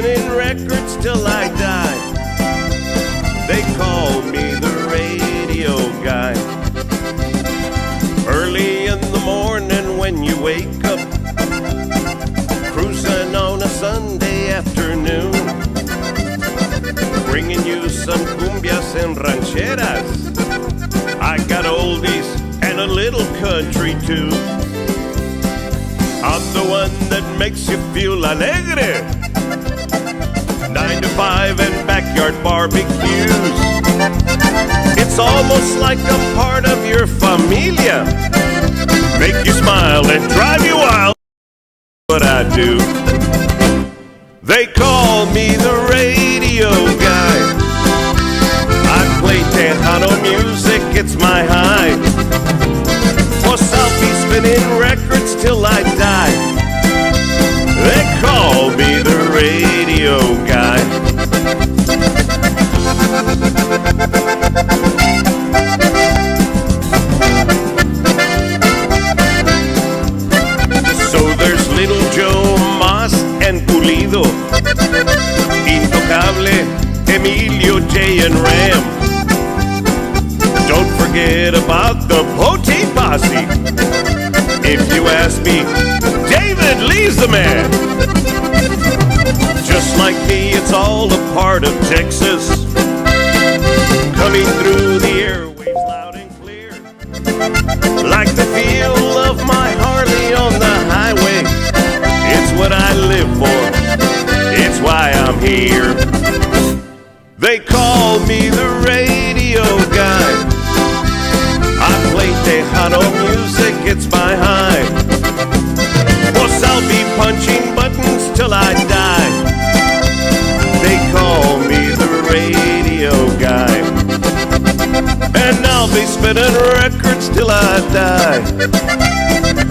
spinning records till I die. They call me the radio guy. Early in the morning when you wake up, cruising on a Sunday afternoon, bringing you some cumbias and rancheras. I got oldies and a little country too. I'm the one that makes you feel alegre. 9 to 5 and backyard barbecues. It's almost like I'm part of your familia. Make you smile and drive you wild. What I do. They call me the radio guy. I play Tejano music, it's my high. Plus I'll be spinning records till I die. They call me the radio guy. So there's Little Joe, Mas, and Pulido, Intocable, Emilio, J, and Ram. Don't forget about the Pote Posse. If you ask me, David Lee's the man. Just like me, it's all a part of Texas, coming through the airwaves loud and clear. Like the feel of my Harley on the highway. It's what I live for. It's why I'm here. They call me the radio guy. I play Tejano music, it's my high. Plus I'll be punching buttons till I die. They call me the radio guy. And I'll be spinning records till I die.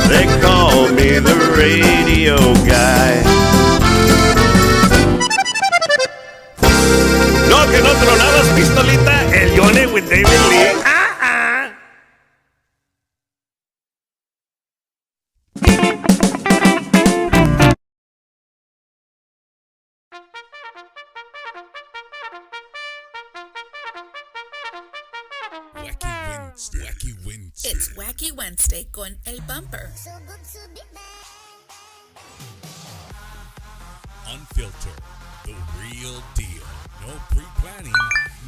They call me the radio guy. No, que no tronadas, pistolita. El Jonny with David Lee. Wacky Wednesday. It's Wacky Wednesday con El Bumper. Unfiltered, the real deal. No pre-planning,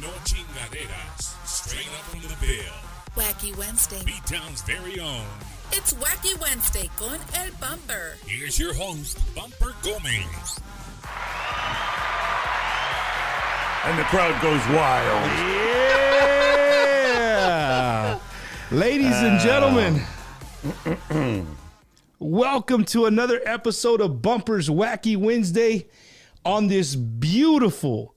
no chingaderas. Straight up from the bill. Wacky Wednesday. B-Town's very own. It's Wacky Wednesday con El Bumper. Here's your host, Bumper Gomez. And the crowd goes wild. Yeah! Ladies and gentlemen, welcome to another episode of Bumper's Wacky Wednesday on this beautiful,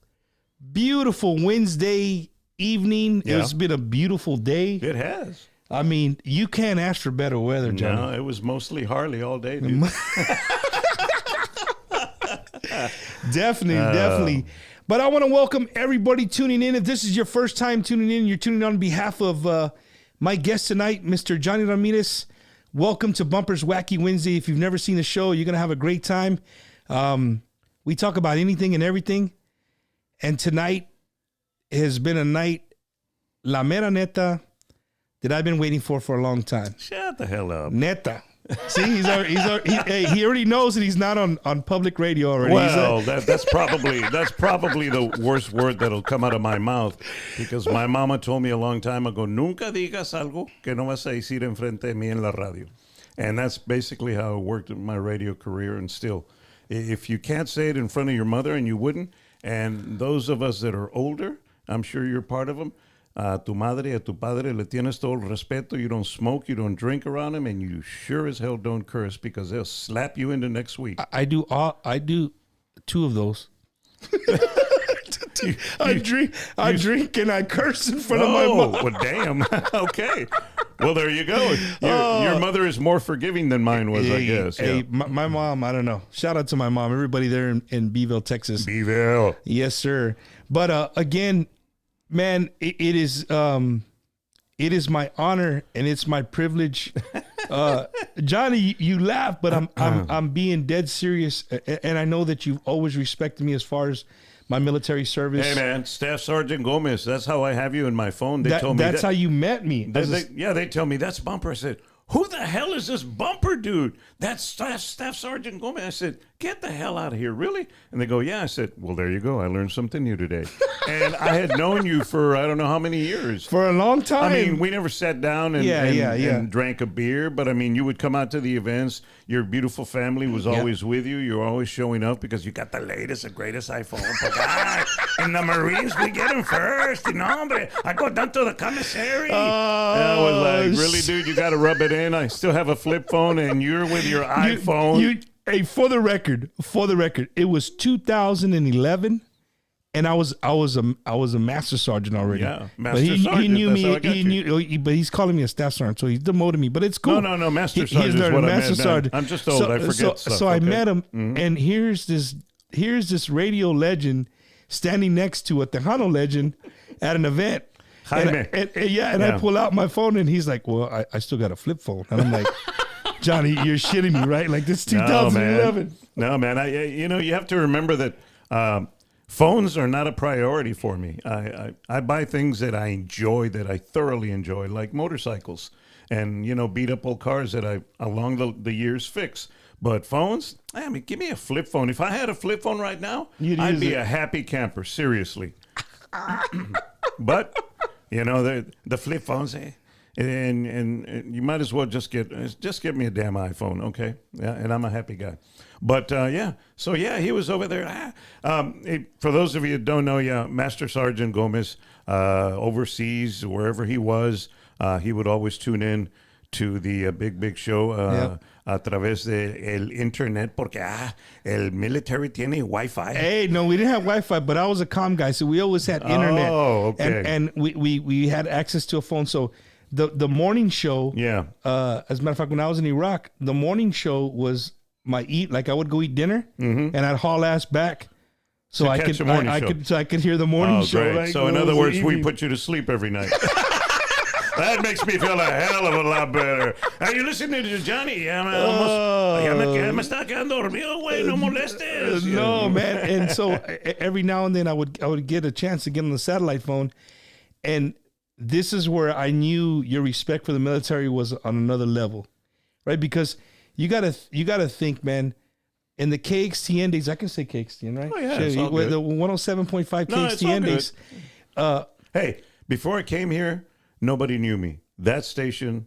beautiful Wednesday evening. Yeah. It's been a beautiful day. It has. I mean, you can't ask for better weather, Johnny. No, it was mostly Harley all day, dude. Definitely. But I want to welcome everybody tuning in. If this is your first time tuning in, you're tuning on behalf of my guest tonight, Mr. Jonny Ramirez. Welcome to Bumper's Wacky Wednesday. If you've never seen the show, you're going to have a great time. We talk about anything and everything. And tonight has been a night, la mera neta, that I've been waiting for a long time. Shut the hell up. Neta. See, he already knows that he's not on public radio already. Well, that's probably the worst word that'll come out of my mouth, because my mama told me a long time ago, nunca digas algo que no vas a decir enfrente de mí en la radio. And that's basically how it worked in my radio career. And still, if you can't say it in front of your mother, and you wouldn't, and those of us that are older, I'm sure you're part of them, a tu madre, a tu padre, le tienes todo el respeto. You don't smoke, you don't drink around them, and you sure as hell don't curse, because they'll slap you into next week. I do two of those. I drink and I curse in front of my mom. Well, damn. Okay. Well, there you go. Your mother is more forgiving than mine was, I guess. Hey, yeah. my mom, I don't know. Shout out to my mom. Everybody there in Beeville, Texas. Beeville. Yes, sir. But again, man, it is my honor and it's my privilege Johnny, you laugh, but I'm being dead serious, and I know that you've always respected me as far as my military service. Hey man, Staff Sergeant Gomez. That's how I have you in my phone. They told me that's how you met me. They tell me that's Bumper. I said, who the hell is this Bumper dude? That's Staff Sergeant Gomez. I said, get the hell out of here, really? And they go, yeah. I said, well, there you go. I learned something new today. And I had known you for I don't know how many years. For a long time. I mean, we never sat down and drank a beer, but I mean, you would come out to the events. Your beautiful family was always with you. You were always showing up because you got the latest and greatest iPhone. In the Marines, we get them first. You know, hombre. I go down to the commissary. And I was like, really, dude, you got to rub it in. I still have a flip phone, and you're with your iPhone. Hey, for the record, it was 2011, and I was a master sergeant already. Yeah, master sergeant. He knew me. But he's calling me a staff sergeant, so he's demoted me. But it's cool. No, master sergeant is what I meant. Sergeant. I'm just old. I forget stuff. So I met him, and here's this radio legend standing next to a Tejano legend at an event. Jaime. And I pull out my phone, and he's like, well, I still got a flip phone. And I'm like, Johnny, you're shitting me, right? Like, this is 2011. No, man. You have to remember that phones are not a priority for me. I buy things that I enjoy, that I thoroughly enjoy, like motorcycles and, beat up old cars that I, along the years, fix. But phones, I mean, give me a flip phone. If I had a flip phone right now, I'd be a happy camper, seriously. But, the flip phones, and you might as well just get me a damn iPhone, okay? Yeah, and I'm a happy guy. But he was over there. For those of you who don't know, Master Sergeant Gomez, overseas, wherever he was, he would always tune in to the big show a través de el internet, porque el military tiene Wi-Fi. Hey, no, we didn't have Wi-Fi, but I was a comm guy, so we always had internet. Oh, okay. And we had access to a phone, so. The morning show, as a matter of fact, when I was in Iraq, the morning show was my eat. Like, I would go eat dinner, and I'd haul ass back, so I could hear the morning show. Great. Like, so in other words, we put you to sleep every night. That makes me feel a hell of a lot better. Are you listening to Johnny? Ya me está quedando dormido, güey. No molestes. No, man. And so every now and then I would get a chance to get on the satellite phone, and this is where I knew your respect for the military was on another level, right? Because you gotta think, man. In the KXTN days, I can say KXTN, right? Oh yeah, it's all good. The 107.5 KXTN days. Hey, before I came here, nobody knew me. That station,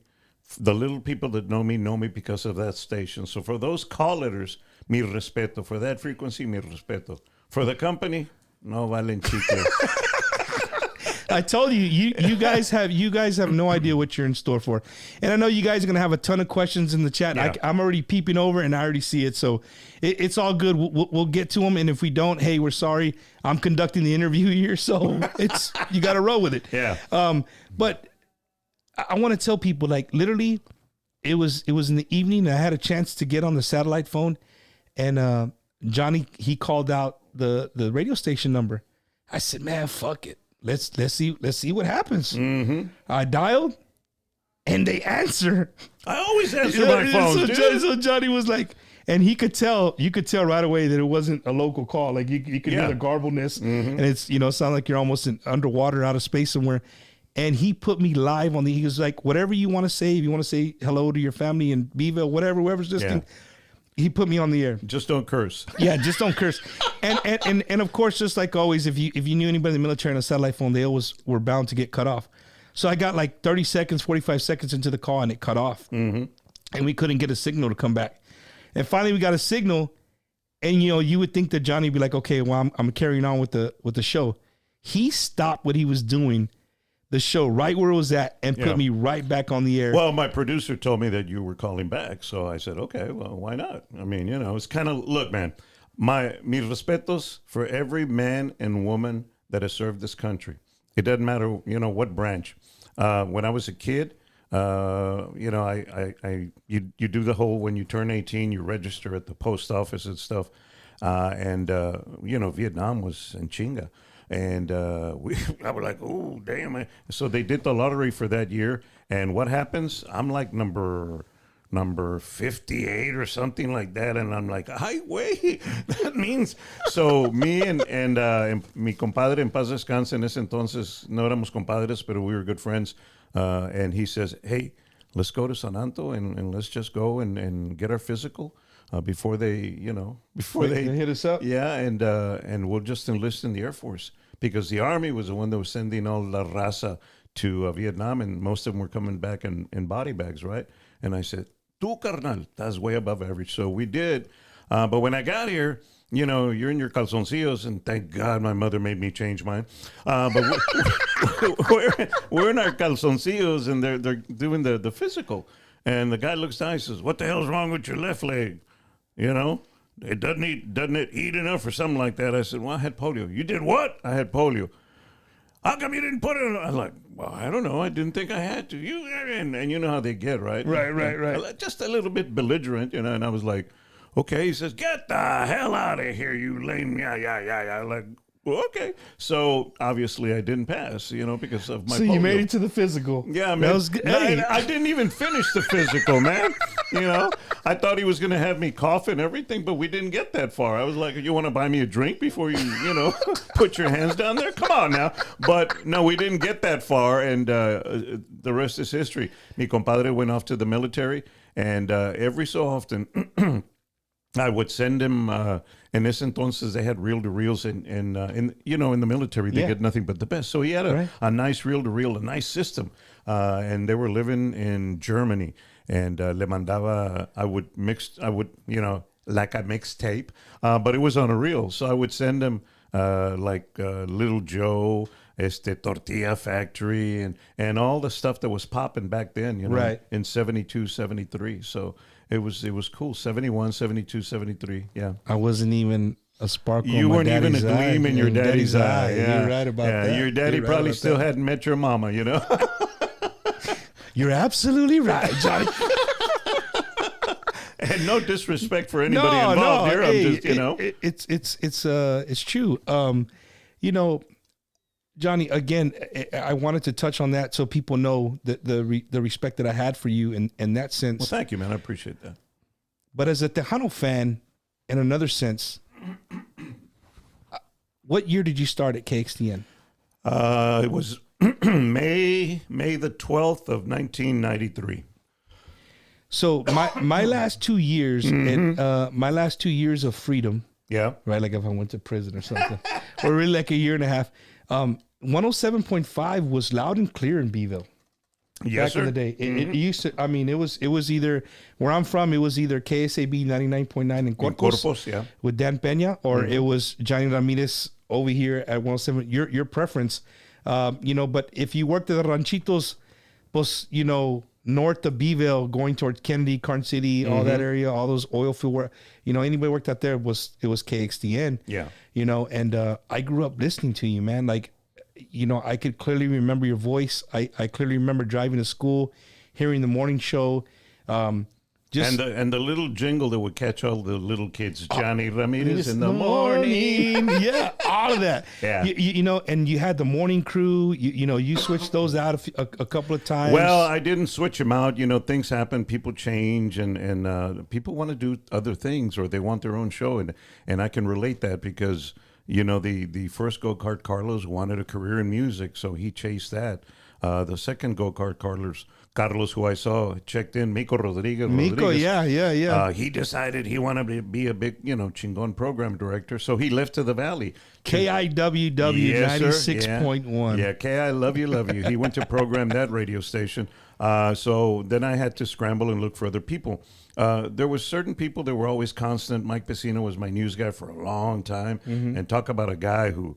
the little people that know me because of that station. So for those call letters, mi respeto. For that frequency, mi respeto. For the company, no valen chicle. I told you, you guys have no idea what you're in store for, and I know you guys are gonna have a ton of questions in the chat. Yeah. I'm already peeping over, and I already see it, so it's all good. We'll get to them, and if we don't, hey, we're sorry. I'm conducting the interview here, so you got to roll with it. Yeah. But I want to tell people, like, literally, it was in the evening, and I had a chance to get on the satellite phone, and Johnny, he called out the radio station number. I said, man, fuck it. Let's see what happens. Mm-hmm. I dialed, and they answer. I always answer my phone. So Johnny was like, and you could tell right away that it wasn't a local call. Like you could hear the garbleness, and it's sound like you're almost in underwater, out of space somewhere. And he put me live on he was like, whatever you want to say, if you want to say hello to your family in Beeville, whatever, whoever's listening. He put me on the air. Just don't curse. Yeah, just don't curse. And of course, just like always, if you knew anybody in the military on a satellite phone, they always were bound to get cut off. So I got like 30 seconds, 45 seconds into the call, and it cut off. Mm-hmm. And we couldn't get a signal to come back. And finally, we got a signal, and you would think that Johnny would be like, okay, well, I'm carrying on with the show. He stopped what he was doing, the show right where it was at, and put me right back on the air. Well, my producer told me that you were calling back, so I said, okay, well, why not? I mean, it's kind of, look, man, mis respetos for every man and woman that has served this country. It doesn't matter, what branch. When I was a kid, you do the whole, when you turn 18, you register at the post office and stuff. Vietnam was en chinga. And I was like, oh, damn. So they did the lottery for that year. And what happens? I'm like number number 58 or something like that. And I'm like, ay, güey, that means. So me and mi compadre en paz descanse en ese entonces, no éramos compadres, but we were good friends. And he says, hey, let's go to San Anto and let's just go and get our physical before they hit us up. Yeah, and we'll just enlist in the Air Force because the Army was the one that was sending all la raza to Vietnam, and most of them were coming back in body bags, right? And I said, tú, carnal, that's way above average. So we did. But when I got here, you're in your calzoncillos, and thank God my mother made me change mine. But we're in our calzoncillos, and they're doing the physical. And the guy looks down, he says, what the hell's wrong with your left leg? It doesn't eat enough or something like that. I said, well, I had polio. You did what? I had polio. How come you didn't put it on? I'm like, well, I don't know. I didn't think I had to. And you know how they get, right? Right. Just a little bit belligerent, and I was like, okay. He says, get the hell out of here, you lame. Yeah. Like, well, okay. So obviously I didn't pass, because of my polio. You made it to the physical. Yeah, man. That was good. Hey. I didn't even finish the physical, man. I thought he was going to have me cough and everything, but we didn't get that far. I was like, you want to buy me a drink before you put your hands down there? Come on now. But no, we didn't get that far, and the rest is history. Mi compadre went off to the military, and every so often I would send him. In ese entonces, they had reel-to-reels, in the military, they get nothing but the best. So he had a nice reel-to-reel, a nice system, and they were living in Germany. And le mandaba, I would like a mixtape, but it was on a reel. So I would send him Little Joe, Tortilla Factory, and all the stuff that was popping back then, in 72, 73. So it was cool. 71, 72, 73. Yeah. I wasn't even a sparkle. You weren't even a gleam in your daddy's eye. Yeah. You're right about that. Your daddy probably still hadn't met your mama, You're absolutely right, Johnny. And no disrespect for anybody involved here. I'm just, it's true. Johnny, again, I wanted to touch on that so people know the respect that I had for you in that sense. Well, thank you, man. I appreciate that. But as a Tejano fan, in another sense, what year did you start at KXTN? It was May the 12th of 1993. So my last 2 years, my last 2 years of freedom. Yeah. Right, like if I went to prison or something, or really like a year and a half. 107.5 was loud and clear in Beeville. Yes, back in the day. It used to, it was either, where I'm from, it was either KSAB 99.9 in Corpus, yeah, with Dan Peña, or it was Jonny Ramirez over here at 107. Your preference, but if you worked at the Ranchitos, pues, north of Beeville, going towards Kennedy, Carn City, all that area, all those oil field work, anybody worked out there, it was KXTN. Yeah. And I grew up listening to you, man. Like, I could clearly remember your voice. I clearly remember driving to school, hearing the morning show. And the little jingle that would catch all the little kids, Jonny Ramirez in the morning. Yeah, all of that. Yeah. And you had the morning crew. You switched those out a couple of times. Well, I didn't switch them out. Things happen, people change, and people want to do other things, or they want their own show, and I can relate that because the first go-kart Carlos wanted a career in music, so he chased that. The second go-kart Carlos, who I saw checked in, Mico Rodriguez. Yeah. He decided he wanted to be a big, chingon program director, so he left to the Valley. KIWW 96.1. Yeah, KI, love you. He went to program that radio station. So then I had to scramble and look for other people. There were certain people that were always constant. Mike Pacino was my news guy for a long time, and talk about a guy who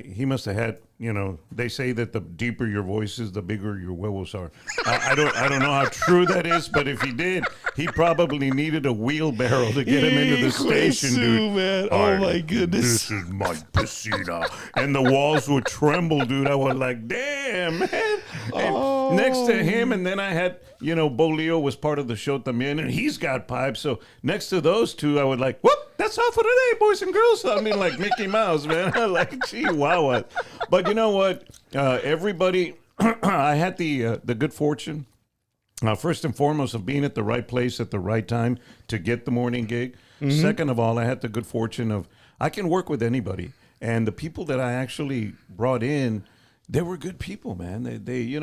he must have had, they say that the deeper your voice is, the bigger your huevos are. I don't know how true that is, but if he did, he probably needed a wheelbarrow to get him into the station, dude. Man. Oh, my goodness. This is Mike Pacino. And the walls would tremble, dude. I was like, damn, man. And next to him, and then I had, Bolio was part of the show también, and he's got pipes. So next to those two, I would like, whoop, that's all for today, boys and girls. Like Mickey Mouse, man. Like, gee, wow. But you know what? Everybody, I had the good fortune First and foremost, of being at the right place at the right time to get the morning gig. Second of all, I had the good fortune of I can work with anybody, and the people that I actually brought in, they were good people, man. They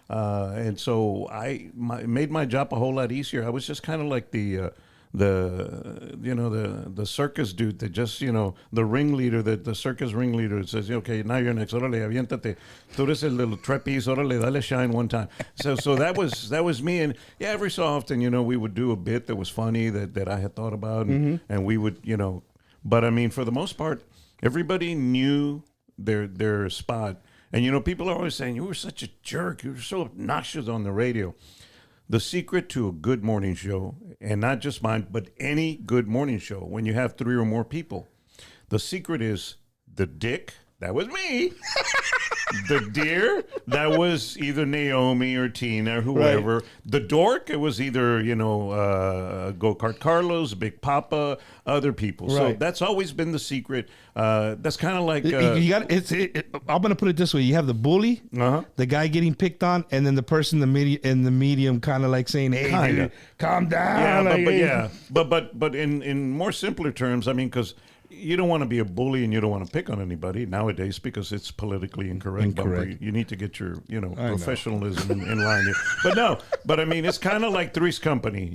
and so made my job a whole lot easier. I was just kind of like the circus dude that just, the ringleader, the circus ringleader that says, okay, now you're next. Órale, aviéntate. Tú eres el little trapeze. Órale, dale shine one time. So that was me. And yeah, every so often, we would do a bit that was funny that I had thought about, and we would, but I mean, for the most part, everybody knew their spot. And, people are always saying, you were such a jerk. You were so obnoxious on the radio. The secret to a good morning show, and not just mine, but any good morning show, when you have 3 or more people, the secret is the dick, that was me. The deer, that was either Naomi or Tina or whoever. Right. The dork, it was either, Go-Kart Carlos, Big Papa, other people. Right. So that's always been the secret. That's kind of like... I'm going to put it this way. You have the bully, the guy getting picked on, and then the person in the medium kind of like saying, hey, dude, calm down. But in more simpler terms, I mean, because... you don't want to be a bully and you don't want to pick on anybody nowadays because it's politically incorrect. You need to get your, professionalism in line here. But I mean, it's kind of like Three's Company,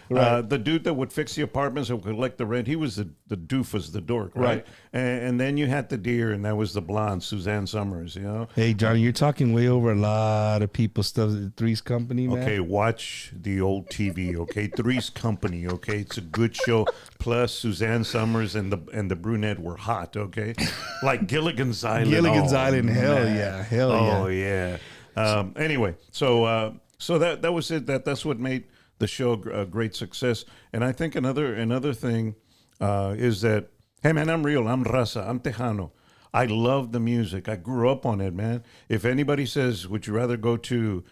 Right. The dude that would fix the apartments and collect the rent, he was the doofus, the dork, right? And then you had the deer, and that was the blonde, Suzanne Summers, Hey, Johnny, you're talking way over a lot of people's stuff at Three's Company, man. Okay, watch the old TV, okay? Three's Company, okay? It's a good show. Plus, Suzanne Summers and the brunette were hot, okay? Like Gilligan's Island. Gilligan's Island, hell yeah. Anyway, so that was it. That's what made the show a great success. And I think another thing is that, hey man, I'm real. I'm raza. I'm Tejano. I love the music. I grew up on it, man. If anybody says, would you rather go to,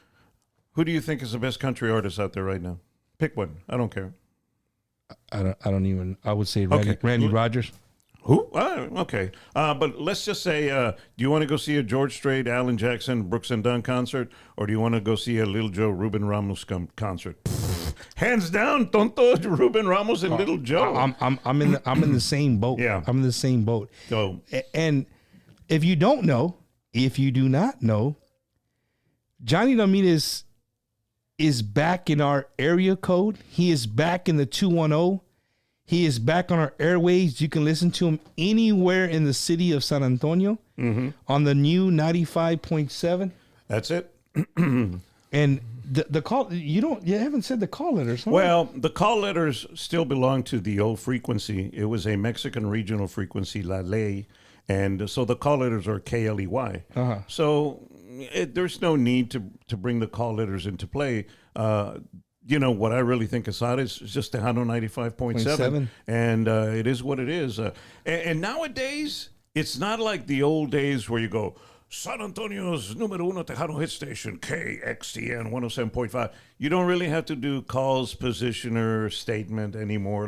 who do you think is the best country artist out there right now? Pick one. I don't care. I would say Randy Rogers. Who? Okay. But let's just say, do you want to go see a George Strait, Alan Jackson, Brooks and Dunn concert, or do you want to go see a Little Joe, Ruben Ramos concert? Hands down, tonto, Ruben Ramos and Little Joe. I'm in the same boat. Yeah, I'm in the same boat. So, and if you do not know, Jonny Ramirez is back in our area code. He is back in the 210. He is back on our airways. You can listen to him anywhere in the city of San Antonio on the new 95.7. That's it. And the call, you haven't said the call letters. Huh? Well, the call letters still belong to the old frequency. It was a Mexican regional frequency, La Ley. And so the call letters are KLEY. So there's no need to bring the call letters into play. What I really think aside is just Tejano 95.7. And it is what it is. And nowadays, it's not like the old days where you go, San Antonio's numero uno Tejano hit station, KXTN 107.5. You don't really have to do calls, positioner, statement anymore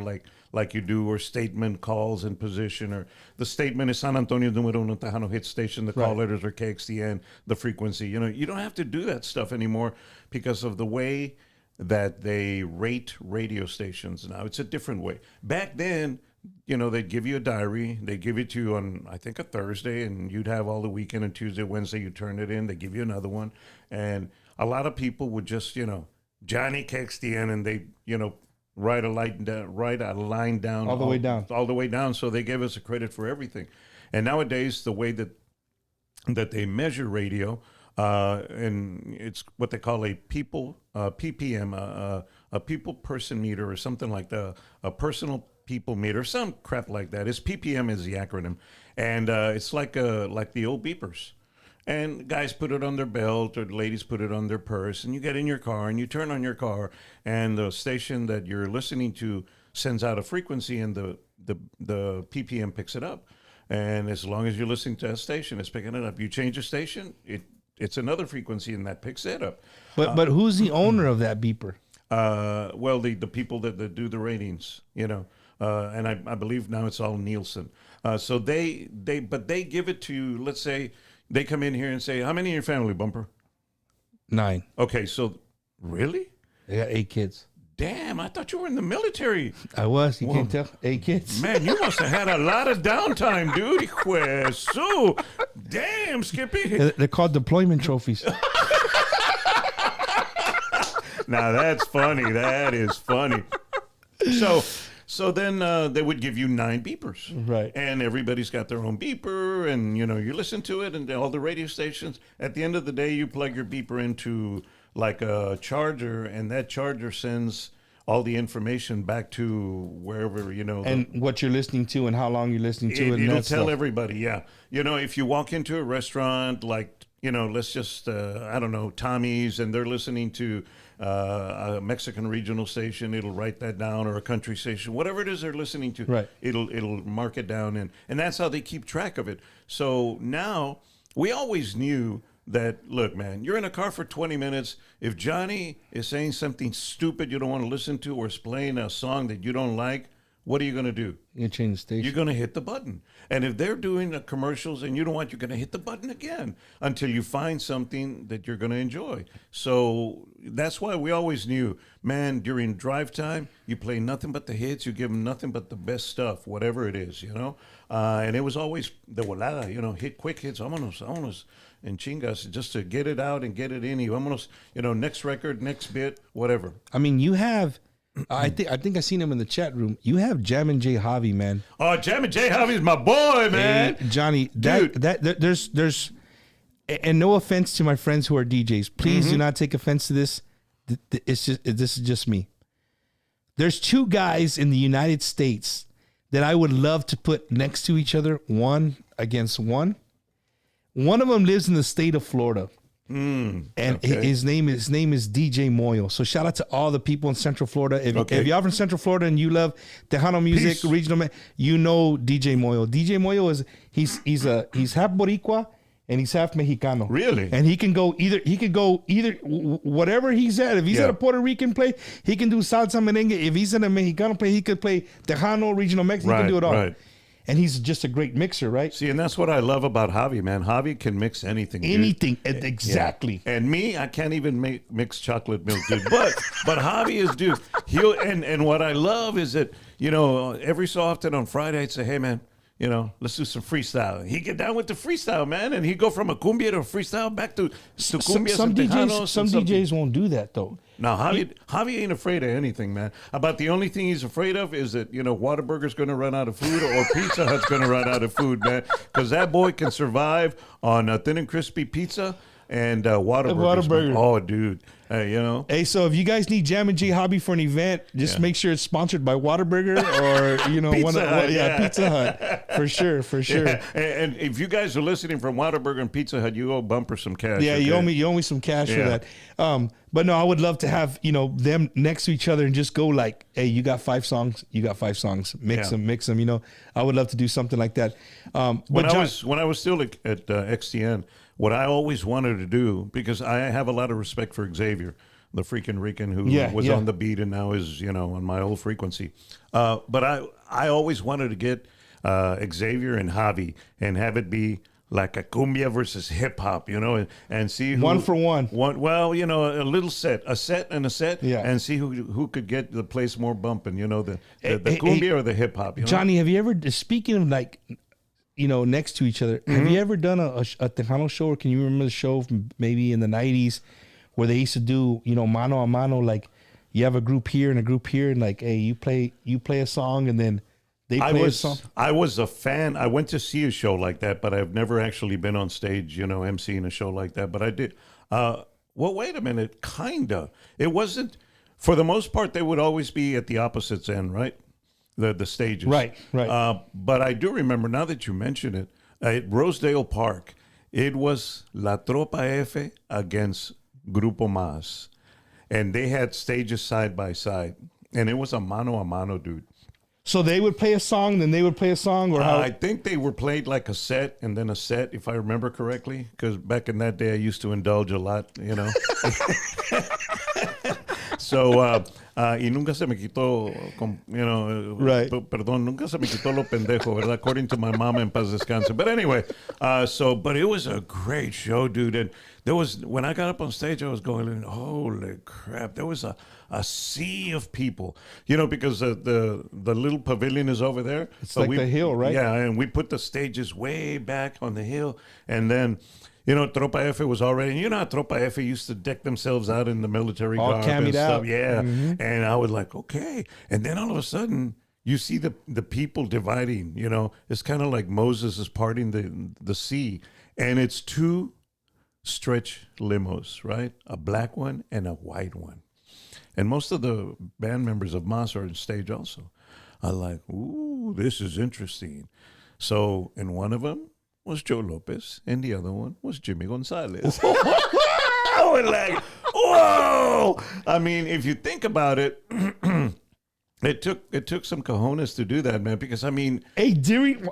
like you do, or statement, calls, and position. Or the statement is San Antonio's numero uno Tejano hit station. The call letters are KXTN, the frequency. You don't have to do that stuff anymore because of the way that they rate radio stations now. It's a different way. Back then, they'd give you a diary. They'd give it to you on, I think, a Thursday, and you'd have all the weekend, and Tuesday, Wednesday, you turn it in. They give you another one. And a lot of people would just, Johnny KXTN, and they, write a line down. All the way down. So they gave us a credit for everything. And nowadays, the way that they measure radio, and it's what they call a people PPM, a people person meter, or something like that, a personal people meter, some crap like that. It's PPM is the acronym, and it's like the old beepers. And guys put it on their belt, or ladies put it on their purse, and you get in your car and you turn on your car, and the station that you're listening to sends out a frequency, and the PPM picks it up. And as long as you're listening to a station, it's picking it up. You change a station, it's another frequency, and that picks it up. But who's the owner of that beeper? Well, the people that do the ratings, and I believe now it's all Nielsen. So they give it to, let's say, they come in here and say, how many in your family, Bumper? 9. Okay, so really? I got 8 kids. Damn, I thought you were in the military. I was. You Whoa. can't tell. 8 kids. Man, you must have had a lot of downtime, dude. Hijo su. Damn, Skippy. They're called deployment trophies. Now that's funny. That is funny. So then they would give you 9 beepers. Right. And everybody's got their own beeper, and, you listen to it, and all the radio stations. At the end of the day, you plug your beeper into, like, a charger, and that charger sends all the information back to wherever, And what you're listening to and how long you're listening to it. It'll tell everybody, yeah. If you walk into a restaurant, like, let's just, I don't know, Tommy's, and they're listening to a Mexican regional station, it'll write that down, or a country station, whatever it is they're listening to, right. It'll mark it down, and that's how they keep track of it. So now, we always knew that, look, man, you're in a car for 20 minutes. If Johnny is saying something stupid you don't want to listen to, or is playing a song that you don't like, what are you going to do? You change the station. You're going to hit the button. And if they're doing commercials and you don't want, you're going to hit the button again until you find something that you're going to enjoy. So that's why we always knew, man, during drive time, you play nothing but the hits. You give them nothing but the best stuff, whatever it is, And it was always the volada, hit quick hits. Vámonos, and chingas, just to get it out and get it in. Vámonos, next record, next bit, whatever. I mean, you have... I think I seen him in the chat room. You have Jammin' J Javi, man. Oh, Jammin' J Javi's my boy, man. Hey, Johnny, Dude. there's, and no offense to my friends who are DJs. Please do not take offense to this. This is just me. There's 2 guys in the United States that I would love to put next to each other, one against one. One of them lives in the state of Florida. And okay. his name is DJ Moyo. So shout out to all the people in Central Florida. If y'all from Central Florida and you love Tejano music, Peace. regional, DJ Moyo. DJ Moyo is he's half Boricua and he's half Mexicano. Really? And he could go either whatever he's at. If he's at a Puerto Rican place, he can do salsa merengue. If he's in a Mexicano place, he could play Tejano regional Mexican. He can do it all. Right. And he's just a great mixer, right? See, and that's what I love about Javi, man. Javi can mix anything. Dude. Anything, exactly. Yeah. And me, I can't even mix chocolate milk, dude. But Javi is, dude. And what I love is that, every so often on Friday, I'd say, hey, man, let's do some freestyle. He'd get down with the freestyle, man, and he'd go from a cumbia to a freestyle back to cumbia. Some DJs won't do that though. No, Javi ain't afraid of anything, man. About the only thing he's afraid of is that, Whataburger's going to run out of food, or Pizza Hut's going to run out of food, man. Because that boy can survive on a thin and crispy pizza and Whataburger. Oh, dude. Hey, so if you guys need Jammin' J Hobby for an event, just make sure it's sponsored by Whataburger or Pizza Hut. For sure. Yeah. And if you guys are listening from Whataburger and Pizza Hut, you owe Bumper some cash. Yeah, okay? you owe me some cash for that. But no, I would love to have them next to each other and just go like, hey, you got 5 songs, mix them. I would love to do something like that. When I was still at XTN, what I always wanted to do, because I have a lot of respect for Xavier, the freaking Rican who was on the beat and now is, on my old frequency. But I always wanted to get Xavier and Javi and have it be like a cumbia versus hip hop, and see who, one for one. Well, a little set, yeah. And see who could get the place more bumping, the cumbia or the hip hop. Johnny, have you ever, speaking of like, next to each other, have you ever done a Tejano show, or can you remember the show from maybe in the 90s where they used to do, mano a mano, like you have a group here and a group here, and like, hey, you play a song and then they play a song? I was a fan. I went to see a show like that, but I've never actually been on stage, emceeing a show like that. But I did. Well, wait a minute. Kinda. It wasn't, for the most part, they would always be at the opposites end, right? The stages. Right. But I do remember, now that you mention it, at Rosedale Park, it was La Tropa F against Grupo Más. And they had stages side by side. And it was a mano, dude. So they would play a song, then they would play a song, or how? I think they were played like a set and then a set, if I remember correctly. Because back in that day, I used to indulge a lot, So, y nunca se me quitó, right. Perdón, nunca se me quitó lo pendejo, ¿verdad? According to my mama, en paz descanse. But anyway, but it was a great show, dude. And when I got up on stage, I was going, holy crap, there was a a sea of people. You know, because the little pavilion is over there. It's like the hill, right? Yeah, and we put the stages way back on the hill, and then. You know, Tropa F was already, you know how Tropa F used to deck themselves out in the military All garb and cammied stuff. out. Yeah. And I was like, okay. And then all of a sudden, you see the people dividing, you know. It's kind of like Moses is parting the sea. And it's two stretch limos, right? A black one and a white one. And most of the band members of Mas are on stage also. I like, ooh, this is interesting. So in one of them, was Joe Lopez, and the other one was Jimmy Gonzalez. I was like, whoa! I mean, if you think about it, it took some cojones to do that, man. Because I mean, Hey,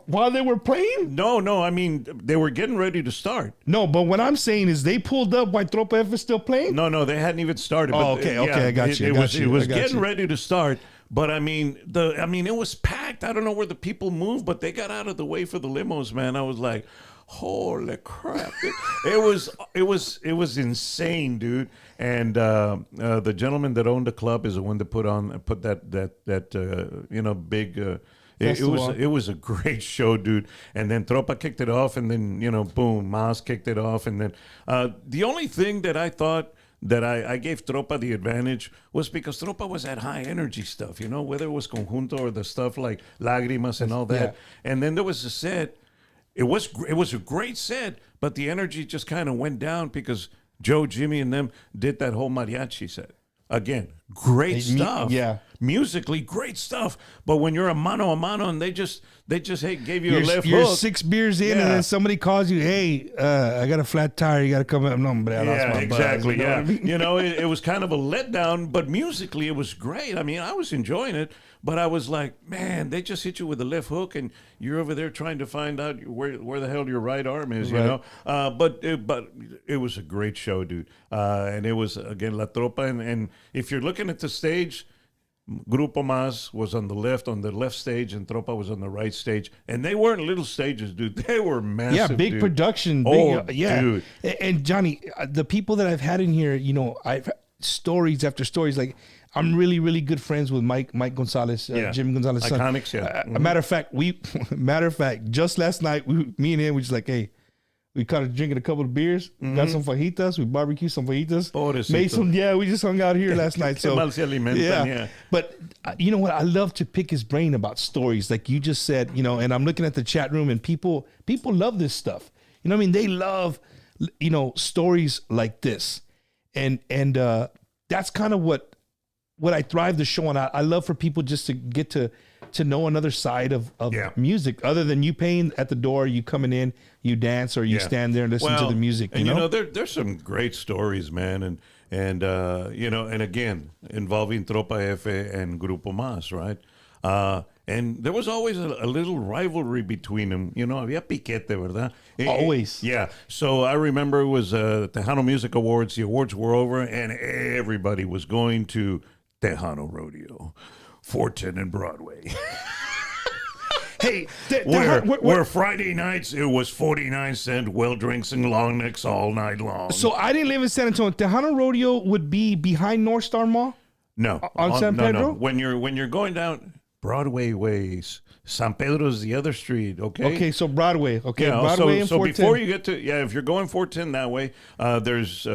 while they were playing? no, I mean they were getting ready to start. No, but what I'm saying is they pulled up while Tropa F is still playing? No, they hadn't even started. Oh, but, okay, I got you. It was getting ready to start. But I mean, it was packed. I don't know where the people moved, but they got out of the way for the limos, man. I was like, holy crap! It was insane, dude. And the gentleman that owned the club is the one that put that big. It was a great show, dude. And then Tropa kicked it off, and then boom, Mas kicked it off, and then the only thing that I thought. That I gave Tropa the advantage was because Tropa was at high energy stuff, whether it was Conjunto or the stuff like Lágrimas and all that. Yeah. And then there was a set. It was a great set, but the energy just kind of went down because Joe, Jimmy, and them did that whole mariachi set. Again, great stuff. Yeah. Musically, great stuff. But when you're a mano and they just gave you a left you're hook. 6 beers in, and then somebody calls you, hey, I got a flat tire. You got to come up. No, but I lost my exactly. buzz, Yeah, I mean? it was kind of a letdown, but musically it was great. I mean, I was enjoying it, but I was like, man, they just hit you with a left hook, and you're over there trying to find out where the hell your right arm is, you know. But it was a great show, dude. And it was again La Tropa, and if you're looking at the stage. Grupo Mas was on the left stage, and Tropa was on the right stage. And they weren't little stages, dude. They were massive. Yeah, big dude. production. Dude. And Johnny, the people that I've had in here, I've stories after stories. Like, I'm really, really good friends with Mike Gonzalez, Jim Gonzalez's son. Iconics, yeah. Matter of fact, just last night, me and him were just like, hey, we caught a drinking a couple of beers, got some fajitas, we barbecued some fajitas, Pobrecito. made some. Yeah, we just hung out here last night. So mal se alimentan, yeah. But you know what? I love to pick his brain about stories, like you just said. And I'm looking at the chat room, and people love this stuff. You know what I mean? They love stories like this, and that's kind of what I thrive the show on. I love for people just to get to know another side of music, other than you paying at the door, you coming in, you dance, or you stand there and listen to the music. There's some great stories, man, and and again involving Tropa F and Grupo Mas, right? And there was always a little rivalry between them. Había piquete, ¿verdad? Always. Yeah. So I remember it was Tejano Music Awards. The awards were over, and everybody was going to Tejano Rodeo. 410 and Broadway. Hey, where Friday nights it was 49-cent well drinks and long necks all night long. So I didn't live in San Antonio. Tejano Rodeo would be behind North Star Mall? No. On San Pedro? No. When you're going down Broadway ways, San Pedro's the other street, okay? Okay, so Broadway. Okay, yeah, Broadway and 410. So before you get to, if you're going 410 that way, there's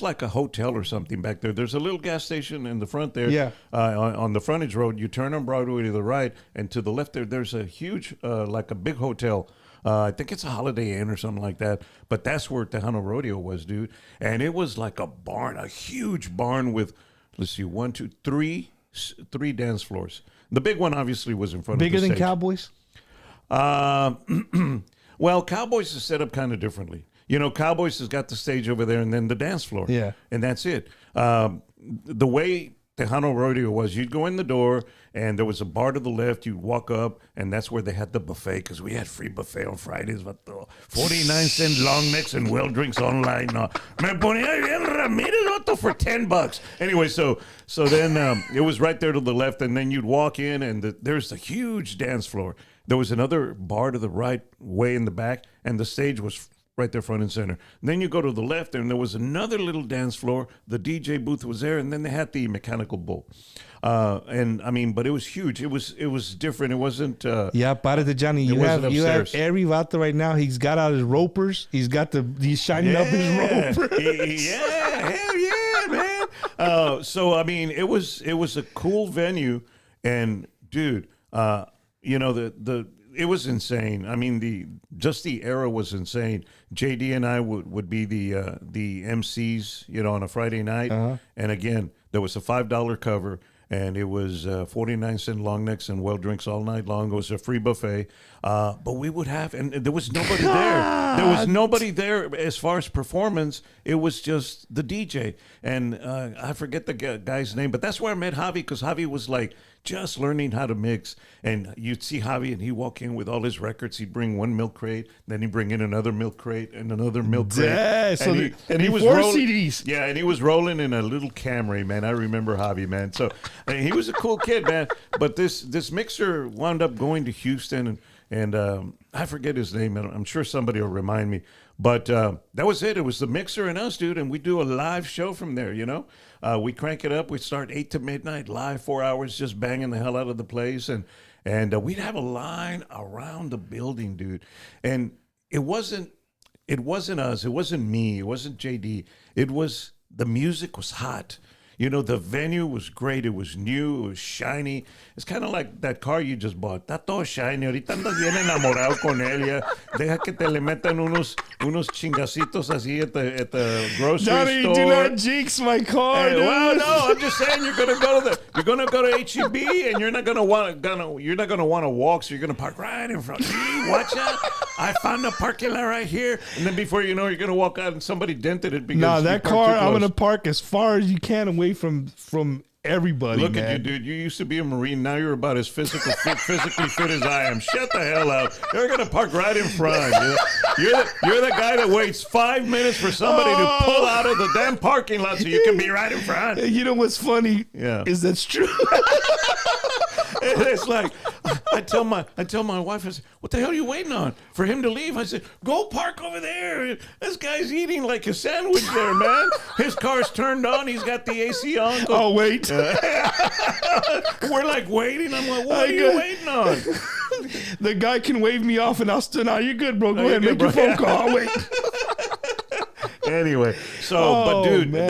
like a hotel or something back there. There's a little gas station in the front there. Yeah. On the frontage road, you turn on Broadway to the right, and to the left there's a huge, like a big hotel. I think it's a Holiday Inn or something like that. But that's where Tejano Rodeo was, dude. And it was like a barn, a huge barn with, let's see, 1, 2, 3 dance floors. The big one obviously was in front Bigger of the than stage. Cowboys? Well, Cowboys is set up kind of differently. Cowboys has got the stage over there and then the dance floor. Yeah. And that's it. The way Tejano Rodeo was, you'd go in the door and there was a bar to the left. You'd walk up and that's where they had the buffet, because we had free buffet on Fridays. 49-cent long necks and well drinks online. No. Me ponía bien Ramirez for $10. Anyway, so then it was right there to the left, and then you'd walk in and there's a huge dance floor. There was another bar to the right, way in the back, and the stage was right there front and center. Then you go to the left, and there was another little dance floor. The DJ booth was there, and then they had the mechanical bull. And I mean, but it was huge. It was different. It wasn't. Yeah, párate, Johnny. You have every vato right now. He's got out his ropers. He's shining up his ropers. Yeah, hell yeah, man. So I mean, it was a cool venue, and dude, you know it was insane. I mean, the era was insane. JD and I would be the MCs, you know, on a Friday night. And again, there was a $5 cover, and it was 49-cent long necks and well drinks all night long. It was a free buffet. But we would have, and there was nobody there. There was nobody there as far as performance. It was just the DJ. And I forget the guy's name, but that's where I met Javi, because Javi was like just learning how to mix. And you'd see Javi, and he'd walk in with all his records. He'd bring one milk crate, then he'd bring in another milk crate and another milk crate. Yeah, so he was four rolling, CDs. Yeah, and he was rolling in a little Camry, man. I remember Javi, man. So he was a cool kid, man. But this mixer wound up going to Houston, and I forget his name. I'm sure somebody will remind me. But that was it. It was the mixer and us, dude. And we do a live show from there, you know. We crank it up. We start 8 to midnight, live 4 hours, just banging the hell out of the place. And we'd have a line around the building, dude. And it wasn't us. It wasn't me. It wasn't JD. The music was hot. You know, the venue was great. It was new. It was shiny. It's kind of like that car you just bought. Está todo shiny. Ahorita andas bien enamorado con él. Ya. Deja que te le metan unos chingacitos así at the grocery Johnny, store. do not jinx my car, dude. Well, no, I'm just saying you're gonna go to HEB, and you're not gonna want to walk, so you're gonna park right in front. Gee, watch out! I found a parking lot right here, and then before you know, you're gonna walk out and somebody dented it because No, that you car parked too I'm close. gonna park as far as you can away from everybody. Look man. at you, dude. You used to be a Marine. Now you're about as physically fit as I am. Shut the hell up. You're going to park right in front. You're the guy that waits 5 minutes for somebody to pull out of the damn parking lot so you can be right in front. You know what's funny? Yeah. Is that's true. It's like, I tell my wife, I said, what the hell are you waiting on? For him to leave? I said, go park over there. This guy's eating like a sandwich there, man. His car's turned on. He's got the AC on. Go. Oh, wait. We're like waiting. I'm like, what are you waiting on? The guy can wave me off, and I'll still, no, you're good, bro. Go you're ahead, good, make bro. your phone call. I'll wait. Anyway, so, Oh, but dude, man.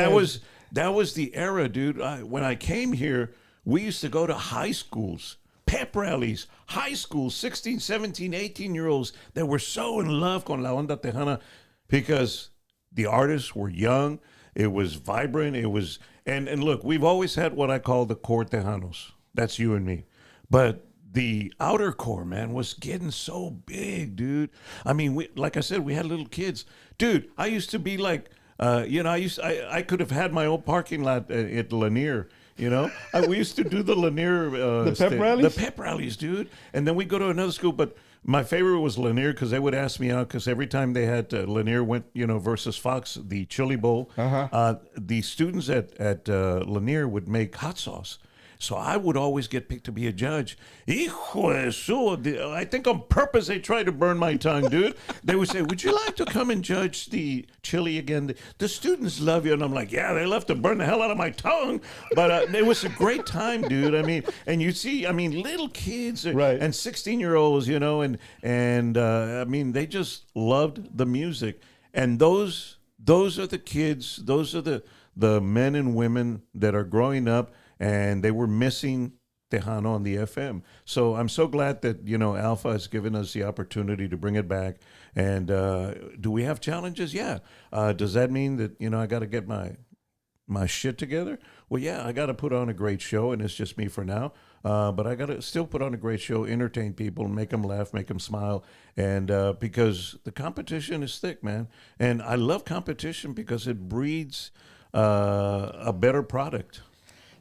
that was the era, dude. When I came here, we used to go to high schools, pep rallies, high schools, 16, 17, 18-year-olds that were so in love con la onda tejana because the artists were young. It was vibrant. It was, and look, we've always had what I call the core tejanos. That's you and me. But the outer core, man, was getting so big, dude. I mean, like I said, we had little kids. Dude, I used to be like, I could have had my own parking lot at Lanier. You know, we used to do the Lanier, The pep rallies? the pep rallies, dude. And then we go to another school, but my favorite was Lanier because they would ask me out because every time they had Lanier went, you know, versus Fox, the Chili Bowl, the students at Lanier would make hot sauce. So I would always get picked to be a judge. Hijo de su, I think on purpose they tried to burn my tongue, dude. They would say, would you like to come and judge the chili again? The students love you. And I'm like, yeah, they love to burn the hell out of my tongue. But it was a great time, dude. I mean, and you see, I mean, little kids Right. and 16-year-olds, you know, and I mean, they just loved the music. And those are the kids, those are the men and women that are growing up, and they were missing Tejano on the FM. So I'm so glad that, you know, Alpha has given us the opportunity to bring it back. And do we have challenges? Yeah. Does that mean that, you know, I got to get my shit together? Well, yeah, I got to put on a great show, and it's just me for now. But I got to still put on a great show, entertain people, make them laugh, make them smile. And because the competition is thick, man. And I love competition because it breeds a better product.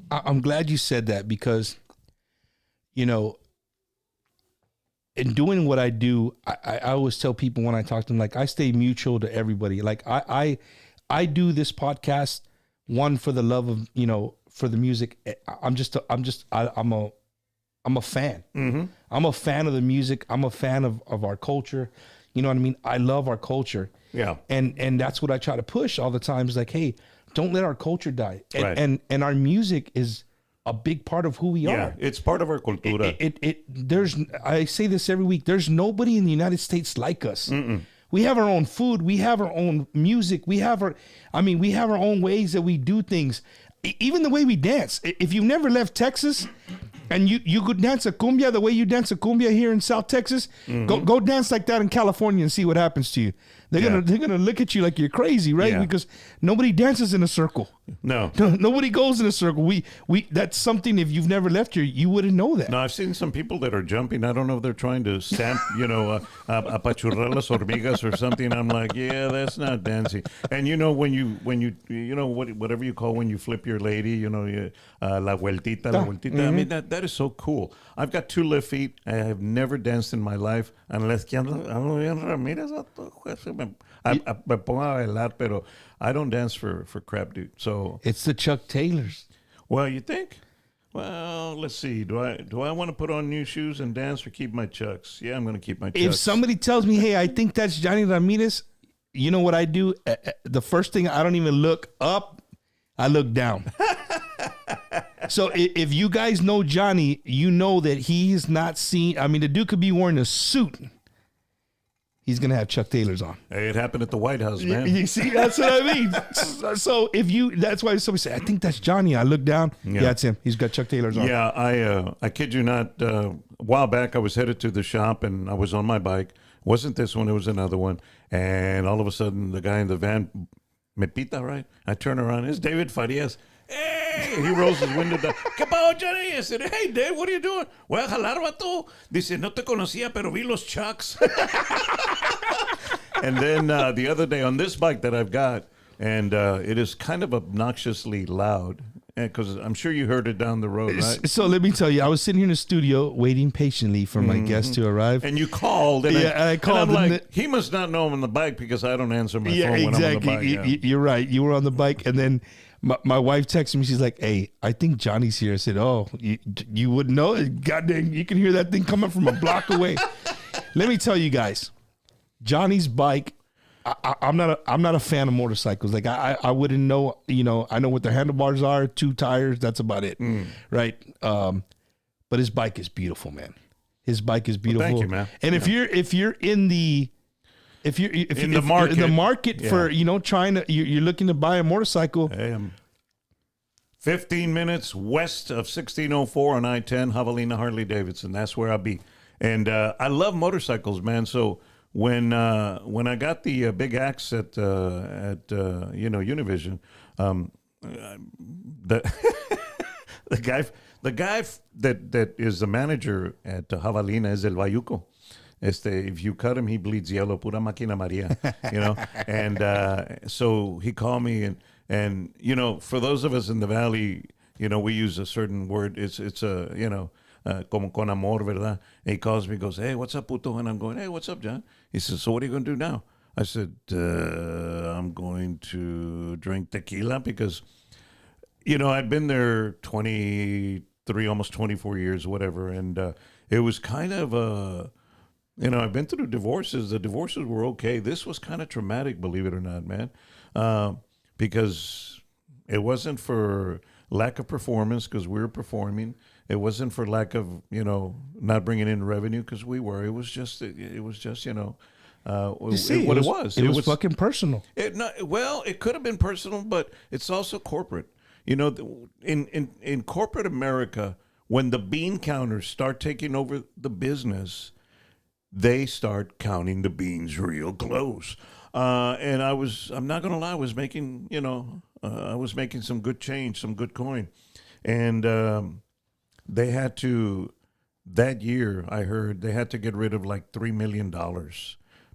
I'm glad you said that because, you know, in doing what I do, I always tell people when I talk to them, like, I stay mutual to everybody. Like I do this podcast, one, for the love of, you know, for the music. I'm a fan. Mm-hmm. I'm a fan of the music. I'm a fan of our culture. You know what I mean? I love our culture. Yeah. And that's what I try to push all the time is like, hey, don't let our culture die. And Right. and our music is a big part of who we Yeah, are. it's part of our cultura. There's I say this every week. There's nobody in the United States like us. We have our own food. We have our own music. We have our own ways that we do things. Even the way we dance. If you've never left Texas and you could dance a cumbia the way you dance a cumbia here in South Texas, go dance like that in California and see what happens to you. They're gonna look at you like you're crazy, right? Yeah. Because nobody dances in a circle. No. Nobody goes in a circle. We that's something, if you've never left here, you wouldn't know that. No, I've seen some people that are jumping. I don't know if they're trying to stamp, apachurrar las hormigas or something. I'm like, yeah, that's not dancing. And when you whatever you call when you flip your lady, la vueltita, la vueltita. I mean, that is so cool. I've got 2 left feet. I have never danced in my life unless ando bien Ramirez. I me pongo a bailar, pero I don't dance for crap, dude. So It's the Chuck Taylors. well, you think? Well, let's see. Do I want to put on new shoes and dance or keep my chucks? Yeah, I'm going to keep my chucks. If somebody tells me, hey, I think that's Jonny Ramirez, you know what I do? The first thing, I don't even look up, I look down. So if you guys know Johnny, you know that he's not seen. I mean, the dude could be wearing a suit. He's going to have Chuck Taylors on. Hey, it happened at the White House, man. You see, that's what I mean. So that's why somebody say, I think that's Johnny. I look down. Yeah, it's him. He's got Chuck Taylors on. Yeah, I kid you not. A while back, I was headed to the shop and I was on my bike. Wasn't this one? It was another one. And all of a sudden, the guy in the van, me pita, right? I turn around. It's David Farias. Hey! He rolls his window down. ¿Qué pasó, Johnny? I said, hey, Dave, what are you doing? Voy a jalar, vato. Dice, no te conocía, pero vi los chucks. And then the other day on this bike that I've got, and it is kind of obnoxiously loud, because I'm sure you heard it down the road, right? So let me tell you, I was sitting here in the studio waiting patiently for my guest to arrive. And you called. And I called. And I'm like, he must not know I'm on the bike because I don't answer my phone when I'm on the bike. Yeah. You're right. You were on the bike, and then my wife texted me. She's like, "Hey, I think Johnny's here." I said, "Oh, you wouldn't know it. God dang, you can hear that thing coming from a block away." Let me tell you guys, Johnny's bike. I'm not a fan of motorcycles. Like I wouldn't know. I know what the handlebars are, 2 tires. That's about it, right? But his bike is beautiful, man. His bike is beautiful. Well, thank you, man. And if you're in the market for you're looking to buy a motorcycle. Hey, I'm 15 minutes west of 1604 on I-10, Javelina Harley Davidson. That's where I'll be. And I love motorcycles, man. So when I got the big axe at Univision, the the guy that is the manager at Javelina is El Bayuco. If you cut him, he bleeds yellow, pura máquina Maria, And so he called me, and for those of us in the valley, we use a certain word. It's como con amor, verdad? And he calls me, goes, hey, what's up, puto? And I'm going, hey, what's up, John? He says, so what are you going to do now? I said, I'm going to drink tequila because, I'd been there 23, almost 24 years, whatever. And it was kind of I've been through divorces. The divorces were okay. This was kind of traumatic, believe it or not, man, because it wasn't for lack of performance because we were performing. It wasn't for lack of, not bringing in revenue because we were. It was just what it was. It was fucking personal. It could have been personal, but it's also corporate. In corporate America, when the bean counters start taking over the business, they start counting the beans real close. And I'm not going to lie, I was making, I was making some good change, some good coin. And they had to, that year, I heard, they had to get rid of like $3 million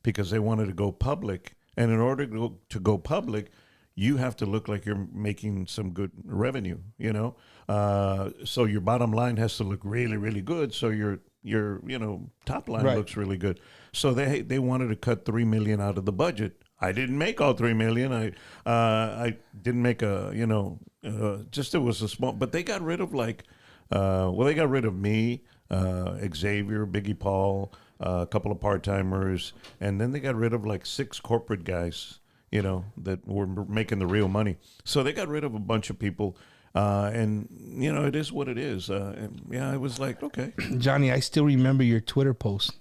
because they wanted to go public. And in order to go public, you have to look like you're making some good revenue, So your bottom line has to look really, really good. So your top line looks really good. So they wanted to cut $3 million out of the budget. I didn't make all $3 million. I didn't make just it was a small, but they got rid of they got rid of me, Xavier, Biggie Paul, a couple of part-timers, and then they got rid of like 6 corporate guys, that were making the real money. So they got rid of a bunch of people, and, it is what it is. And yeah, it was like, okay. Johnny, I still remember your Twitter post,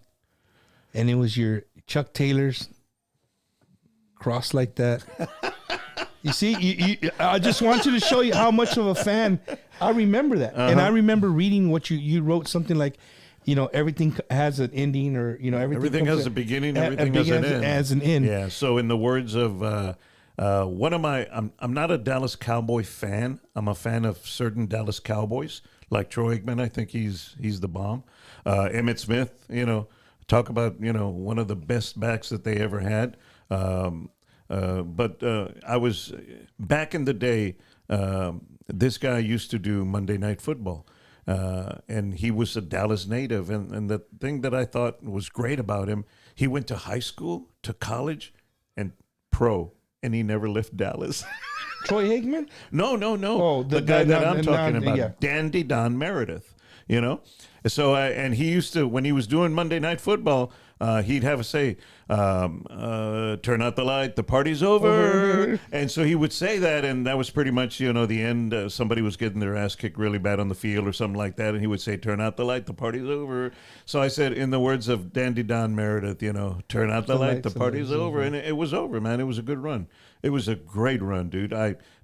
and it was your Chuck Taylor's cross like that. You see, I just want you to show you how much of a fan I remember that. And I remember reading what you wrote, something like, everything has an ending, or, Everything has a beginning, everything has an end. As an end. Yeah, so in the words of one of my, I'm not a Dallas Cowboy fan. I'm a fan of certain Dallas Cowboys, like Troy Aikman. I think he's the bomb. Emmitt Smith, talk about, one of the best backs that they ever had. But I was, back in the day, this guy used to do Monday Night Football. And he was a Dallas native. And the thing that I thought was great about him, he went to high school, to college, and pro, and he never left Dallas. Troy Aikman? No. Oh, the guy that I'm talking about, Dandy Don Meredith, So, and he used to, when he was doing Monday Night Football, he'd have a say, turn out the light, the party's over. And so he would say that, and that was pretty much, the end. Somebody was getting their ass kicked really bad on the field or something like that, and he would say, turn out the light, the party's over. So I said, in the words of Dandy Don Meredith, turn out the light, the party's over. And it was over, man. It was a good run. It was a great run, dude.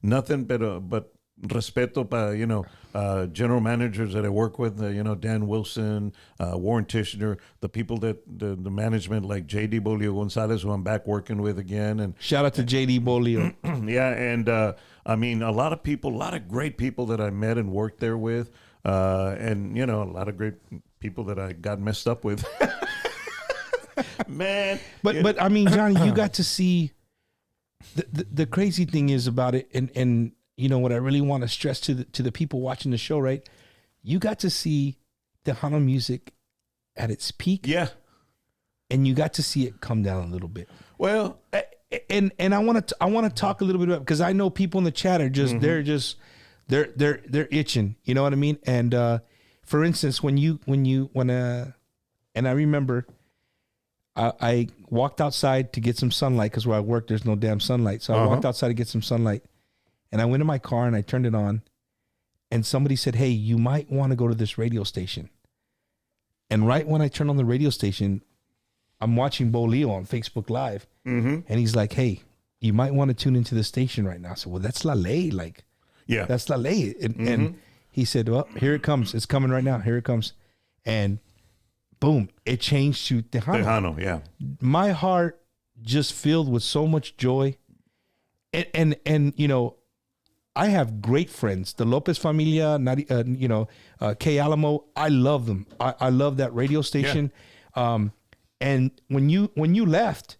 Nothing but respeto para, general managers that I work with, Dan Wilson, Warren Tishner, the people that the management like J.D. Bolio Gonzalez, who I'm back working with again. And shout out to J.D. Bolio. Yeah, and I mean, a lot of great people that I met and worked there with, and, a lot of great people that I got messed up with. Man. But I mean, Johnny, you got to see, the crazy thing is about it, and what I really want to stress to the people watching the show, right? You got to see Tejano music at its peak. Yeah. And you got to see it come down a little bit. Well, and I want to talk a little bit about, because I know people in the chat are just they're itching, you know what I mean? And for instance, and I remember I walked outside to get some sunlight, because where I work there's no damn sunlight. So I walked outside to get some sunlight. And I went in my car and I turned it on, and somebody said, hey, you might want to go to this radio station. And right when I turned on the radio station, I'm watching Bo Leo on Facebook Live. And he's like, hey, you might want to tune into the station right now. I said, well, that's La Ley. Like, yeah, that's La Ley. And he said, well, here it comes. It's coming right now. Here it comes. And boom, it changed to Tejano. Tejano, yeah. My heart just filled with so much joy. And I have great friends, the Lopez Familia, K Alamo. I love them. I love that radio station. Yeah. And when you left,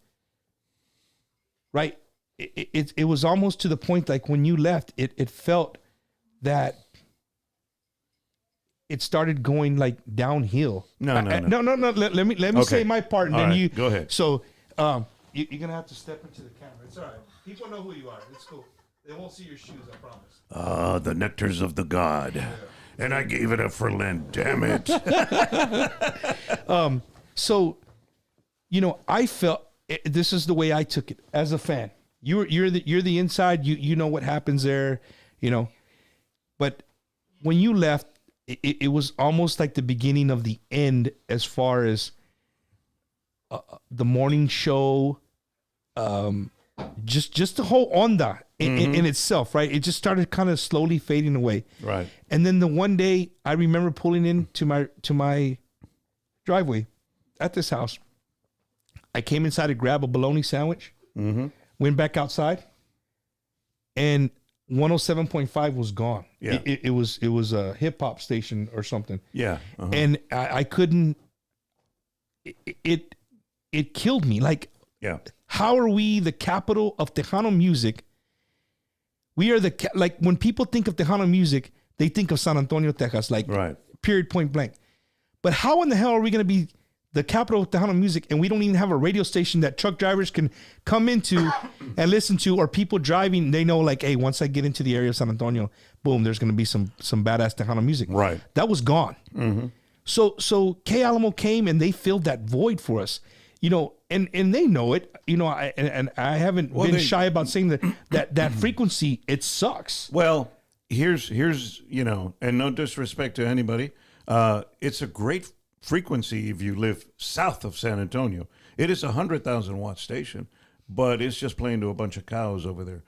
right, it was almost to the point, like when you left, it felt that it started going like downhill. No. Let me say my part, and then you go ahead. So you're gonna have to step into the camera. It's all right. People know who you are. It's cool. They won't see your shoes, I promise. The nectars of the god. Yeah. And I gave it up for Lent, damn it. So, I felt, this is the way I took it as a fan. You're the inside, you know what happens there, But when you left, it was almost like the beginning of the end, as far as the morning show, just the whole onda in itself, right? It just started kind of slowly fading away. Right. And then the one day I remember pulling into my driveway at this house. I came inside to grab a bologna sandwich, went back outside, and 107.5 was gone. Yeah. It was a hip hop station or something. Yeah. And I couldn't, it killed me. Like, yeah. How are we the capital of Tejano music? We are like, when people think of Tejano music, they think of San Antonio, Texas, like, right. Period, point blank. But how in the hell are we going to be the capital of Tejano music, and we don't even have a radio station that truck drivers can come into and listen to, or people driving, they know, like, hey, once I get into the area of San Antonio, boom, there's going to be some badass Tejano music. Right. That was gone. So K Alamo came and they filled that void for us, and they know it, and I haven't been shy about saying that frequency, it sucks. Well, here's and no disrespect to anybody, it's a great frequency if you live south of San Antonio. It is 100,000 watt station, but it's just playing to a bunch of cows over there.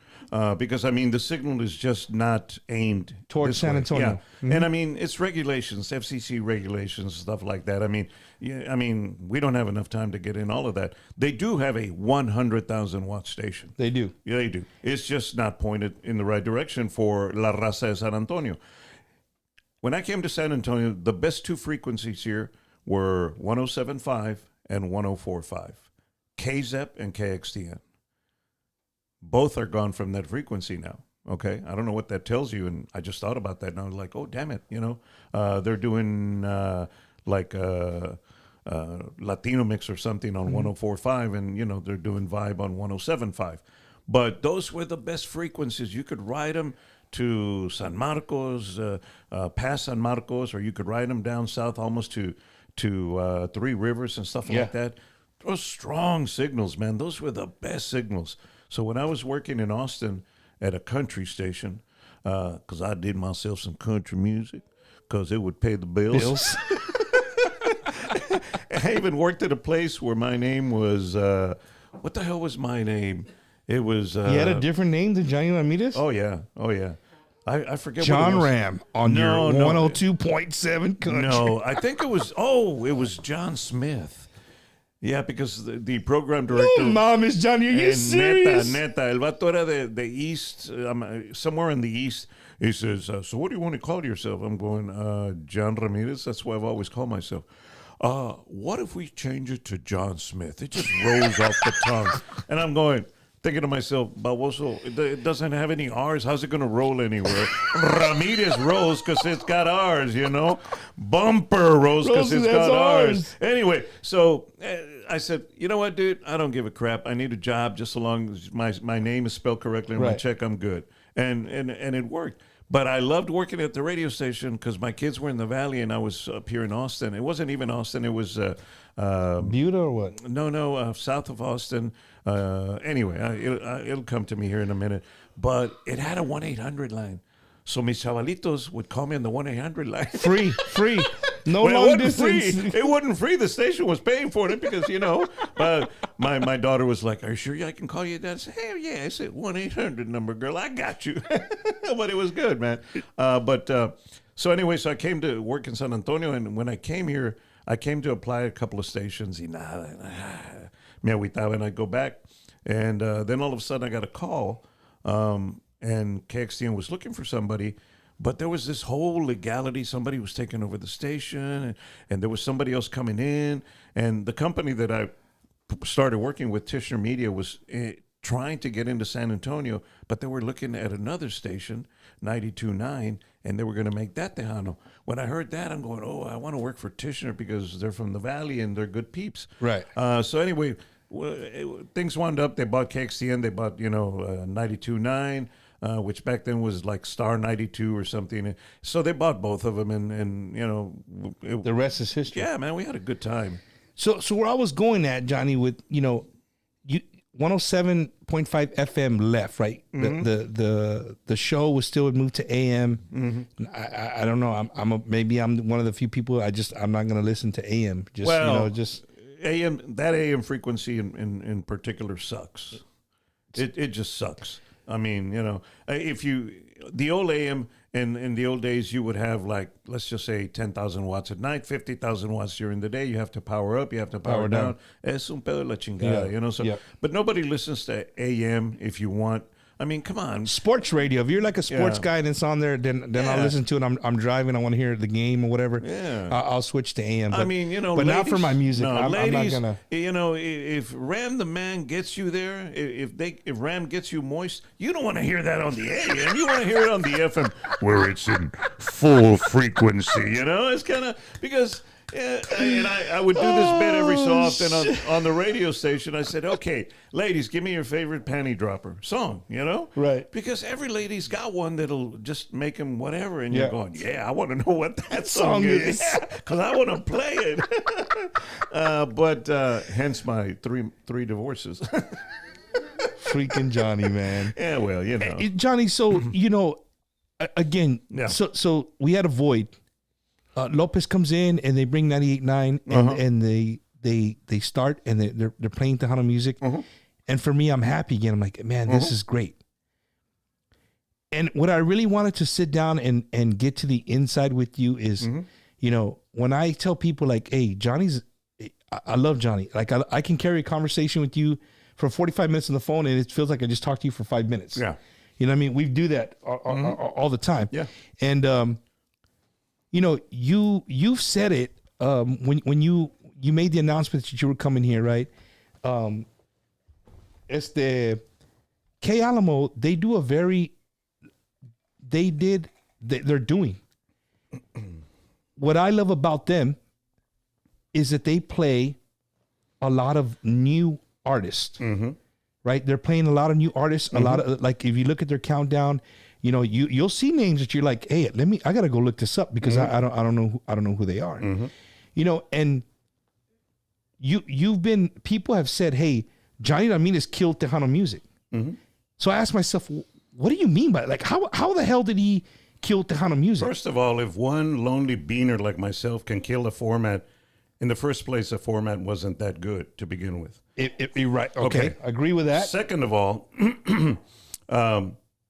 Because, I mean, the signal is just not aimed towards San Antonio. Yeah. Mm-hmm. And, I mean, it's regulations, FCC regulations, stuff like that. I mean, we don't have enough time to get in all of that. They do have a 100,000 watt station. They do. Yeah, they do. It's just not pointed in the right direction for La Raza de San Antonio. When I came to San Antonio, the best two frequencies here were 107.5 and 104.5, KZEP and KXTN. Both are gone from that frequency now. Okay, I don't know what that tells you, and I just thought about that, and I was like, oh, damn it, they're doing Latino mix or something on 104.5, and they're doing vibe on 107.5. But those were the best frequencies. You could ride them to San Marcos, past San Marcos, or you could ride them down south almost to Three Rivers and stuff like that. Those strong signals, man. Those were the best signals. So when I was working in Austin at a country station, because I did myself some country music, because it would pay the bills. I even worked at a place where my name was, what the hell was my name? It was... you had a different name than Jonny Ramirez? Oh, yeah. I forget John what it was. Ram on your 102.7 country. No, I think it was John Smith. Yeah, because the program director... Oh, Mom, is Johnny, are you serious? Neta. El vato era the East, somewhere in the East. He says, so what do you want to call yourself? I'm going, John Ramirez. That's what I've always called myself. What if we change it to John Smith? It just rolls off the tongue. And I'm going... thinking to myself, Baboso, it doesn't have any R's. How's it going to roll anywhere? Ramirez rolls because it's got R's, Bumper rolls because it's got R's. Anyway, so I said, you know what, dude? I don't give a crap. I need a job just so long as my name is spelled correctly and my check, I'm good. And it worked. But I loved working at the radio station because my kids were in the Valley and I was up here in Austin. It wasn't even Austin. It was... Buda or what? No, south of Austin. Anyway, it'll come to me here in a minute. But it had a 1-800 line. So mis chavalitos would call me on the 1-800 line. Free. No long distance. Free. It wasn't free. The station was paying for it because, my daughter was like, are you sure I can call you that? I said, hell yeah. I said, 1-800 number, girl. I got you. But it was good, man. So anyway, so I came to work in San Antonio. And when I came here, I came to apply a couple of stations. Me agüitaba, and I go back. And then all of a sudden I got a call. And KXTN was looking for somebody, but there was this whole legality. Somebody was taking over the station, and there was somebody else coming in. And the company that I started working with, Tishner Media, was trying to get into San Antonio, but they were looking at another station, 92.9, and they were going to make that Tejano. When I heard that, I'm going, oh, I want to work for Tishner because they're from the Valley and they're good peeps. Right. So anyway, things wound up. They bought KXTN. They bought, 92.9. Which back then was like Star 92 or something. So they bought both of them, and the rest is history. Yeah, man, we had a good time. So where I was going at, Johnny, with 107.5 FM left, right? Mm-hmm. The show was still moved to AM. Mm-hmm. I don't know. Maybe I'm one of the few people. I'm not going to listen to AM. Just AM. That AM frequency in particular sucks. It just sucks. I mean, the old AM, in the old days, you would have let's just say 10,000 watts at night, 50,000 watts during the day. You have to power up, you have to power down. Es un pedo de la chingada, But nobody listens to AM if you want. I mean, come on. Sports radio. If you're like a sports guy and it's on there, then I'll listen to it. I'm driving. I want to hear the game or whatever. Yeah. I'll switch to AM. But, I mean, but ladies, not for my music. No, I'm ladies, not gonna. If Ram the man gets you there, if Ram gets you moist, you don't want to hear that on the AM. You want to hear it on the FM where it's in full frequency. It's kind of because. And I would do this bit every so often on the radio station. I said, okay, ladies, give me your favorite panty dropper song, you know? Right. Because every lady's got one that'll just make them whatever. And Yeah. you're going, yeah, I want to know what that song is. Because I want to play it. But hence my three divorces. Freaking Johnny, man. Yeah, well, you know. Johnny, so, you know, again, Yeah. so we had a void. Lopez comes in and they bring 98.9 and they start and they're playing Tejano music. And for me, I'm happy again. I'm like, man, this is great. And what I really wanted to sit down and get to the inside with you is, you know, when I tell people like, hey, I love Johnny. Like I can carry a conversation with you for 45 minutes on the phone and it feels like I just talked to you for 5 minutes. Yeah. You know what I mean? We do that all the time. Yeah. And, you know, you've said it when you made the announcement that you were coming here, right? K Alamo, they're doing. What I love about them is that they play a lot of new artists, right? They're playing a lot of new artists, a lot of, like, if you look at their countdown, you know, you'll see names that you're like, hey, I got to go look this up because I don't know who they are. You know, and people have said, hey, Jonny Ramirez killed Tejano music. So I asked myself, what do you mean by it? Like, how the hell did he kill Tejano music? First of all, if one lonely beaner like myself can kill a format, in the first place, the format wasn't that good to begin with. Right. Okay. Agree with that. Second of all,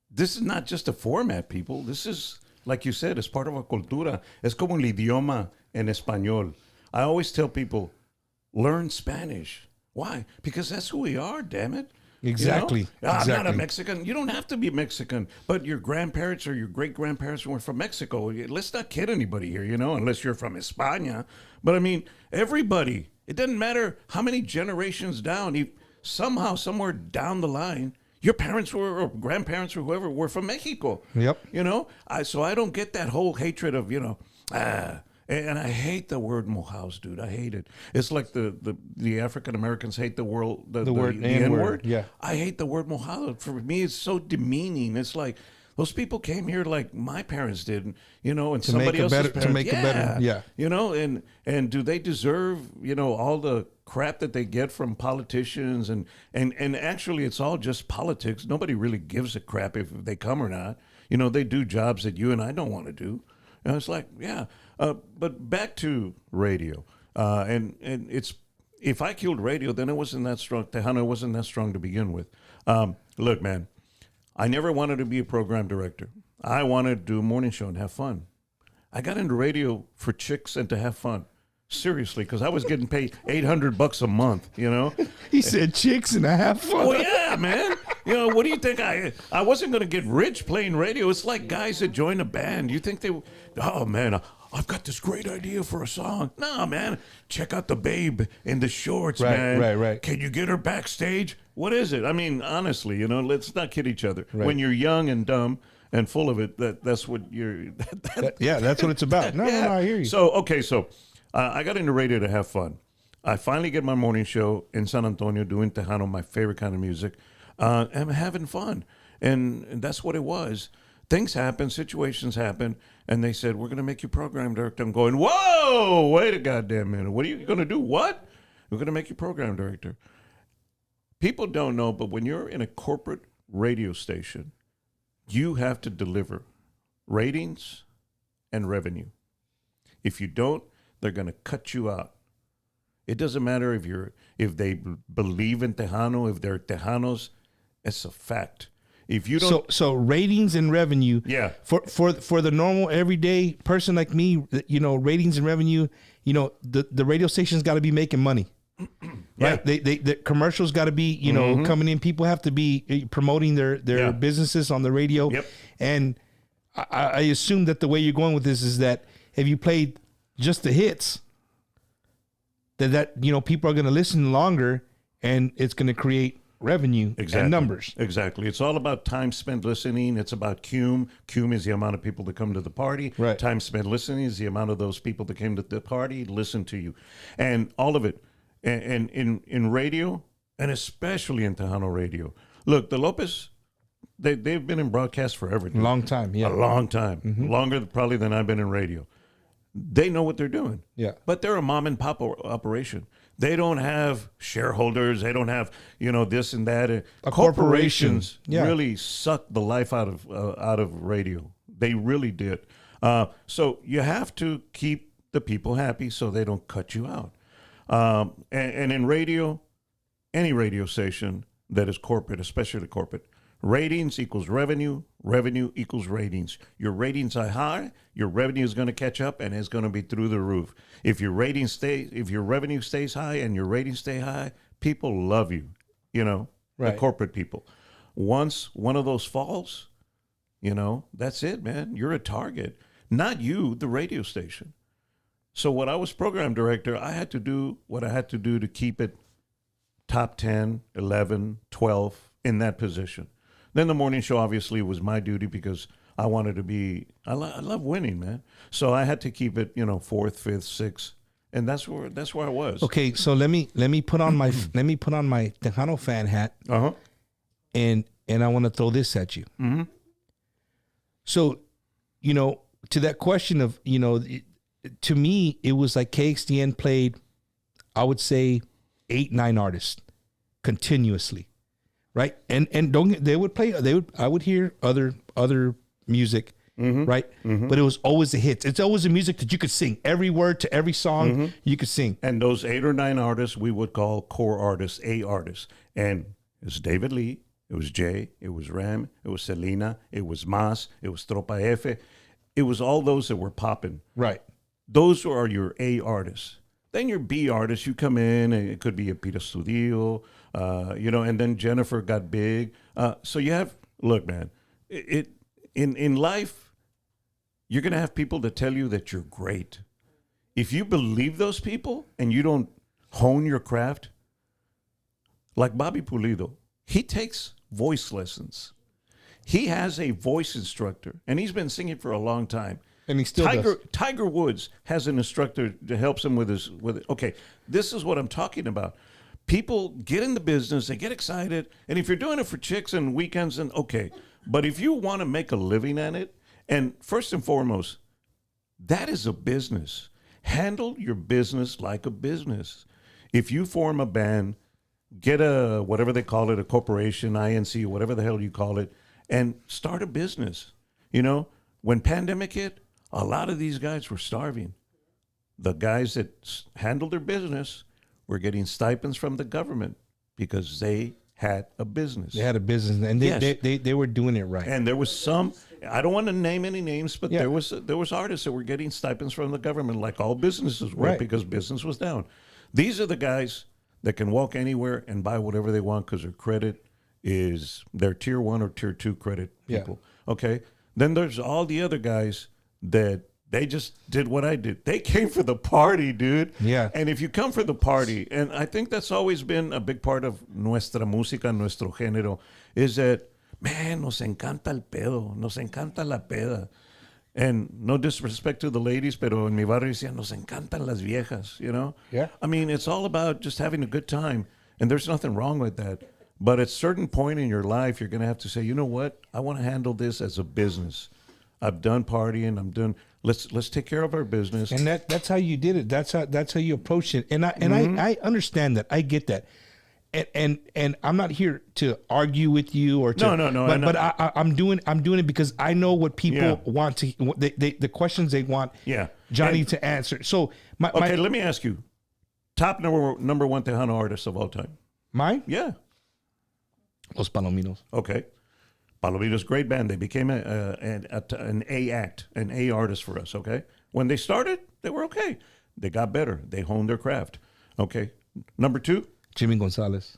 this is not just a format, people. This is, like you said, it's part of our cultura. Es como el idioma en español. I always tell people, learn Spanish. Why? Because that's who we are, damn it. Exactly. You know? I'm not a Exactly. Mexican. You don't have to be Mexican, but your grandparents or your great-grandparents were from Mexico. Let's not kid anybody here, you know, unless you're from España. But I mean, everybody, it doesn't matter how many generations down, somehow, somewhere down the line, your parents were, or grandparents or whoever were from Mexico. Yep. You know, so I don't get that whole hatred of, you know, and I hate the word mojados, dude. I hate it. It's like the African Americans hate the word N-word. Yeah. I hate the word mojado. For me, it's so demeaning. It's like those people came here like my parents did, you know, and somebody else's parents. To make it better. Yeah. You know, and do they deserve, you know, all the crap that they get from politicians and actually it's all just politics. Nobody really gives a crap if they come or not. You know, they do jobs that you and I don't want to do. And it's like, yeah. But back to radio. And it's, if I killed radio, then it wasn't that strong. Tejano wasn't that strong to begin with. Look, man, I never wanted to be a program director. I wanted to do a morning show and have fun. I got into radio for chicks and to have fun. Seriously, because I was getting paid $800 a month, you know? He said chicks and I have fun. Well, yeah, man. You know, what do you think? I wasn't going to get rich playing radio. It's like guys that join a band. You think oh, man, I've got this great idea for a song. No, man, check out the babe in the shorts, man. Right. Can you get her backstage? What is it? I mean, honestly, you know, let's not kid each other. Right. When you're young and dumb and full of it, that's what you're... Yeah, that's what it's about. No, I hear you. So I got into radio to have fun. I finally get my morning show in San Antonio doing Tejano, my favorite kind of music, and having fun. And that's what it was. Things happen, situations happen, and they said, we're going to make you program director. I'm going, whoa, wait a goddamn minute. What are you going to do? What? We're going to make you program director. People don't know, but when you're in a corporate radio station, you have to deliver ratings and revenue. If you don't, they're going to cut you out. It doesn't matter if they believe in Tejano, if they're Tejanos. It's a fact. If you don't, so ratings and revenue. Yeah. For the normal everyday person like me, you know, ratings and revenue. You know, the radio station's got to be making money. Right? Yeah. The commercials got to be, you know, coming in. People have to be promoting their businesses on the radio. Yep. And I assume that the way you're going with this is that if you played just the hits, that you know, people are going to listen longer, and it's going to create revenue and numbers. Exactly. It's all about time spent listening. It's about cum. Cum is the amount of people that come to the party. Right. Time spent listening is the amount of those people that came to the party, listen to you. And all of it. And in radio, and especially in Tejano Radio. Look, the Lopez, they've been in broadcast forever. Dude. Long time, yeah. A long time. Longer probably than I've been in radio. They know what they're doing. Yeah. But they're a mom and pop operation. They don't have shareholders. They don't have, this and that. Corporations really suck the life out of radio. They really did. So you have to keep the people happy so they don't cut you out. And in radio, any radio station that is corporate, especially corporate, ratings equals revenue. Revenue equals ratings. Your ratings are high, your revenue is going to catch up, and it's going to be through the roof. If your revenue stays high and your ratings stay high, people love you. The corporate people. Once one of those falls, that's it, man. You're a target. Not you, the radio station. So when I was program director, I had to do what I had to do to keep it top 10, 11, 12 in that position. Then the morning show obviously was my duty because I wanted to be, I love winning, man. So I had to keep it, fourth, fifth, sixth. And that's where I was. Okay, so let me put on my Tejano fan hat. Uh-huh. And I want to throw this at you. Mm-hmm. So, to that question of, to me, it was like KXTN played, I would say, 8-9 artists continuously, right? And I would hear other music, right? Mm-hmm. But it was always the hits. It's always the music that you could sing. Every word to every song you could sing. And those 8 or 9 artists we would call core artists, A artists. And it's David Lee, it was Jay, it was Ram, it was Selena, it was Mas, it was Tropa F. It was all those that were popping. Right. Those are your A artists. Then your B artists, you come in, and it could be a Peter Studio, and then Jennifer got big. So you have, look, man, in life, you're going to have people that tell you that you're great. If you believe those people and you don't hone your craft, like Bobby Pulido, he takes voice lessons. He has a voice instructor, and he's been singing for a long time. And he still does. Tiger Woods has an instructor that helps him with it. Okay, this is what I'm talking about. People get in the business, they get excited, and if you're doing it for chicks and weekends, then okay. But if you want to make a living at it, and first and foremost, that is a business. Handle your business like a business. If you form a band, get a, whatever they call it, a corporation, INC, whatever the hell you call it, and start a business. When pandemic hit, a lot of these guys were starving. The guys that handled their business were getting stipends from the government because they had a business. They had a business, and they were doing it right. And there was some, I don't want to name any names, but there was artists that were getting stipends from the government, like all businesses were, because business was down. These are the guys that can walk anywhere and buy whatever they want because their credit is, their tier 1 or tier 2 credit people. Okay? Then there's all the other guys that they just did what I did. They came for the party, dude. Yeah. And if you come for the party, and I think that's always been a big part of nuestra música, nuestro género, is that, man, nos encanta el pedo, nos encanta la peda. And no disrespect to the ladies, pero en mi barrio decían, nos encantan las viejas, Yeah. I mean, it's all about just having a good time, and there's nothing wrong with that. But at a certain point in your life, you're going to have to say, you know what? I want to handle this as a business. I've done partying. I'm done. Let's take care of our business. And that's how you did it. That's how you approached it. And I understand that. I get that. And I'm not here to argue with you or to no. But I'm doing it because I know what people want to the questions they want Johnny to answer. So let me ask you. Top number 1 Tejano artist of all time. Mine? Yeah. Los Palominos. Okay. Palominos, great band. They became an A act, an A artist for us, okay? When they started, they were okay. They got better. They honed their craft, okay? Number 2? Jimmy Gonzalez.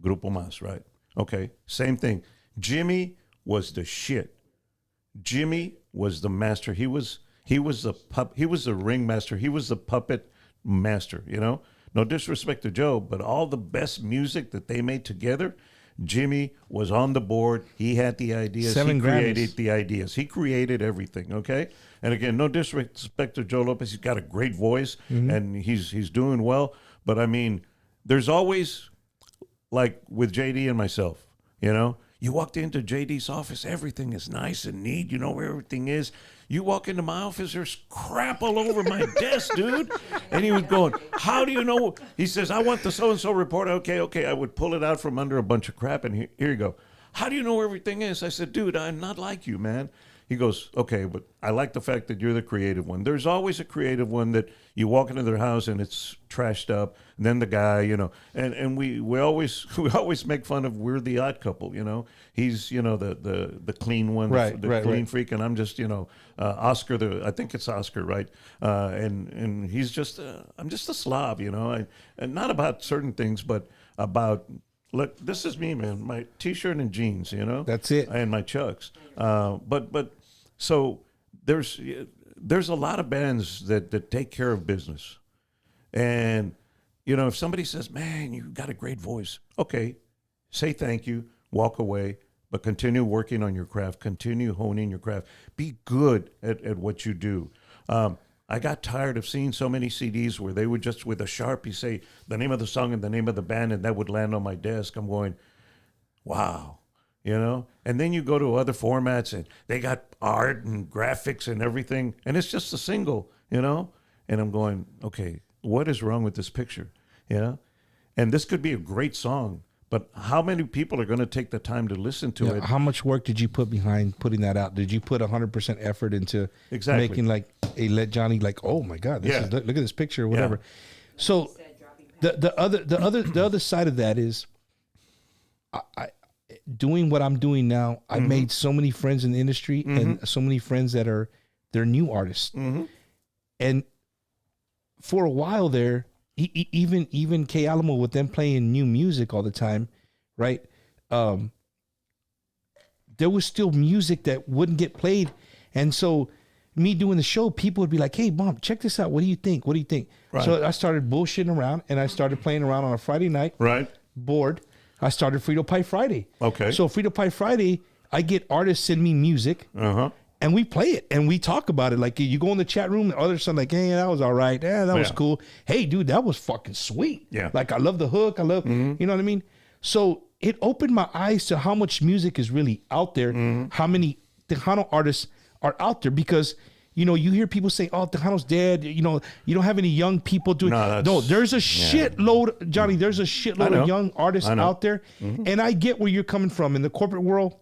Grupo Más, right? Okay, same thing. Jimmy was the shit. Jimmy was the master. He was the ringmaster. He was the puppet master, No disrespect to Joe, but all the best music that they made together, Jimmy was on the board. He had the ideas. 7 he Grammys. created the ideas. He created everything, okay? And again, no disrespect to Joe Lopez. He's got a great voice, and he's doing well. But, I mean, there's always, like with JD and myself, you know? You walked into JD's office, everything is nice and neat. You know where everything is. You walk into my office, there's crap all over my desk, dude. And he was going, how do you know? He says, I want the so-and-so report. Okay. I would pull it out from under a bunch of crap, and here you go. How do you know where everything is? I said, dude, I'm not like you, man. He goes, okay, but I like the fact that you're the creative one. There's always a creative one that you walk into their house and it's trashed up. And then the guy, you know, and we always make fun of we're the odd couple, you know. He's, you know, the clean one, the clean freak, and I'm just, you know, Oscar. I think it's Oscar, right? And he's just, I'm just a slob, you know. And not about certain things, but about. Look, this is me, man. My T-shirt and jeans, you know. That's it. And my Chucks. But so there's a lot of bands that take care of business, and you know, if somebody says, "Man, you got a great voice," okay, say thank you, walk away, but continue working on your craft, continue honing your craft, be good at what you do. I got tired of seeing so many CDs where they would just, with a Sharpie, say the name of the song and the name of the band, and that would land on my desk. I'm going, wow, you know? And then you go to other formats, and they got art and graphics and everything, and it's just a single, you know? And I'm going, okay, what is wrong with this picture, you know? And this could be a great song, but how many people are going to take the time to listen to it? How much work did you put behind putting that out? Did you put 100% effort into making like a Let Johnny like, oh my God, look at this picture or whatever. Yeah. So the other side of that is I doing what I'm doing now. I made so many friends in the industry and so many friends that they're new artists. And for a while there, even K Alamo with them playing new music all the time, right? There was still music that wouldn't get played, and so me doing the show, people would be like, "Hey, Mom, check this out. What do you think? What do you think?" Right. So I started bullshitting around, and I started playing around on a Friday night. Right. Bored. I started Frito Pie Friday. Okay. So Frito Pie Friday, I get artists send me music. And we play it and we talk about it. Like you go in the chat room, the others are like, hey, that was all right. Yeah, that was cool. Hey, dude, that was fucking sweet. Yeah. Like I love the hook. I love, you know what I mean? So it opened my eyes to how much music is really out there. How many Tejano artists are out there, because, you know, you hear people say, oh, Tejano's dead. You know, you don't have any young people doing it. No, there's a shitload, Johnny, there's a shitload of young artists out there. And I get where you're coming from. In the corporate world,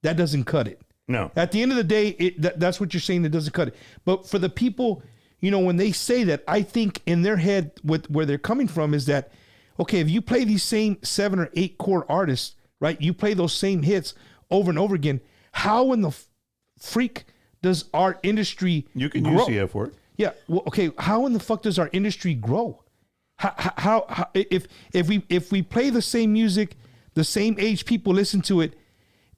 that doesn't cut it. No. At the end of the day, that's what you're saying. That doesn't cut it. But for the people, you know, when they say that, I think in their head, where they're coming from is that, okay, if you play these same 7 or 8 core artists, right? You play those same hits over and over again. How in the freak does our industry You can grow? use the F word. Yeah. Well, okay. How in the fuck does our industry grow? How if we play the same music, the same age people listen to it,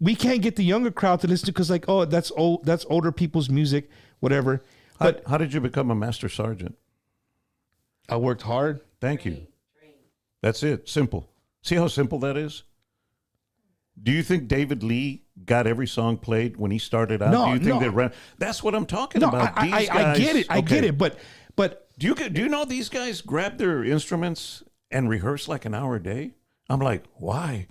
we can't get the younger crowd to listen to, because like, oh, that's older people's music, whatever. But how did you become a master sergeant? I worked hard. Thank you. That's it. Simple. See how simple that is? Do you think David Lee got every song played when he started out? Do you think they ran? That's what I'm talking about. I get it. I get it. But do you know these guys grab their instruments and rehearse like an hour a day? I'm like, why?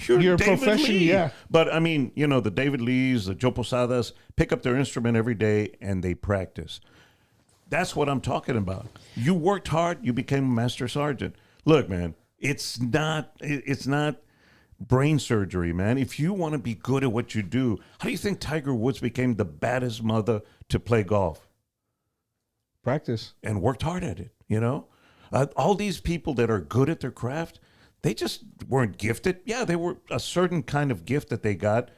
You're a David profession, Lee. yeah. But I mean, you know, the David Lees, the Joe Posadas pick up their instrument every day and they practice. That's what I'm talking about. You worked hard, you became a master sergeant. Look, man, it's not brain surgery, man. If you want to be good at what you do, how do you think Tiger Woods became the baddest mother to play golf? Practice. And worked hard at it, you know? All these people that are good at their craft, they just weren't gifted. Yeah, they were a certain kind of gift that they got,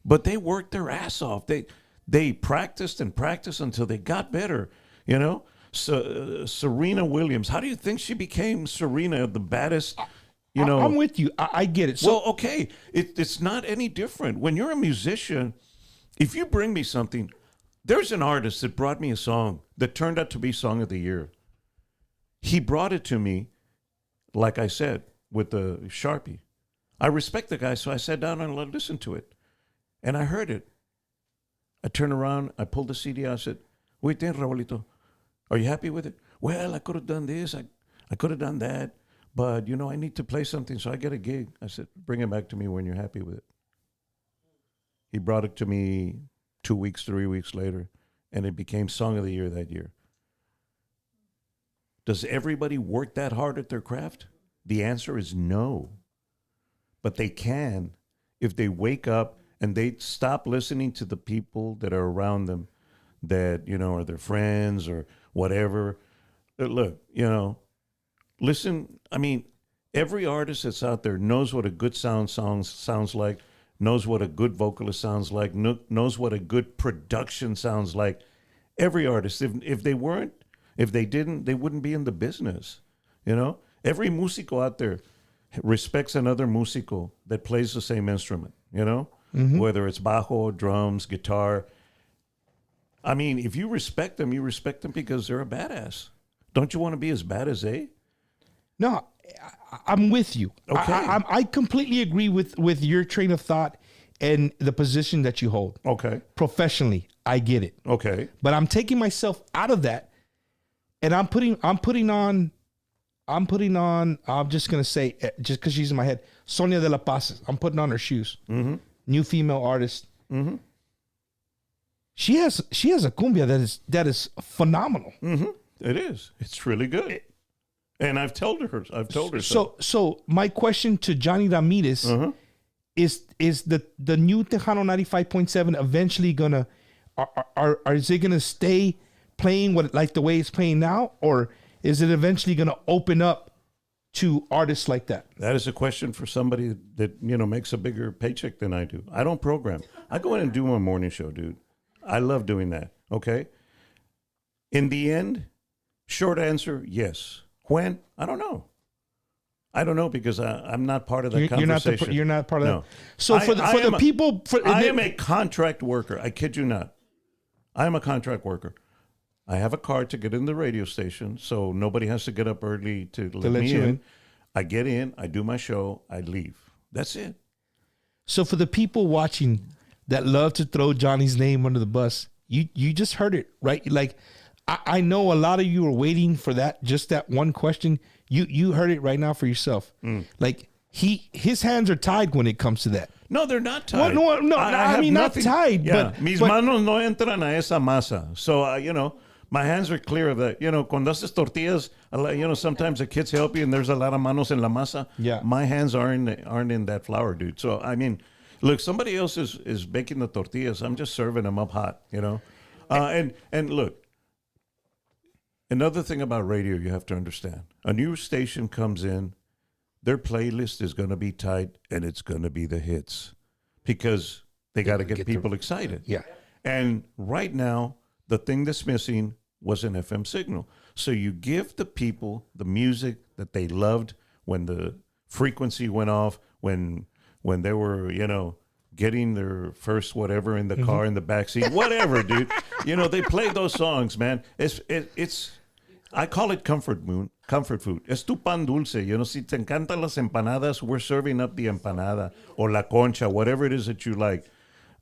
but they worked their ass off. They practiced and practiced until they got better, you know? So, Serena Williams, how do you think she became Serena, the baddest, you know? I'm with you. I get it. So, well, okay, it's not any different. When you're a musician, if you bring me something, there's an artist that brought me a song that turned out to be Song of the Year. He brought it to me, like I said, with the Sharpie. I respect the guy, so I sat down and listened to it. And I heard it. I turned around, I pulled the CD out, I said, wait there, Raulito, are you happy with it? Well, I could have done this, I could have done that, but, you know, I need to play something, so I get a gig. I said, bring it back to me when you're happy with it. He brought it to me 2 weeks, 3 weeks later, and it became Song of the Year that year. Does everybody work that hard at their craft? The answer is no. But they can if they wake up and they stop listening to the people that are around them that, you know, are their friends or whatever. Look, you know, listen. I mean, every artist that's out there knows what a good sounds like, knows what a good vocalist sounds like, knows what a good production sounds like. Every artist, if they didn't, they wouldn't be in the business. You know, every músico out there respects another músico that plays the same instrument, you know, whether it's bajo, drums, guitar. I mean, if you respect them because they're a badass. Don't you want to be as bad as they? No, I'm with you. Okay. I completely agree with your train of thought and the position that you hold. Okay. Professionally, I get it. Okay. But I'm taking myself out of that, and I'm just gonna say, just because she's in my head, Sonia de la Paz. I'm putting on her shoes. Mm-hmm. New female artist. Mm-hmm. She has a cumbia that is phenomenal. Mm-hmm. It is. It's really good. And I've told her so. So my question to Jonny Ramirez is the new Tejano 95.7 eventually gonna is it gonna stay playing like the way it's playing now, or is it eventually gonna open up to artists like that? That is a question for somebody that, you know, makes a bigger paycheck than I do. I don't program. I go in and do my morning show, dude. I love doing that. Okay. In the end, short answer, yes. When? I don't know. I don't know because I'm not part of that conversation. You're not part of No. that. So I am a contract worker. I kid you not. I am a contract worker. I have a card to get in the radio station, so nobody has to get up early to let me in. I get in, I do my show, I leave. That's it. So for the people watching that love to throw Johnny's name under the bus, you just heard it, right? Like, I know a lot of you are waiting for that one question. You heard it right now for yourself. Like, his hands are tied when it comes to that. No, they're not tied. Well, no, I mean, not tied. Yeah. But Mis manos no entran a esa masa. So, you know, my hands are clear of that. You know, cuando haces tortillas, you know, sometimes the kids help you and there's a lot of manos en la masa. Yeah. My hands aren't in that flour, dude. So, I mean, look, somebody else is baking the tortillas. I'm just serving them up hot, you know. And look, another thing about radio you have to understand. A new station comes in, their playlist is going to be tight, and it's going to be the hits because they got to get people excited. Yeah. And right now, the thing that's missing was an FM signal. So you give the people the music that they loved when the frequency went off, when they were, you know, getting their first whatever in the car in the backseat, whatever, dude. You know, they play those songs, man. It's I call it comfort food. Es tu pan dulce. You know, si te encantan las empanadas, we're serving up the empanada or la concha, whatever it is that you like.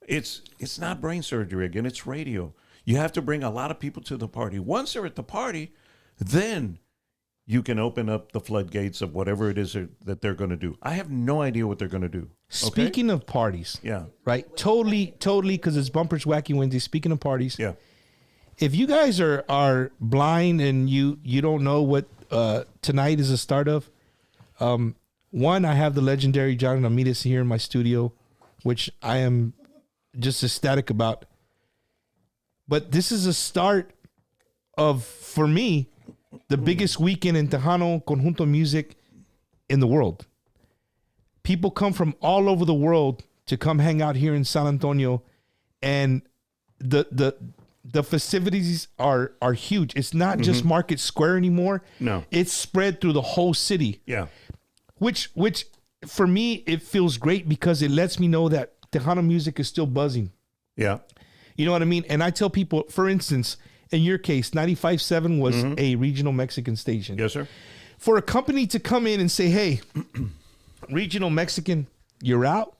It's not brain surgery again. It's radio. You have to bring a lot of people to the party. Once they're at the party, then you can open up the floodgates of whatever it is that they're going to do. I have no idea what they're going to do. Okay? Speaking of parties, Yeah. right? Totally, because it's Bumpers Wacky Wednesday. Speaking of parties, Yeah. if you guys are blind and you don't know what tonight is the start of, one, I have the legendary Jonny Ramirez here in my studio, which I am just ecstatic about. But this is a start of, for me, the biggest weekend in Tejano Conjunto music in the world. People come from all over the world to come hang out here in San Antonio, and the festivities are huge. It's not just Market Square anymore. No. It's spread through the whole city. Yeah. Which for me, it feels great because it lets me know that Tejano music is still buzzing. Yeah. You know what I mean? And I tell people, for instance, in your case, 95.7 was a regional Mexican station. Yes, sir. For a company to come in and say, hey, regional Mexican, you're out.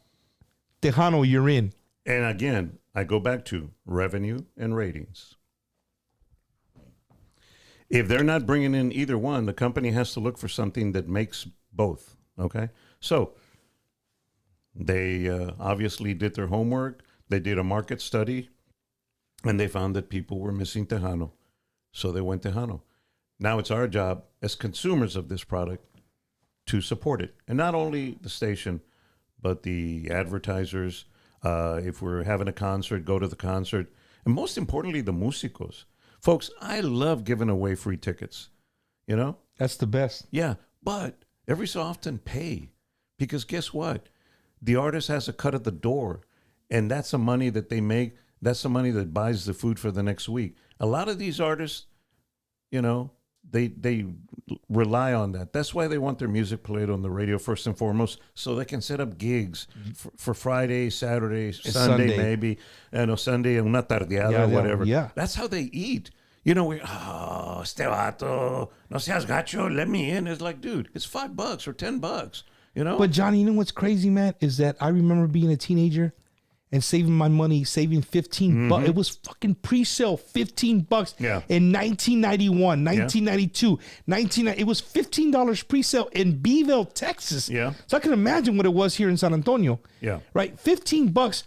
Tejano, you're in. And again, I go back to revenue and ratings. If they're not bringing in either one, the company has to look for something that makes both. Okay? So they obviously did their homework. They did a market study, and they found that people were missing Tejano. So they went Tejano. Now it's our job as consumers of this product to support it. And not only the station, but the advertisers. If we're having a concert, go to the concert. And most importantly, the músicos. Folks, I love giving away free tickets. You know? That's the best. Yeah, but every so often pay. Because guess what? The artist has a cut at the door. And that's the money that they make. That's the money that buys the food for the next week. A lot of these artists, you know, they rely on that. That's why they want their music played on the radio first and foremost, so they can set up gigs for Friday, Saturday, Sunday maybe, and Sunday una tardeada or whatever. Yeah. That's how they eat. You know, este vato, no seas gacho, let me in. It's like, dude, it's $5 or $10, you know? But Johnny, you know what's crazy, man, is that I remember being a teenager and saving my money, saving $15. It was fucking pre-sale, $15 in 1991, 1992, it was $15 pre-sale in Beeville, Texas. Yeah. So I can imagine what it was here in San Antonio. Yeah. Right? $15.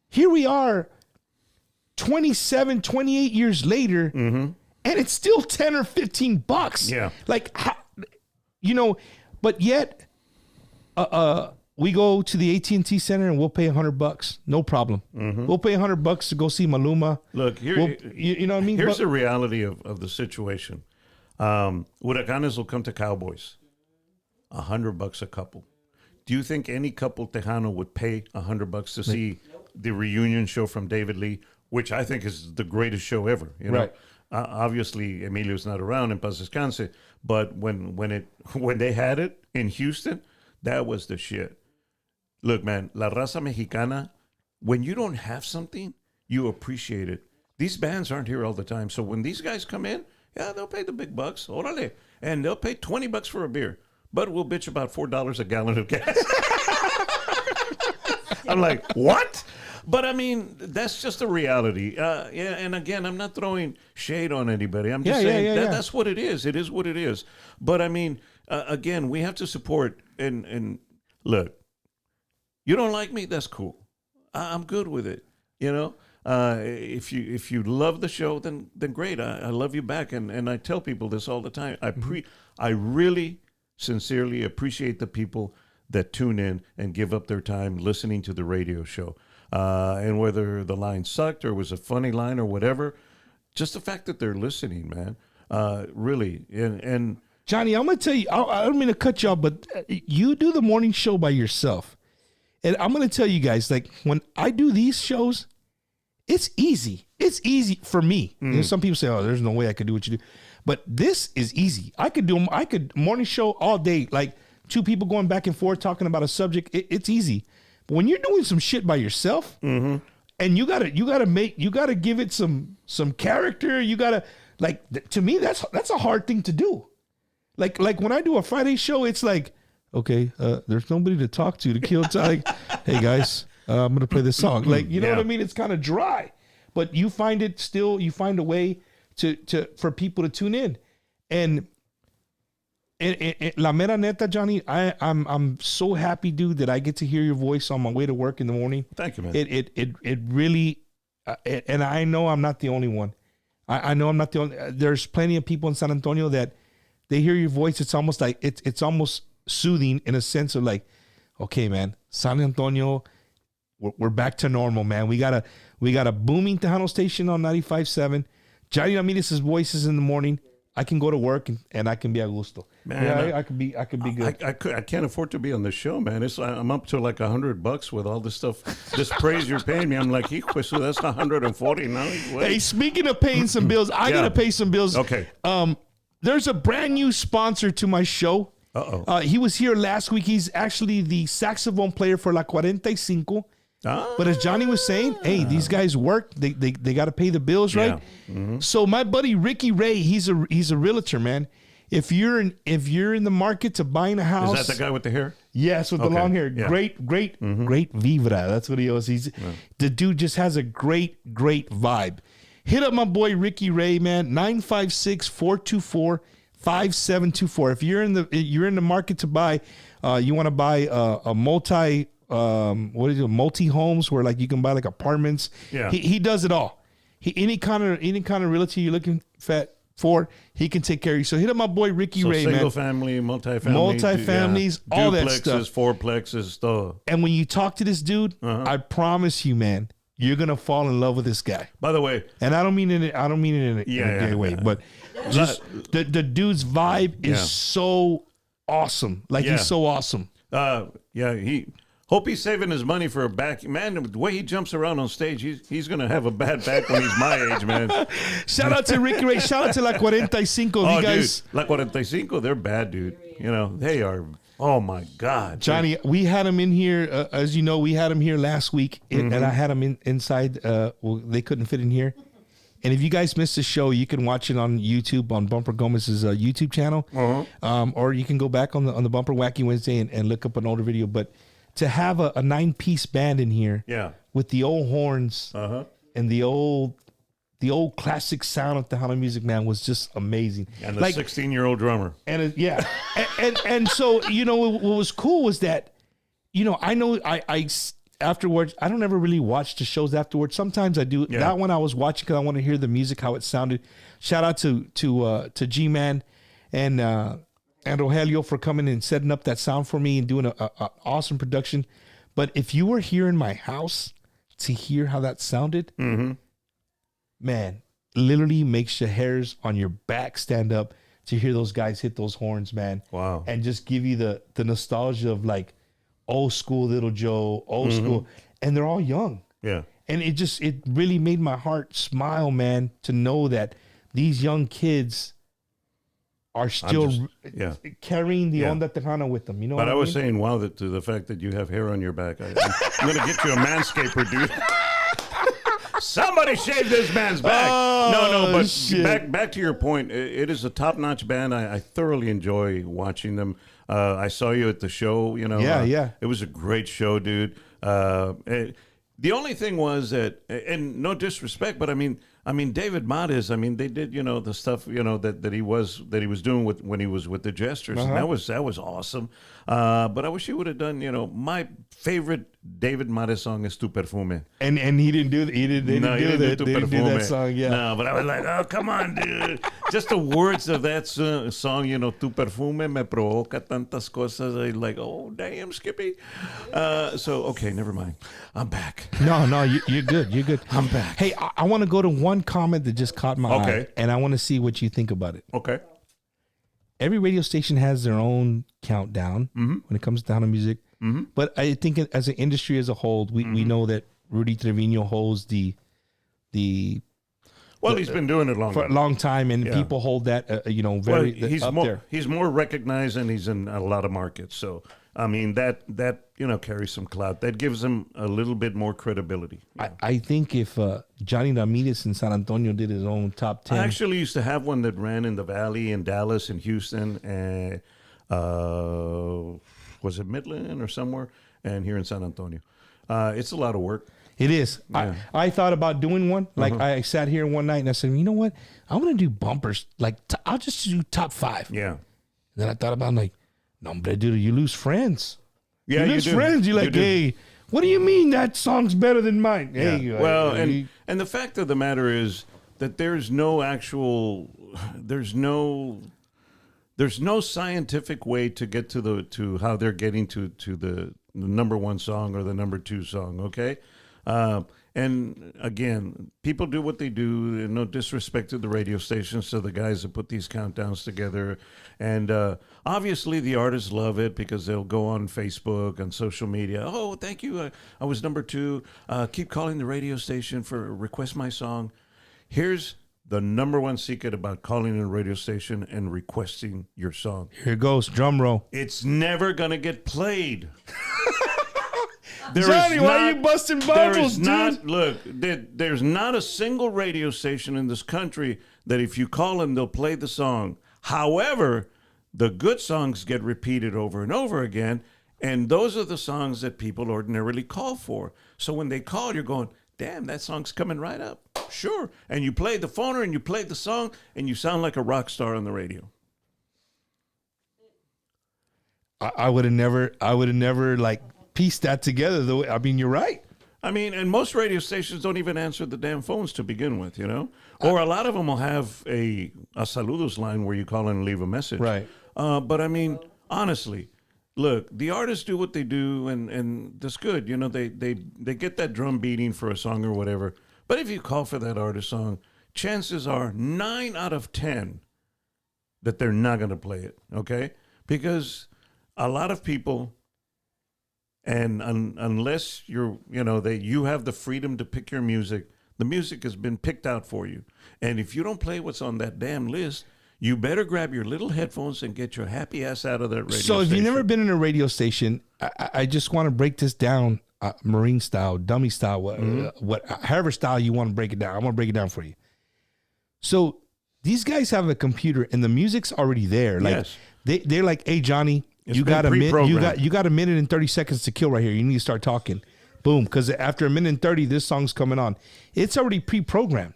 Here we are 27, 28 years later, and it's still 10 or $15. Yeah. Like, you know, but yet, we go to the AT&T Center and we'll pay $100. No problem. We'll pay $100 to go see Maluma. Look, here, you know what I mean? Here's the reality of the situation. Huracanes will come to Cowboys. $100 a couple. Do you think any couple Tejano would pay $100 to see the reunion show from David Lee, which I think is the greatest show ever? You know, Right. Obviously Emilio's not around in paz descanse, but when they had it in Houston, that was the shit. Look, man, La Raza Mexicana, when you don't have something, you appreciate it. These bands aren't here all the time. So when these guys come in, yeah, they'll pay the big bucks. Orale. And they'll pay $20 for a beer. But we'll bitch about $4 a gallon of gas. I'm like, what? But I mean, that's just a reality. Yeah, and again, I'm not throwing shade on anybody. I'm just saying that's what it is. It is what it is. But I mean, again, we have to support and look. You don't like me? That's cool. I'm good with it. You know, if you love the show, then great. I love you back, and I tell people this all the time. I really sincerely appreciate the people that tune in and give up their time listening to the radio show. And whether the line sucked or was a funny line or whatever, just the fact that they're listening, man, really. And Johnny, I'm going to tell you, I don't mean to cut you off, but you do the morning show by yourself. And I'm going to tell you guys, like, when I do these shows, it's easy. It's easy for me. You know, some people say, oh, there's no way I could do what you do. But this is easy. I could morning show all day, like two people going back and forth talking about a subject. It's easy. But when you're doing some shit by yourself, and you gotta give it some character. You gotta, like, to me, that's a hard thing to do. Like when I do a Friday show, it's like, okay, there's nobody to talk to kill time. Like, hey guys, I'm gonna play this song. Like, you know what I mean? It's kind of dry, but you find a way for people to tune in, and la mera neta, Johnny, I'm so happy, dude, that I get to hear your voice on my way to work in the morning. Thank you, man. It really, and I know I'm not the only one. I know I'm not the only. There's plenty of people in San Antonio that they hear your voice. It's almost like it's almost soothing in a sense of like, okay, man, San Antonio, we're back to normal, man. We got a booming Tejano station on 95.7. Jonny Ramirez's voice is in the morning. I can go to work and I can be a gusto. Man, yeah, I could be good. I can't afford to be on the show, man. I'm up to like $100 with all this stuff. This praise you're paying me. I'm like, so that's 140 now. Hey, speaking of paying some bills, I gotta pay some bills. Okay. There's a brand new sponsor to my show. He was here last week. He's actually the saxophone player for La 45. But as Johnny was saying, hey, these guys work. They got to pay the bills, right? So my buddy Ricky Ray, he's a realtor, man, if you're in the market to buying a house, Is that the guy with the hair? yes, with the Okay, long hair, yeah. great vibra. That's what he owes. The dude just has a great vibe. Hit up my boy Ricky Ray, man. 956-424-5724. If you're in the market to buy, you want to buy a multi homes where like you can buy like apartments. Yeah. He does it all. Any kind of realty you're looking for, he can take care of you. So hit up my boy Ricky Ray, man. Single family, multifamily. Multifamilies, all that stuff. Fourplexes, stuff. And when you talk to this dude, I promise you, man, you're gonna fall in love with this guy. By the way, And I don't mean it in a gay way, but just the dude's vibe is so awesome. Like he's so awesome. Hope he's saving his money for a back. Man, the way he jumps around on stage, he's going to have a bad back when he's my age, man. Shout out to Ricky Ray. Shout out to La 45. You guys, dude, La 45, they're bad, dude. You know, they are, oh my God. Johnny, we had him in here, as you know, we had him here last week, and I had him inside. Well, they couldn't fit in here. And if you guys missed the show, you can watch it on YouTube, on Bumper Gomez's YouTube channel. Or you can go back on the Bumper Wacky Wednesday and look up an older video. But to have a 9-piece band in here, with the old horns and the old classic sound of Tejano music, man, was just amazing. And the 16-year-old drummer. And and so, you know, what was cool was that, you know, I afterwards, I don't ever really watch the shows afterwards. Sometimes I do. That one I was watching because I want to hear the music, how it sounded. Shout out to G-Man and Rogelio for coming and setting up that sound for me and doing an awesome production. But if you were here in my house to hear how that sounded, man, literally makes your hairs on your back stand up to hear those guys hit those horns, man. Wow. And just give you the nostalgia of like old school Little Joe, old school. And they're all young. Yeah. And it really made my heart smile, man, to know that these young kids are still carrying the Onda Tejano with them. You know but what I was saying, wow, to the fact that you have hair on your back. I'm going to get you a manscaper, dude. Somebody shave this man's back. But shit. Back to your point. It is a top-notch band. I thoroughly enjoy watching them. I saw you at the show, you know. It was a great show, dude. The only thing was that, and no disrespect, but I mean, David Mares, I mean, they did, you know, the stuff, you know, that he was doing when he was with the Jesters, and that was awesome. But I wish he would have done, you know, my favorite David Mares song is Tu Perfume. And he didn't do that. He didn't do that song. Yeah. No, but I was like, oh, come on, dude. Just the words of that song, you know, Tu Perfume me provoca tantas cosas. I like, oh, damn, Skippy. So, okay, never mind. I'm back. No, you're good. You're good. I'm back. Hey, I want to go to one comment that just caught my eye, and I want to see what you think about it. Okay. Every radio station has their own countdown when it comes to Tejano music. But I think as an industry as a whole, we know that Rudy Trevino holds the well, he's been doing it for a long time, and people hold that very up there. He's more recognized, and he's in a lot of markets. So I mean that you know carries some clout. That gives him a little bit more credibility. I think if Jonny Ramirez in San Antonio did his own top 10, I actually used to have one that ran in the Valley, in Dallas, in Houston, and was it Midland or somewhere, and here in San Antonio. It's a lot of work. It is. Yeah. I thought about doing one. Like I sat here one night and I said, you know what? I'm going to do bumpers. Like I'll just do top 5. Yeah. And then I thought about like, no, but dude, you lose friends. Yeah, you lose friends. You're like, hey, what do you mean that song's better than mine? Yeah. Hey, well, and the fact of the matter is that there's no scientific way to get to how they're getting to the number 1 song or the number 2 song. Okay. And again, people do what they do, and no disrespect to the radio stations, to the guys that put these countdowns together. And obviously the artists love it because they'll go on Facebook, on social media. Oh, thank you. I was number 2. Keep calling the radio station for request my song. Here's the number 1 secret about calling a radio station and requesting your song. Here it goes. Drum roll. It's never going to get played. Johnny, why are you busting bubbles, dude? There's not a single radio station in this country that if you call them, they'll play the song. However, the good songs get repeated over and over again, and those are the songs that people ordinarily call for. So when they call, you're going, damn, that song's coming right up. Sure. And you play the phoner and you play the song, and you sound like a rock star on the radio. I would have never like pieced that together. Though I mean, you're right. I mean, and most radio stations don't even answer the damn phones to begin with, you know? Or a lot of them will have a saludos line where you call in and leave a message. Right. But I mean, honestly, look, the artists do what they do, and that's good. You know, they get that drum beating for a song or whatever. But if you call for that artist song, chances are 9 out of 10 that they're not going to play it, okay? Because a lot of people... And unless you have the freedom to pick your music, the music has been picked out for you. And if you don't play what's on that damn list, you better grab your little headphones and get your happy ass out of that radio So if station. you've never been in a radio station, I just want to break this down, Marine style, dummy style, however style you want to break it down. I want to break it down for you. So these guys have a computer and the music's already there. Like Yes. they're like, hey Johnny, It's you got been pre-programmed. you got a minute and 30 seconds to kill right here. You need to start talking. Boom, because after a minute and 30, this song's coming on. It's already pre-programmed,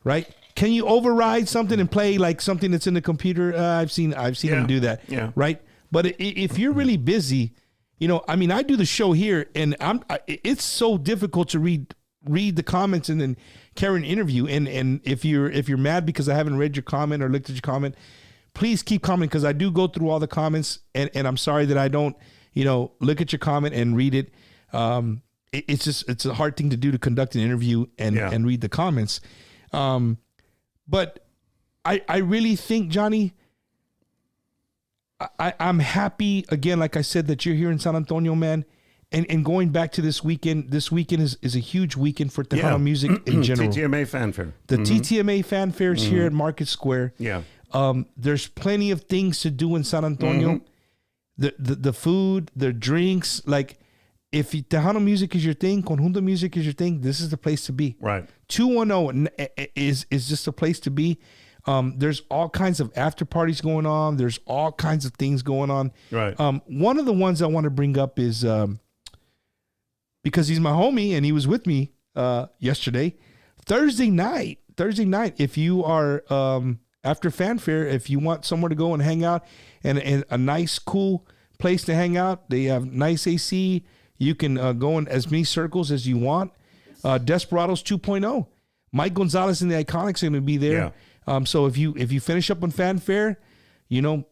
right? Can you override something and play like something that's in the computer? I've seen them do that, right? But if you're really busy, you know, I mean, I do the show here, and it's so difficult to read the comments and then carry an interview. And if you're mad because I haven't read your comment or looked at your comment, please keep commenting, because I do go through all the comments, and I'm sorry that I don't, you know, look at your comment and read it. It's a hard thing to do to conduct an interview and read the comments. But I really think, Johnny, I'm happy again, like I said, that you're here in San Antonio, man. And going back to this weekend is a huge weekend for Tejano music in general. TTMA fanfare. The TTMA fanfare is here at Market Square. Yeah. There's plenty of things to do in San Antonio. The food, the drinks. Like, if Tejano music is your thing, Conjunto music is your thing, this is the place to be. Right. 210 is just a place to be. There's all kinds of after parties going on. There's all kinds of things going on. Right. One of the ones I want to bring up is because he's my homie and he was with me yesterday. Thursday night, if you are after fanfare, if you want somewhere to go and hang out and a nice, cool place to hang out, they have nice AC. You can go in as many circles as you want. Desperados 2.0. Mike Gonzalez and the Iconics are going to be there. Yeah. So if you finish up on fanfare, you know,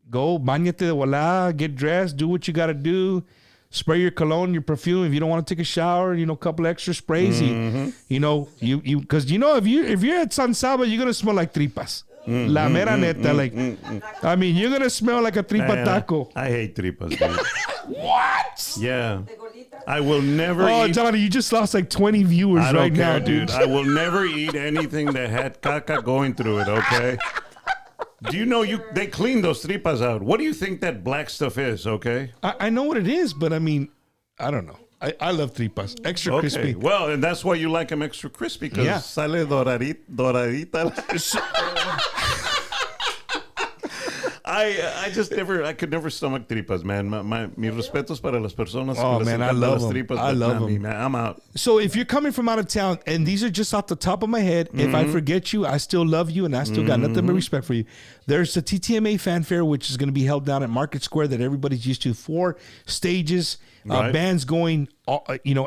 go bañate de volada, get dressed, do what you got to do. Spray your cologne, your perfume. If you don't want to take a shower, you know, a couple extra sprays. You know, because you know, if you're at San Saba, you're gonna smell like tripas. La mera neta, like, I mean, you're gonna smell like a tripa taco. I hate tripas, dude. What? Yeah. I will never Oh, eat. Johnny, you just lost like 20 viewers I don't right care, now, dude. I will never eat anything that had caca going through it, okay? Do you know they clean those tripas out? What do you think that black stuff is, okay? I know what it is, but I mean, I don't know. I love tripas. Extra crispy. Well, and that's why you like them extra crispy, because sale doradita. I could never stomach tripas, man. Mis respetos para las personas. Oh, man, I love them. Tripas, I love them. Man, I'm out. So if you're coming from out of town, and these are just off the top of my head, if I forget you, I still love you, and I still got nothing but respect for you. There's the TTMA fanfare, which is going to be held down at Market Square that everybody's used to. 4 stages, bands going,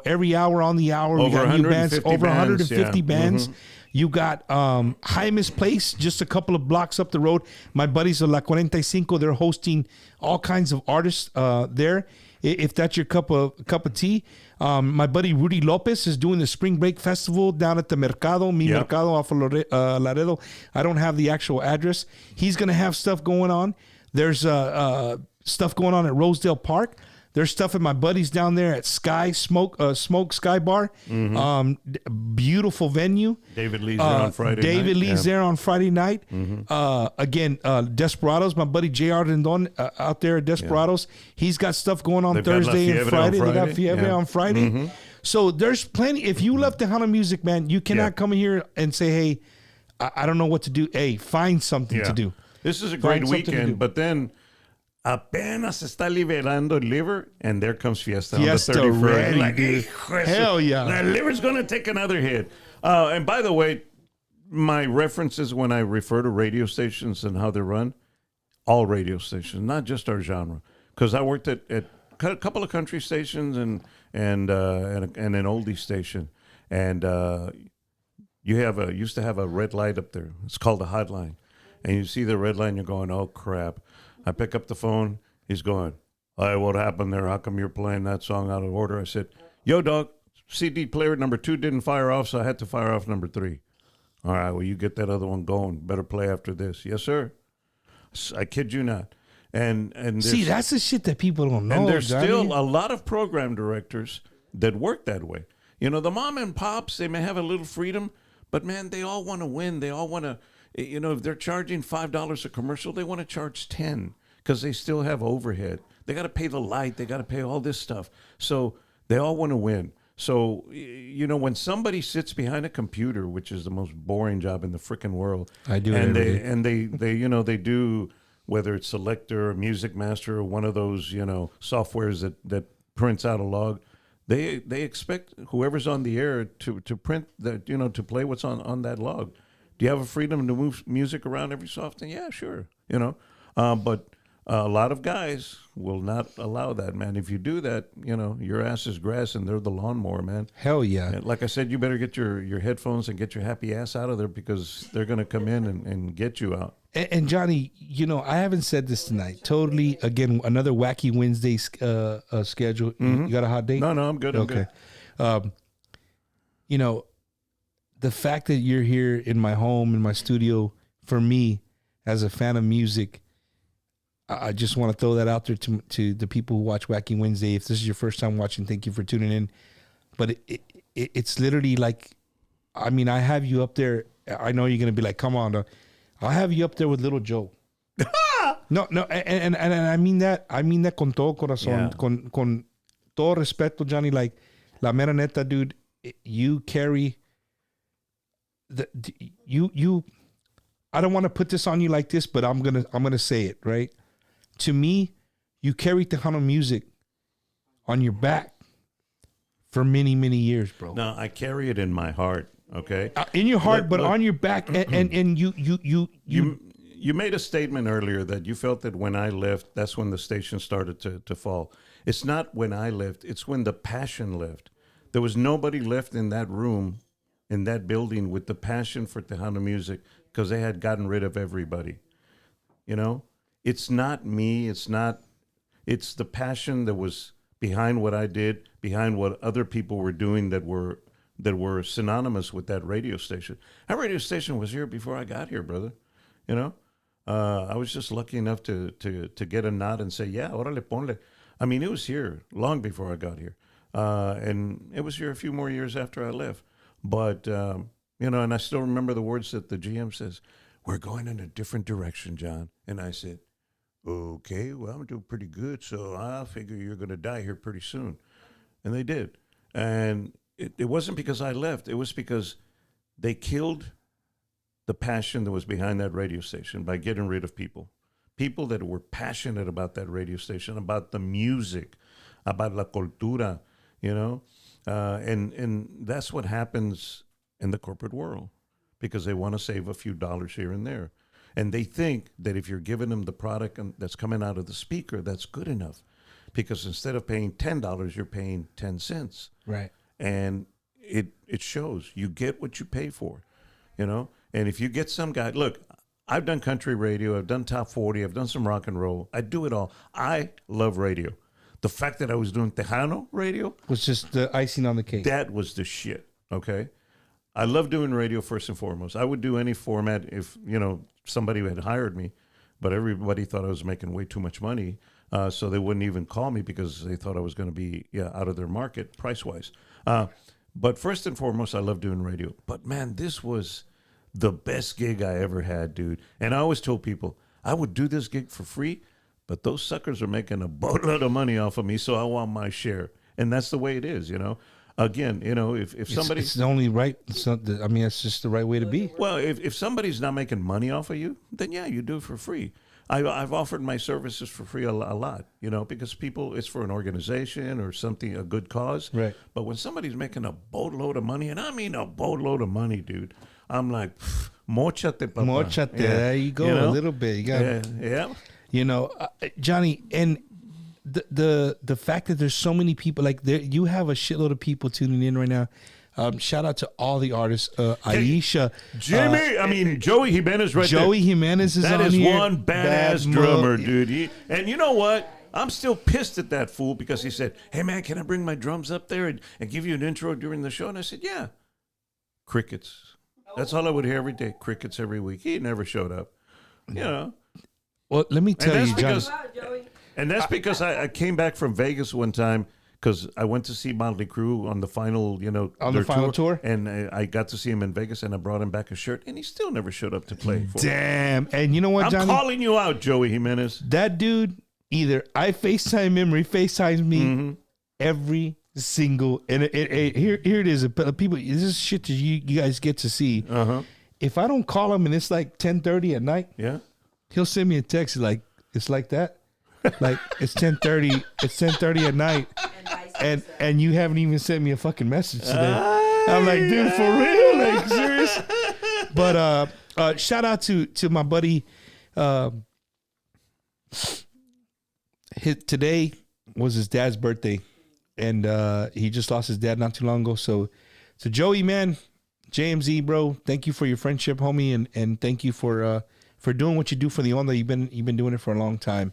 every hour on the hour. We got new bands, over 150 bands. You got Jaime's Place, just a couple of blocks up the road. My buddies of La 45, they're hosting all kinds of artists there. If that's your cup of tea. My buddy Rudy Lopez is doing the Spring Break Festival down at the Mercado, Mercado off of Laredo. I don't have the actual address. He's going to have stuff going on. There's stuff going on at Rosedale Park. There's stuff at my buddies down there at Smoke Sky Bar. Beautiful venue. David Lee's there on Friday night. David Lee's there on Friday night. Again, Desperados, my buddy J.R. Rendon out there at Desperados. He's got stuff going on Thursday and Friday. They got Fiebre on Friday. So there's plenty. If you love Tejano music, man, you cannot come in here and say, hey, I don't know what to do. Hey, find something to do. This is a great Find something to do. weekend, but then apenas está liberando el liver, and there comes Fiesta Fiesta on the 31st. ready, Like, dude. hijo de Hell yeah. The liver's going to take another hit. And by the way, my references when I refer to radio stations and how they run, all radio stations, not just our genre. Because I worked at a couple of country stations and an oldie station. And used to have a red light up there. It's called a hotline. And you see the red line, you're going, oh, crap. I pick up the phone. He's going, hey, what happened there? How come you're playing that song out of order? I said, yo, dog, CD player number 2 didn't fire off, so I had to fire off number 3. All right, well, you get that other one going. Better play after this. Yes, sir. I kid you not. And See, that's the shit that people don't know. and there's Johnny. still a lot of program directors that work that way. You know, the mom and pops, they may have a little freedom, but, man, they all want to win. They all want to, you know, if they're charging $5 a commercial, they want to charge 10 because they still have overhead. They got to pay the light. They got to pay all this stuff. So they all want to win. So, you know, when somebody sits behind a computer, which is the most boring job in the freaking world, I do it and every they you know, they do, whether it's Selector or Music Master or one of those, you know, softwares that prints out a log, they expect whoever's on the air to print that, you know, to play what's on that log. Do you have a freedom to move music around every so often? Yeah, sure. You know, but a lot of guys will not allow that, man. If you do that, you know, your ass is grass and they're the lawnmower, man. Hell yeah. And like I said, you better get your headphones and get your happy ass out of there because they're going to come in and get you out. And Johnny, you know, I haven't said this tonight. Totally, again, another Wacky Wednesday schedule. You got a hot date? No, I'm good. I'm Okay. good. You know, the fact that you're here in my home, in my studio, for me, as a fan of music, I just want to throw that out there to the people who watch Wacky Wednesday. If this is your first time watching, thank you for tuning in. But it's literally like, I mean, I have you up there. I know you're going to be like, come on, dog. I'll have you up there with Little Joe. No, and I mean that. I mean that con todo corazón, con todo respeto, Johnny. Like, la mera neta, dude. You carry you. I don't want to put this on you like this, but I'm gonna say it right. To me, you carry Tejano music on your back for many, many years, bro. No, I carry it in my heart. Okay, in your heart, Look, but on your back, and you made a statement earlier that you felt that when I left, that's when the station started to fall. It's not when I left; it's when the passion left. There was nobody left in that room, in that building, with the passion for Tejano music because they had gotten rid of everybody. You know, it's not me. It's the passion that was behind what I did, behind what other people were doing that were synonymous with that radio station. That radio station was here before I got here, brother. You know, I was just lucky enough to get a nod and say, yeah, órale, ponle. I mean, it was here long before I got here. And it was here a few more years after I left. But, you know, and I still remember the words that the GM says, we're going in a different direction, John. And I said, okay, well, I'm doing pretty good, so I figure you're going to die here pretty soon. And they did. And it wasn't because I left. It was because they killed the passion that was behind that radio station by getting rid of people that were passionate about that radio station, about the music, about la cultura, you know. And that's what happens in the corporate world because they want to save a few dollars here and there. And they think that if you're giving them the product that's coming out of the speaker, that's good enough. Because instead of paying $10, you're paying 10 cents. right. And it shows. You get what you pay for, you know? And if you get some guy, look, I've done country radio, I've done top 40, I've done some rock and roll. I do it all. I love radio. The fact that I was doing Tejano radio Was just the icing on the cake. that was the shit, okay? I love doing radio first and foremost. I would do any format if, you know, somebody had hired me, but everybody thought I was making way too much money, so they wouldn't even call me because they thought I was going to be out of their market price-wise. But first and foremost, I love doing radio. But, man, this was the best gig I ever had, dude. And I always told people, I would do this gig for free, but those suckers are making a boatload of money off of me, so I want my share. And that's the way it is, you know. again, if somebody, it's the only right. I mean, it's just the right way to be. well, if somebody's not making money off of you, then yeah, you do it for free. I've offered my services for free a lot, because it's for an organization or something, a good cause. Right. But when somebody's making a boatload of money, and I mean a boatload of money, dude, I'm like, mochate, papa. Mochate. Yeah. There you go. A little bit. You got. Yeah. Johnny, and the fact that there's so many people, like you have a shitload of people tuning in right now. Shout out to all the artists. Aisha, Jimmy, Joey Jimenez right there. Joey Jimenez is That on is here. one badass drummer, dude. And you know what? I'm still pissed at that fool because he said, "Hey man, can I bring my drums up there and give you an intro during the show?" And I said, "Yeah." Crickets. That's all I would hear every day. Crickets every week. He never showed up. Well, let me tell you, Johnny. And that's because I came back from Vegas one time because I went to see Motley Crue on the final, On the final tour? and I got to see him in Vegas, and I brought him back a shirt, and he still never showed up to play. Damn. And you know what, I'm Johnny? calling you out, Joey Jimenez. That dude, either I FaceTime him or he FaceTimes me every single. And here it is. People, this is shit that you guys get to see. If I don't call him and it's like 10:30 at night, Yeah. he'll send me a text like, it's like that. Like it's 10:30. It's 10:30 at night, and you haven't even sent me a fucking message today. I'm like, dude, for real, like serious. But shout out to my buddy. Today was his dad's birthday, and he just lost his dad not too long ago. So Joey, man, JMZ, bro, thank you for your friendship, homie, and thank you for doing what you do for the onda. You've been doing it for a long time.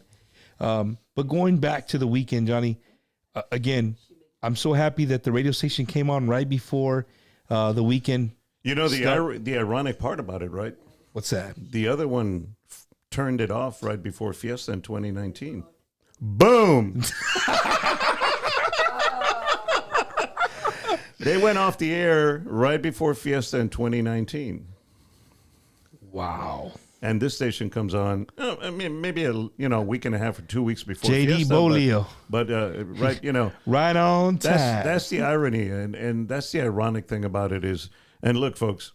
But going back to the weekend, Johnny, again, I'm so happy that the radio station came on right before the weekend. The ironic part about it, right? What's that? The other one turned it off right before Fiesta in 2019. Boom! They went off the air right before Fiesta in 2019. Wow. And this station comes on, I mean, maybe a week and a half or 2 weeks before JD Fiesta, Bolio. But right, right on time. That's the irony, and that's the ironic thing about it is, and look, folks,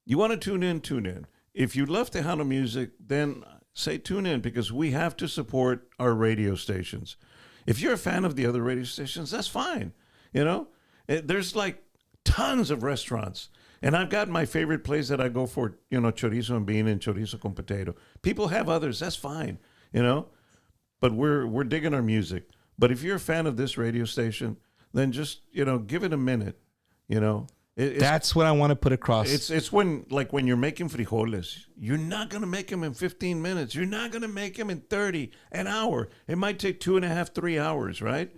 you want to tune in. If you love Tejano music, then say tune in because we have to support our radio stations. If you're a fan of the other radio stations, that's fine. There's like tons of restaurants. And I've got my favorite place that I go for, chorizo and bean and chorizo con potato. People have others. That's fine, But we're digging our music. But if you're a fan of this radio station, then just, give it a minute, That's what I want to put across. It's when you're making frijoles, you're not going to make them in 15 minutes. You're not going to make them in 30, an hour. It might take 2.5, 3 hours, right?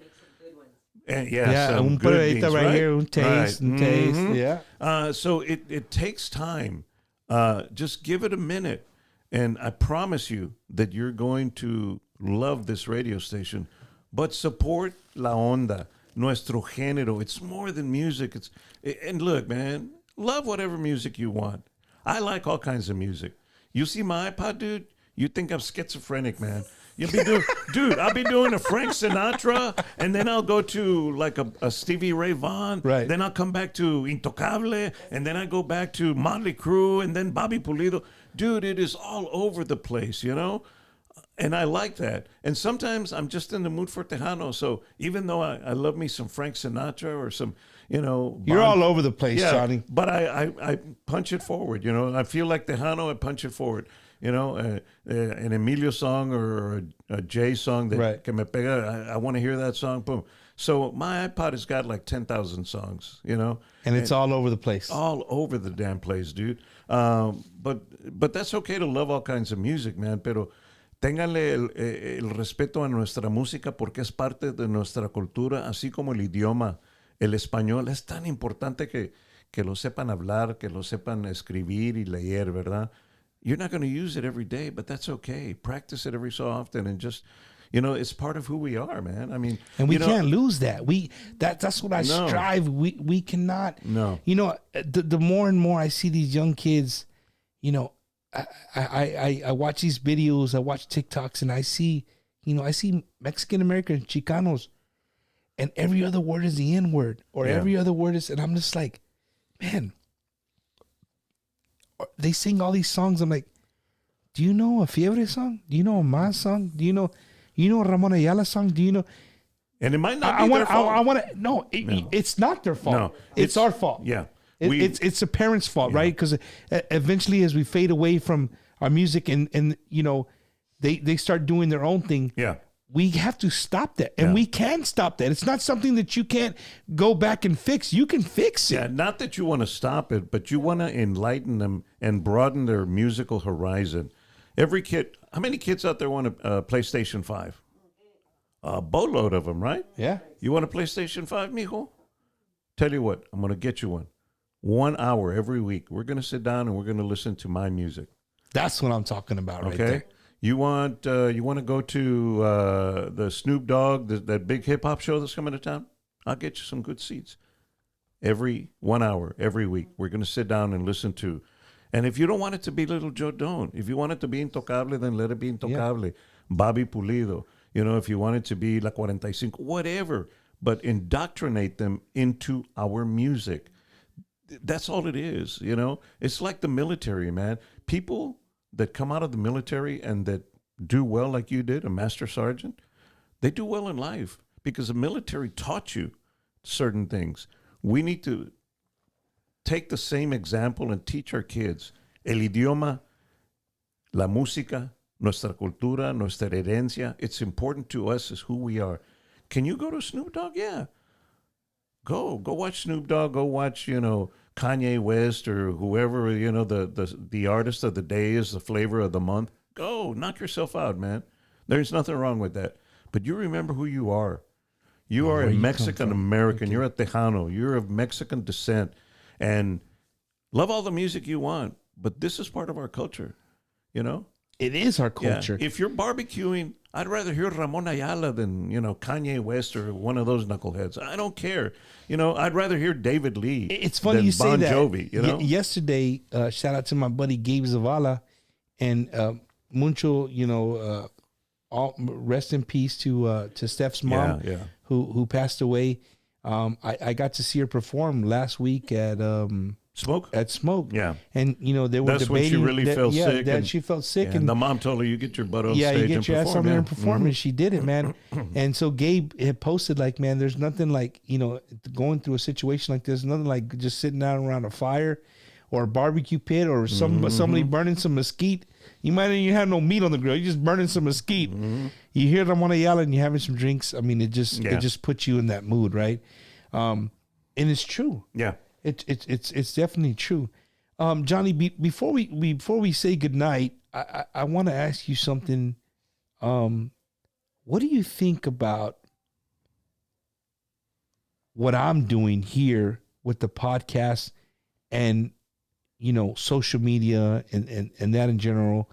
And un pedacito right here, un taste, right. taste. Yeah. So it takes time. Just give it a minute, and I promise you that you're going to love this radio station. But support la onda, nuestro género. It's more than music. And look, man, love whatever music you want. I like all kinds of music. You see my iPod, dude? You think I'm schizophrenic, man. You'll be doing, dude. I'll be doing a Frank Sinatra, and then I'll go to like a Stevie Ray Vaughan. Right. Then I'll come back to Intocable, and then I go back to Motley Crue, and then Bobby Pulido. Dude, it is all over the place, And I like that. And sometimes I'm just in the mood for Tejano. So even though I love me some Frank Sinatra or some, You're all over the place, Johnny. But I punch it forward. I feel like Tejano, I punch it forward. An Emilio song or a Jay song that que me pega. I want to hear that song. Boom. So my iPod has got like 10,000 songs, And it's all over the place. All over the damn place, dude. But that's okay to love all kinds of music, man. Pero ténganle el respeto a nuestra música porque es parte de nuestra cultura, así como el idioma, el español. Es tan importante que lo sepan hablar, que lo sepan escribir y leer, ¿verdad? You're not going to use it every day, but that's okay. Practice it every so often and just, it's part of who we are, man. I mean, and we can't lose that. That's what I strive. We cannot. No. The more and more I see these young kids, I watch these videos, I watch TikToks, and I see Mexican American Chicanos, and every other word is the N word, or every other word is, and I'm just like, man, they sing all these songs. I'm like, do you know a Fiebre song? Do you know a Mas song? Do you know a Ramon Ayala song? Do you know? And it might not be their fault. I want to. No, it's not their fault. No, it's our fault. Yeah. It's the parents' fault, right? Because eventually, as we fade away from our music and you know, they start doing their own thing. Yeah. We have to stop that, and we can stop that. It's not something that you can't go back and fix. You can fix it. Yeah, not that you want to stop it, but you want to enlighten them and broaden their musical horizon. Every kid, how many kids out there want a PlayStation 5? A boatload of them, right? Yeah. You want a PlayStation 5, mijo? Tell you what, I'm going to get you one. 1 hour every week. We're going to sit down and we're going to listen to my music. That's what I'm talking about right there. You want to go to the Snoop Dogg, that big hip hop show that's coming to town? I'll get you some good seats. Every 1 hour, every week, we're going to sit down and listen to. And if you don't want it to be Little Joe, don't. If you want it to be Intocable, then let it be Intocable. Bobby Pulido. You know, if you want it to be La 45, whatever. But indoctrinate them into our music. That's all it is, you know. It's like the military, man. People that come out of the military and that do well like you did, a master sergeant, they do well in life because the military taught you certain things. We need to take the same example and teach our kids. El idioma, la música, nuestra cultura, nuestra herencia, it's important to us as who we are. Can you go to Snoop Dogg? Yeah. Go watch Snoop Dogg. Go watch, you know, Kanye West or whoever, you know, the artist of the day is the flavor of the month. Go knock yourself out, man. There's nothing wrong with that. But you remember who you are. You are a Mexican American. You're a Tejano. You're of Mexican descent, and love all the music you want. But this is part of our culture, you know. It is our culture. Yeah. If you're barbecuing, I'd rather hear Ramon Ayala than, you know, Kanye West or one of those knuckleheads. I don't care. You know, I'd rather hear David Lee. It's funny than you say Bon that. Jovi, you know? Yesterday, shout out to my buddy Gabe Zavala and Muncho, you know, all rest in peace to Steph's mom, who passed away. I got to see her perform last week at Smoke? At Smoke. Yeah. And, you know, they were That's debating. when she really felt sick. That she felt sick. And the mom told her, you get your butt on yeah, stage you get your ass on there and perform. Mm-hmm. And she did it, man. And so Gabe had posted, like, man, there's nothing like, you know, going through a situation like this, nothing like just sitting down around a fire or a barbecue pit or somebody burning some mesquite. You might not even have no meat on the grill. You're just burning some mesquite. Mm-hmm. You hear them on a yell and you're having some drinks. I mean, it just puts you in that mood, right? And it's true. Yeah. It's definitely true. Johnny, before we say goodnight, I want to ask you something. What do you think about what I'm doing here with the podcast and, you know, social media and that in general?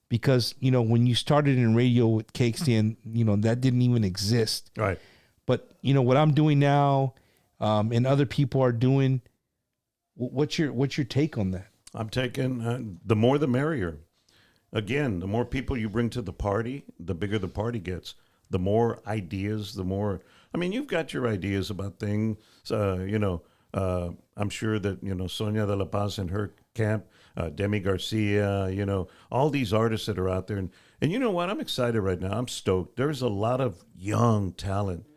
Because, you know, when you started in radio with KXTN, you know, that didn't even exist. Right. But, you know, what I'm doing now and other people are doing, what's your take on that? I'm taking the more the merrier. Again, the more people you bring to the party, the bigger the party gets. The more ideas, the more. I mean, you've got your ideas about things. You know, I'm sure that, you know, Sonia de la Paz and her camp, Demi Garcia, you know, all these artists that are out there. And you know what? I'm excited right now. I'm stoked. There's a lot of young talent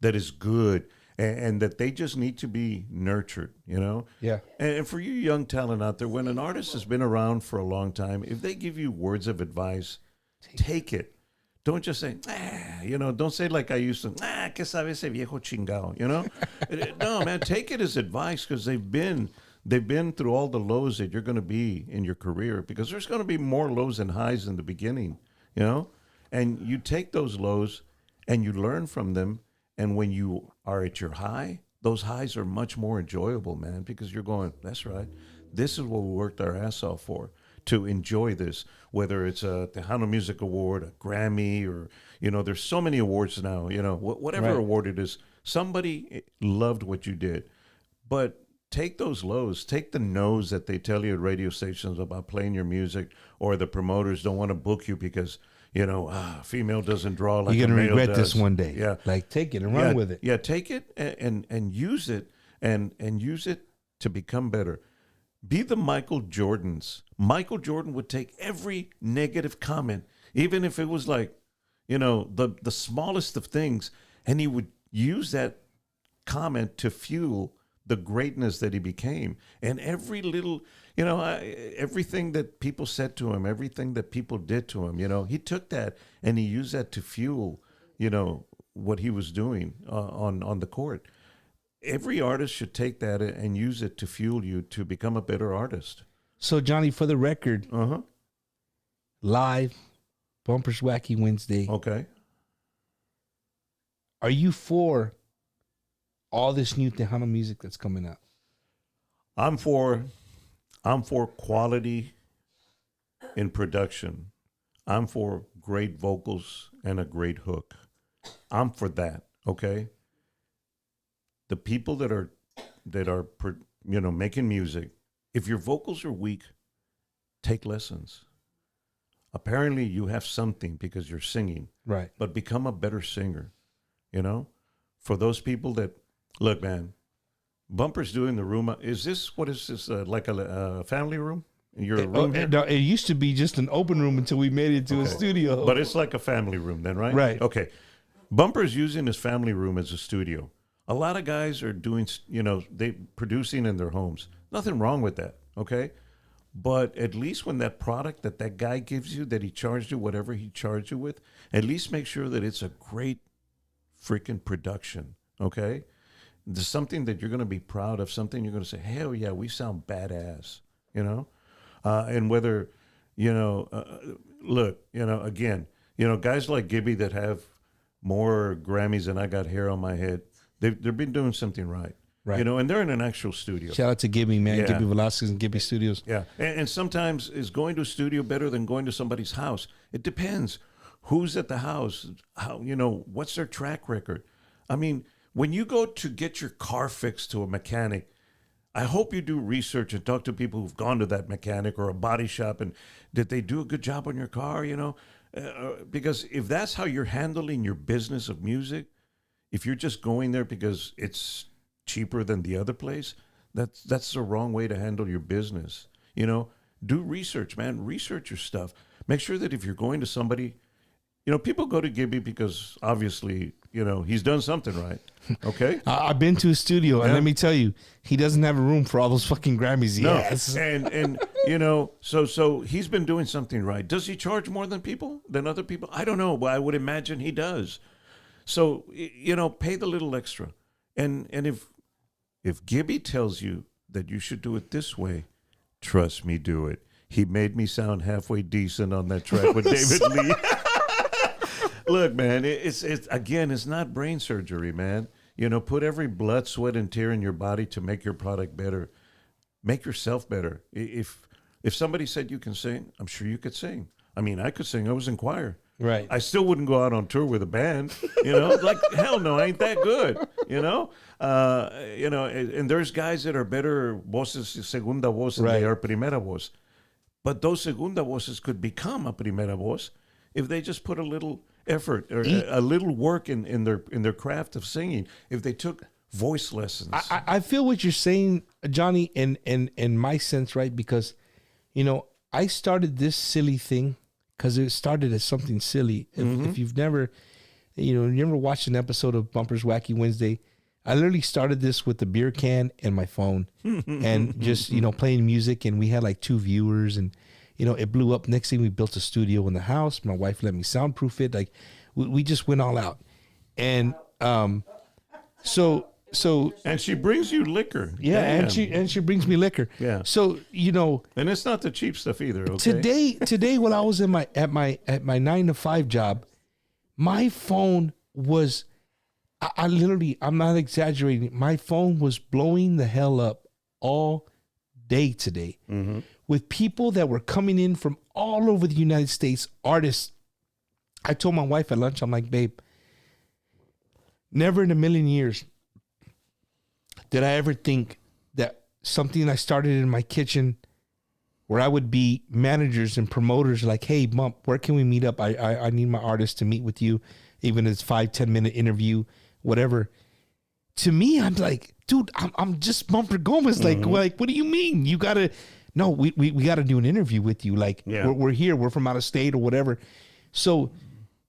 that is good. And that they just need to be nurtured, you know? Yeah. And for you young talent out there, when an artist has been around for a long time, if they give you words of advice, take it. Don't just say, you know, don't say like I used to, que sabe ese viejo chingao, you know? No, man, take it as advice because they've been through all the lows that you're going to be in your career because there's going to be more lows and highs in the beginning, you know? And you take those lows and you learn from them. And when you are at your high, those highs are much more enjoyable, man, because you're going, that's right. This is what we worked our ass off for, to enjoy this, whether it's a Tejano Music Award, a Grammy, or, you know, there's so many awards now, you know, whatever award it is, somebody loved what you did. But take those lows, take the no's that they tell you at radio stations about playing your music, or the promoters don't want to book you because female doesn't draw like You're a gonna male regret does. this one day. Yeah. Like take it and run with it. Yeah, take it and use it and use it to become better. Be the Michael Jordans. Michael Jordan would take every negative comment, even if it was like, the smallest of things, and he would use that comment to fuel the greatness that he became. And every little, everything that people said to him, everything that people did to him, he took that and he used that to fuel, what he was doing on the court. Every artist should take that and use it to fuel you to become a better artist. So, Johnny, for the record, live, Bumpers Wacky Wednesday. Okay. Are you for all this new Tejano music that's coming out? I'm for quality in production. I'm for great vocals and a great hook. I'm for that. Okay. The people that are making music, if your vocals are weak, take lessons. Apparently you have something because you're singing. Right. But become a better singer. For those people that look, man, Bumper's doing the room. What is this? Like a family room? Your room here? No, it used to be just an open room until we made it to a studio. But it's like a family room then, right? Right. Okay. Bumper's using his family room as a studio. A lot of guys are doing, they producing in their homes. Nothing wrong with that, okay? But at least when that product that guy gives you, that he charged you, whatever he charged you with, at least make sure that it's a great freaking production, okay? There's something that you're going to be proud of, something you're going to say, hell yeah, we sound badass, And whether, look, again, guys like Gibby that have more Grammys than I got hair on my head, they've been doing something right. Right. And they're in an actual studio. Shout out to Gibby, man. Yeah. Gibby Velasquez and Gibby Studios. Yeah. And sometimes is going to a studio better than going to somebody's house? It depends. Who's at the house? How, what's their track record? I mean, when you go to get your car fixed to a mechanic, I hope you do research and talk to people who've gone to that mechanic or a body shop and did they do a good job on your car, because if that's how you're handling your business of music, if you're just going there because it's cheaper than the other place, that's the wrong way to handle your business. Do research, man. Research your stuff. Make sure that if you're going to somebody, people go to Gibby because obviously, he's done something right. Okay. I've been to his studio, and let me tell you, he doesn't have a room for all those fucking Grammys he has. And so he's been doing something right. Does he charge more than other people? I don't know, but I would imagine he does. So, pay the little extra. And if Gibby tells you that you should do it this way, trust me, do it. He made me sound halfway decent on that track with David Lee. Look, man, it's not brain surgery, man. Put every blood, sweat, and tear in your body to make your product better. Make yourself better. If somebody said you can sing, I'm sure you could sing. I mean, I could sing. I was in choir. Right. I still wouldn't go out on tour with a band, like, hell no, I ain't that good, and there's guys that are better voces, segunda voz, than they are primera voz. But those segunda voces could become a primera voz if they just put a little effort or a little work in their craft of singing. If they took voice lessons. I feel what you're saying, Johnny, in my sense, right? Because, I started this silly thing because it started as something silly. If you've never, you never watched an episode of Bumpers Wacky Wednesday, I literally started this with the beer can and my phone and just, playing music. And we had like 2 viewers and, it blew up. Next thing we built a studio in the house. My wife let me soundproof it. Like we just went all out. And so and she brings you liquor. Yeah, Damn. and she brings me liquor. Yeah. So and it's not the cheap stuff either. Okay. Today when I was at my 9 to 5 job, my phone was, I literally, I'm not exaggerating. My phone was blowing the hell up all day today with people that were coming in from all over the United States, artists. I told my wife at lunch, I'm like, babe, never in a million years did I ever think that something I started in my kitchen where I would be managers and promoters like, hey, Bump, where can we meet up? I need my artist to meet with you, even if it's 5-10 minute interview, whatever. To me, I'm like, dude, I'm just Bumper Gomez. Like, what do you mean? You gotta, no, we gotta do an interview with you. Like, we're here, we're from out of state or whatever. So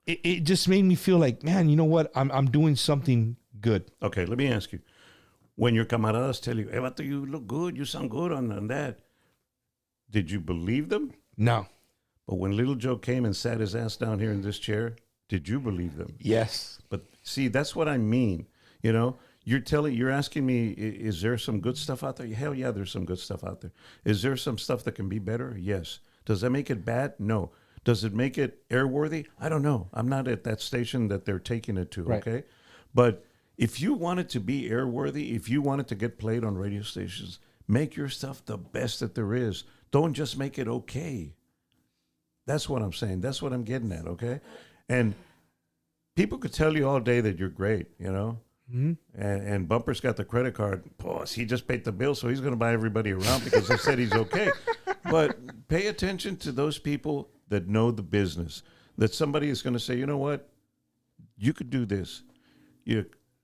it just made me feel like, man, you know what? I'm doing something good. Okay, let me ask you. When your camaradas tell you, hey, vato, you look good, you sound good on that, did you believe them? No. But when Little Joe came and sat his ass down here in this chair, did you believe them? Yes. But see, that's what I mean. You know, you're asking me, is there some good stuff out there? Hell yeah, there's some good stuff out there. Is there some stuff that can be better? Yes. Does that make it bad? No. Does it make it airworthy? I don't know. I'm not at that station that they're taking it to, right. Okay? But if you want it to be airworthy, if you want it to get played on radio stations, make your stuff the best that there is. Don't just make it okay. That's what I'm saying. That's what I'm getting at, okay? And people could tell you all day that you're great, you know? Mm-hmm. And Bumper's got the credit card. Boss, he just paid the bill, so he's going to buy everybody around because they said he's okay. But pay attention to those people that know the business, that somebody is going to say, you know what? You could do this.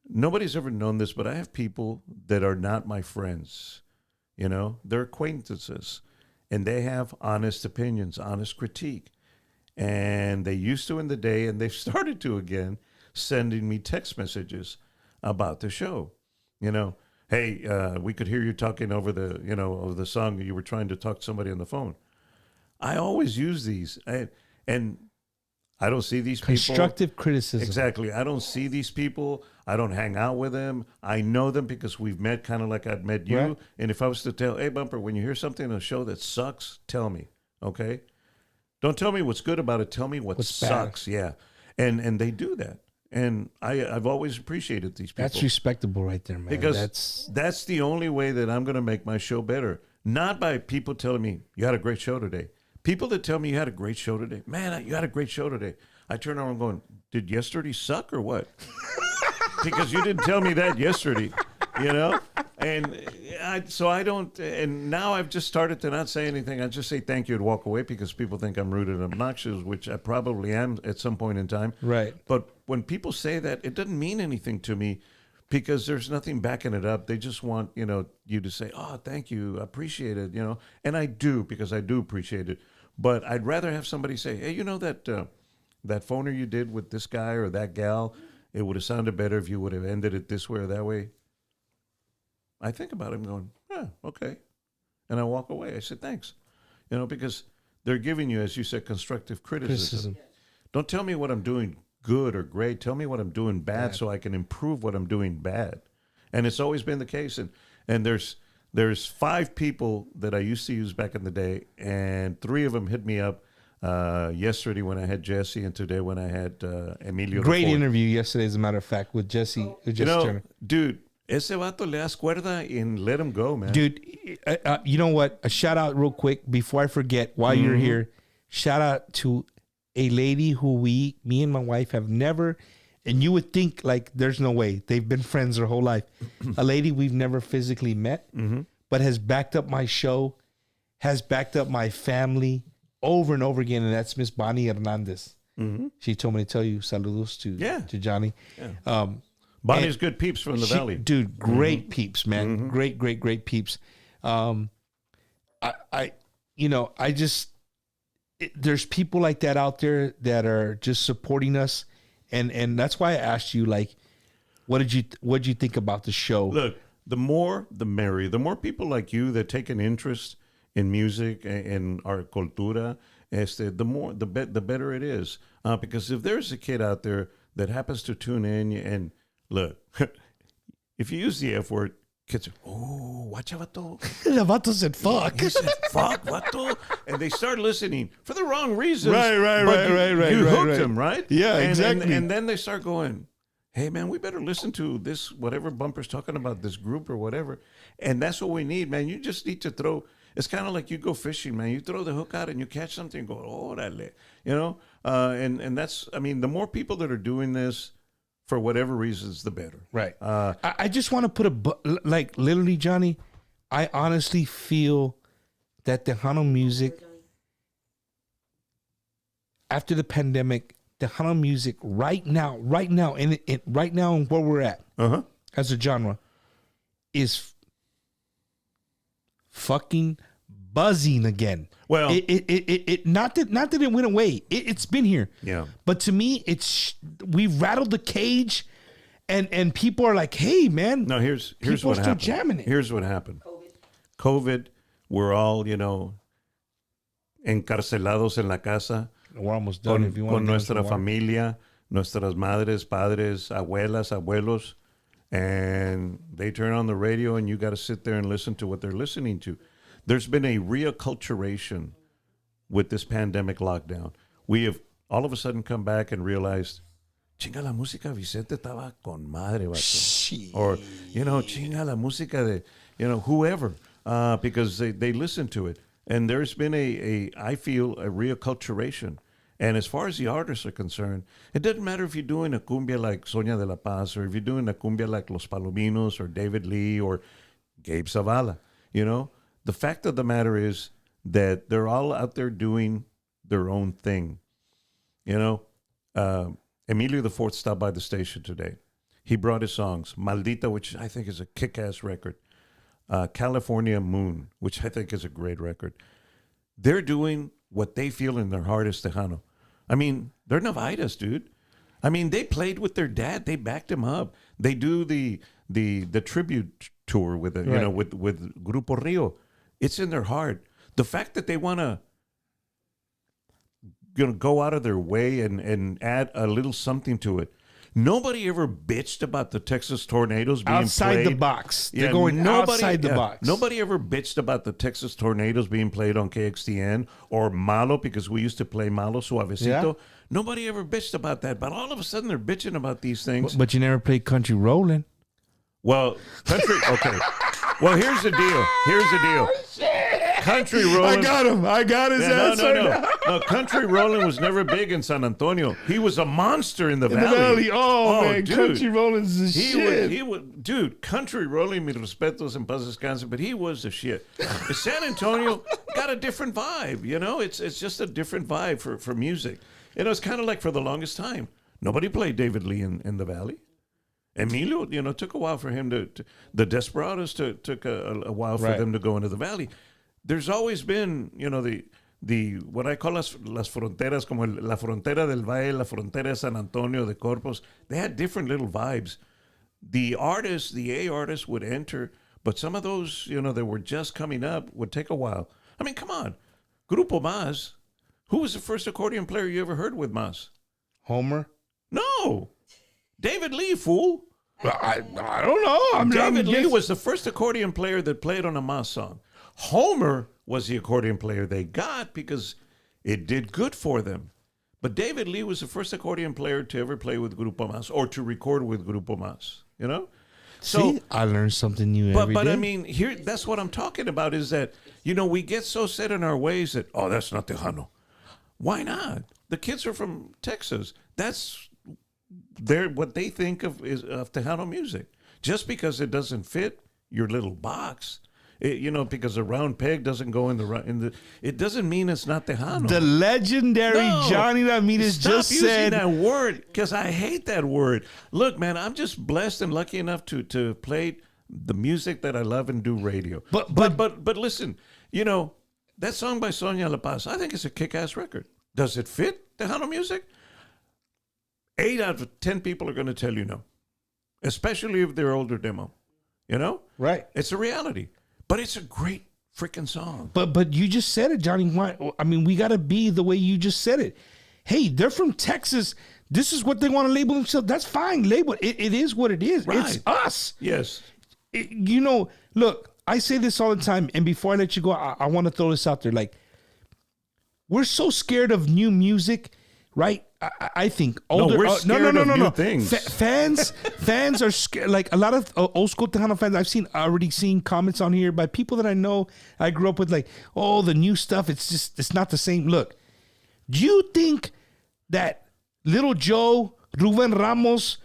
Nobody's ever known this, but I have people that are not my friends. You know, they're acquaintances, and they have honest opinions, honest critique. And they used to in the day, and they've started to again, sending me text messages about the show. You know, hey, we could hear you talking over the, you know, of the song. You were trying to talk to somebody on the phone. I always use these, and I don't see these people. Constructive criticism. Exactly. I don't see these people. I don't hang out with them. I know them because we've met kind of like I've met you. Right. And if I was to tell, hey, Bumper, when you hear something on a show that sucks, tell me, okay? Don't tell me what's good about it. Tell me what sucks. Bad. Yeah. And they do that. And I've always appreciated these people. That's respectable right there, man. Because that's the only way that I'm going to make my show better. Not by people telling me, you had a great show today. People that tell me you had a great show today. Man, you had a great show today. I turn around going, did yesterday suck or what? Because you didn't tell me that yesterday, you know? And I don't, and now I've just started to not say anything. I just say thank you and walk away because people think I'm rude and obnoxious, which I probably am at some point in time. Right. But when people say that, it doesn't mean anything to me because there's nothing backing it up. They just want, you know, you to say, oh, thank you, I appreciate it, you know? And I do because I do appreciate it. But I'd rather have somebody say, hey, you know that that phoner you did with this guy or that gal, it would have sounded better if you would have ended it this way or that way. I think about it and going, okay. And I walk away. I said, thanks. You know, because they're giving you, as you said, constructive criticism. Don't tell me what I'm doing good or great. Tell me what I'm doing bad so I can improve what I'm doing bad. And it's always been the case. And there's 5 people that I used to use back in the day, and 3 of them hit me up yesterday when I had Jesse, and today when I had Emilio. Great interview yesterday, as a matter of fact, with Jesse. You know, Turner. Dude, ese vato le das cuerda and let him go, man. Dude, you know what? A shout out real quick before I forget while you're here. Shout out to a lady who me and my wife have never, and you would think like there's no way. They've been friends their whole life. A lady we've never physically met, but has backed up my show, has backed up my family over and over again, and that's Miss Bonnie Hernandez. She told me to tell you saludos to Johnny. Yeah. Bonnie's good peeps from the valley. Dude, great peeps, man. Great peeps. There's people like that out there that are just supporting us. And that's why I asked you, like, what did you think about the show? Look, the more, the merrier. The more people like you that take an interest in music and our cultura, the better it is. Because if there's a kid out there that happens to tune in and look, if you use the F word, kids are, oh, watch out, vato. The vato said fuck. He said, fuck, vato. And they start listening for the wrong reasons. Right. You hooked them, right? Yeah, exactly. And then they start going, hey, man, we better listen to this, whatever Bumper's talking about, this group or whatever. And that's what we need, man. You just need to throw, it's kind of like you go fishing, man. You throw the hook out and you catch something and go, orale, you know? And that's, I mean, the more people that are doing this, for whatever reasons, the better. Right. I just want to put literally, Johnny, I honestly feel that Tejano music, after the pandemic, Tejano music right now, and right now, and where we're at as a genre, is fucking buzzing again. Well, it not that it went away. It's been here. Yeah. But to me, we've rattled the cage, and people are like, "Hey, man." No, here's people what are still happened. jamming it. Here's what happened. COVID. We're all, encarcelados en la casa. We're almost done. If you want con to nuestra familia, nuestras madres, padres, abuelas, abuelos, and they turn on the radio, and you got to sit there and listen to what they're listening to. There's been a reacculturation with this pandemic lockdown. We have all of a sudden come back and realized, chinga la música Vicente estaba con madre, vato. Or, chinga la música de, whoever, because they listen to it. And there's been I feel, a reacculturation. And as far as the artists are concerned, it doesn't matter if you're doing a cumbia like Sonia de la Paz, or if you're doing a cumbia like Los Palominos, or David Lee, or Gabe Zavala. The fact of the matter is that they're all out there doing their own thing. Emilio the Fourth stopped by the station today. He brought his songs, Maldita, which I think is a kick-ass record, California Moon, which I think is a great record. They're doing what they feel in their heart is Tejano. I mean, they're Navaitas, dude. I mean, they played with their dad. They backed him up. They do the tribute tour with with Grupo Rio. It's in their heart. The fact that they want to go out of their way and add a little something to it. Nobody ever bitched about the Texas Tornadoes being outside played. the box. They're going outside the box. Nobody ever bitched about the Texas Tornadoes being played on KXTN or Malo, because we used to play Malo Suavecito. Yeah. Nobody ever bitched about that, but all of a sudden they're bitching about these things. But you never played Country Rollin'. Well, country. Okay. Well, here's the deal. Country Rollin'. I got his answer. No, Country Rollin' was never big in San Antonio. He was a monster in the valley. Oh, man, dude. Country Rollins is shit. Dude, Country Rollin', mis respetos en paz descanse, but he was the shit. San Antonio got a different vibe, It's just a different vibe for music. It's kind of like for the longest time, nobody played David Lee in the valley. Emilio, took a while for him the Desperados took a while for them to go into the valley. There's always been, the what I call las fronteras, como la frontera del Valle, la frontera de San Antonio, de Corpus. They had different little vibes. The artists, the A artists would enter, but some of those, that were just coming up would take a while. I mean, come on. Grupo Más. Who was the first accordion player you ever heard with Más? Homer? No. David Lee, fool. I don't know. David Lee was the first accordion player that played on a Mas song. Homer was the accordion player they got because it did good for them. But David Lee was the first accordion player to ever play with Grupo Mas or to record with Grupo Mas, So, see, I learned something new every day. But I mean, here, that's what I'm talking about is that, we get so set in our ways that, that's not Tejano. Why not? The kids are from Texas. That's what they think of Tejano music. Just because it doesn't fit your little box, because a round peg doesn't go in the. It doesn't mean it's not Tejano. The legendary Jonny Ramirez just said using that word, because I hate that word. Look, man, I'm just blessed and lucky enough to play the music that I love and do radio. But listen, that song by Sonia La Paz, I think it's a kick-ass record. Does it fit Tejano music? 8 out of 10 people are going to tell you no, especially if they're older demo. Right. It's a reality, but it's a great freaking song. But you just said it, Johnny. I mean, we got to be the way you just said it. Hey, they're from Texas. This is what they want to label themselves. That's fine. Label it. It is what it is. Right. It's us. Yes. Look, I say this all the time, and before I let you go, I want to throw this out there. Like, we're so scared of new music, right? I think older. No, we're scared of new things. Fans are scared. Like a lot of old school Tejano fans, I've already seen comments on here by people that I know, I grew up with. Like, the new stuff. It's not the same. Look, do you think that Little Joe, Ruben Ramos,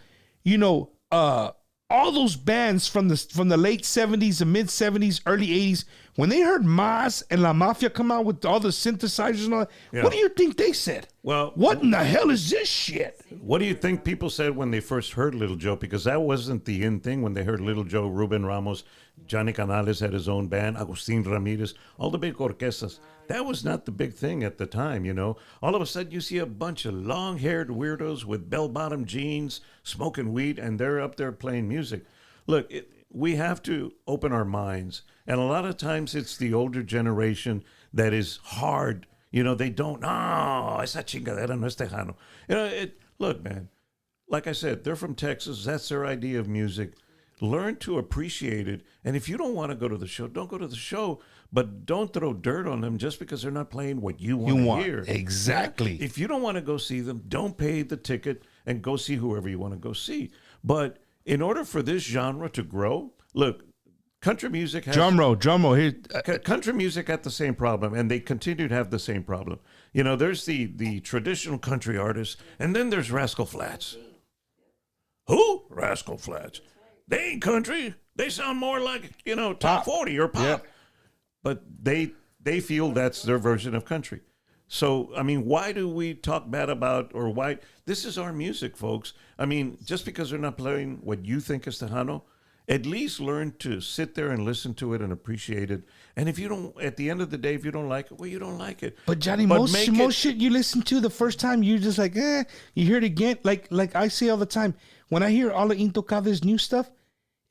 all those bands from the late 70s, the mid 70s, early 80s when they heard Mas and La Mafia come out with all the synthesizers and all that, Yeah. what do you think they said? Well, What in the hell is this shit? what do you think people said when they first heard Little Joe? Because that wasn't the in thing when they heard Little Joe, Ruben Ramos, Johnny Canales had his own band, Agustin Ramirez, all the big orquestas. That was not the big thing at the time, you know. All of a sudden you see a bunch of long-haired weirdos with bell-bottom jeans, smoking weed, and they're up there playing music. Look, we have to open our minds. And a lot of times it's the older generation that is hard. You know, they don't, no, esa chingadera no es Tejano. You know, look, man, like I said, they're from Texas. That's their idea of music. Learn to appreciate it. And if you don't want to go to the show, don't go to the show. But don't throw dirt on them just because they're not playing what you want to hear. Exactly. If you don't want to go see them, don't pay the ticket and go see whoever you want to go see. But in order for this genre to grow, look, country music has... Drum roll. Here, country music had the same problem, and they continue to have the same problem. You know, there's the traditional country artists, and then there's Rascal Flatts. Who? Rascal Flatts. They ain't country. They sound more like, you know, top 40 or pop. Yep. But they feel that's their version of country. So, I mean, why do we talk bad about, or why? This is our music, folks. I mean, just because they're not playing what you think is Tejano, at least learn to sit there and listen to it and appreciate it. And if you don't, at the end of the day, if you don't like it, well, you don't like it. But Johnny, most shit you listen to the first time, you're just like, you hear it again. Like I say all the time, when I hear all of Intocables new stuff,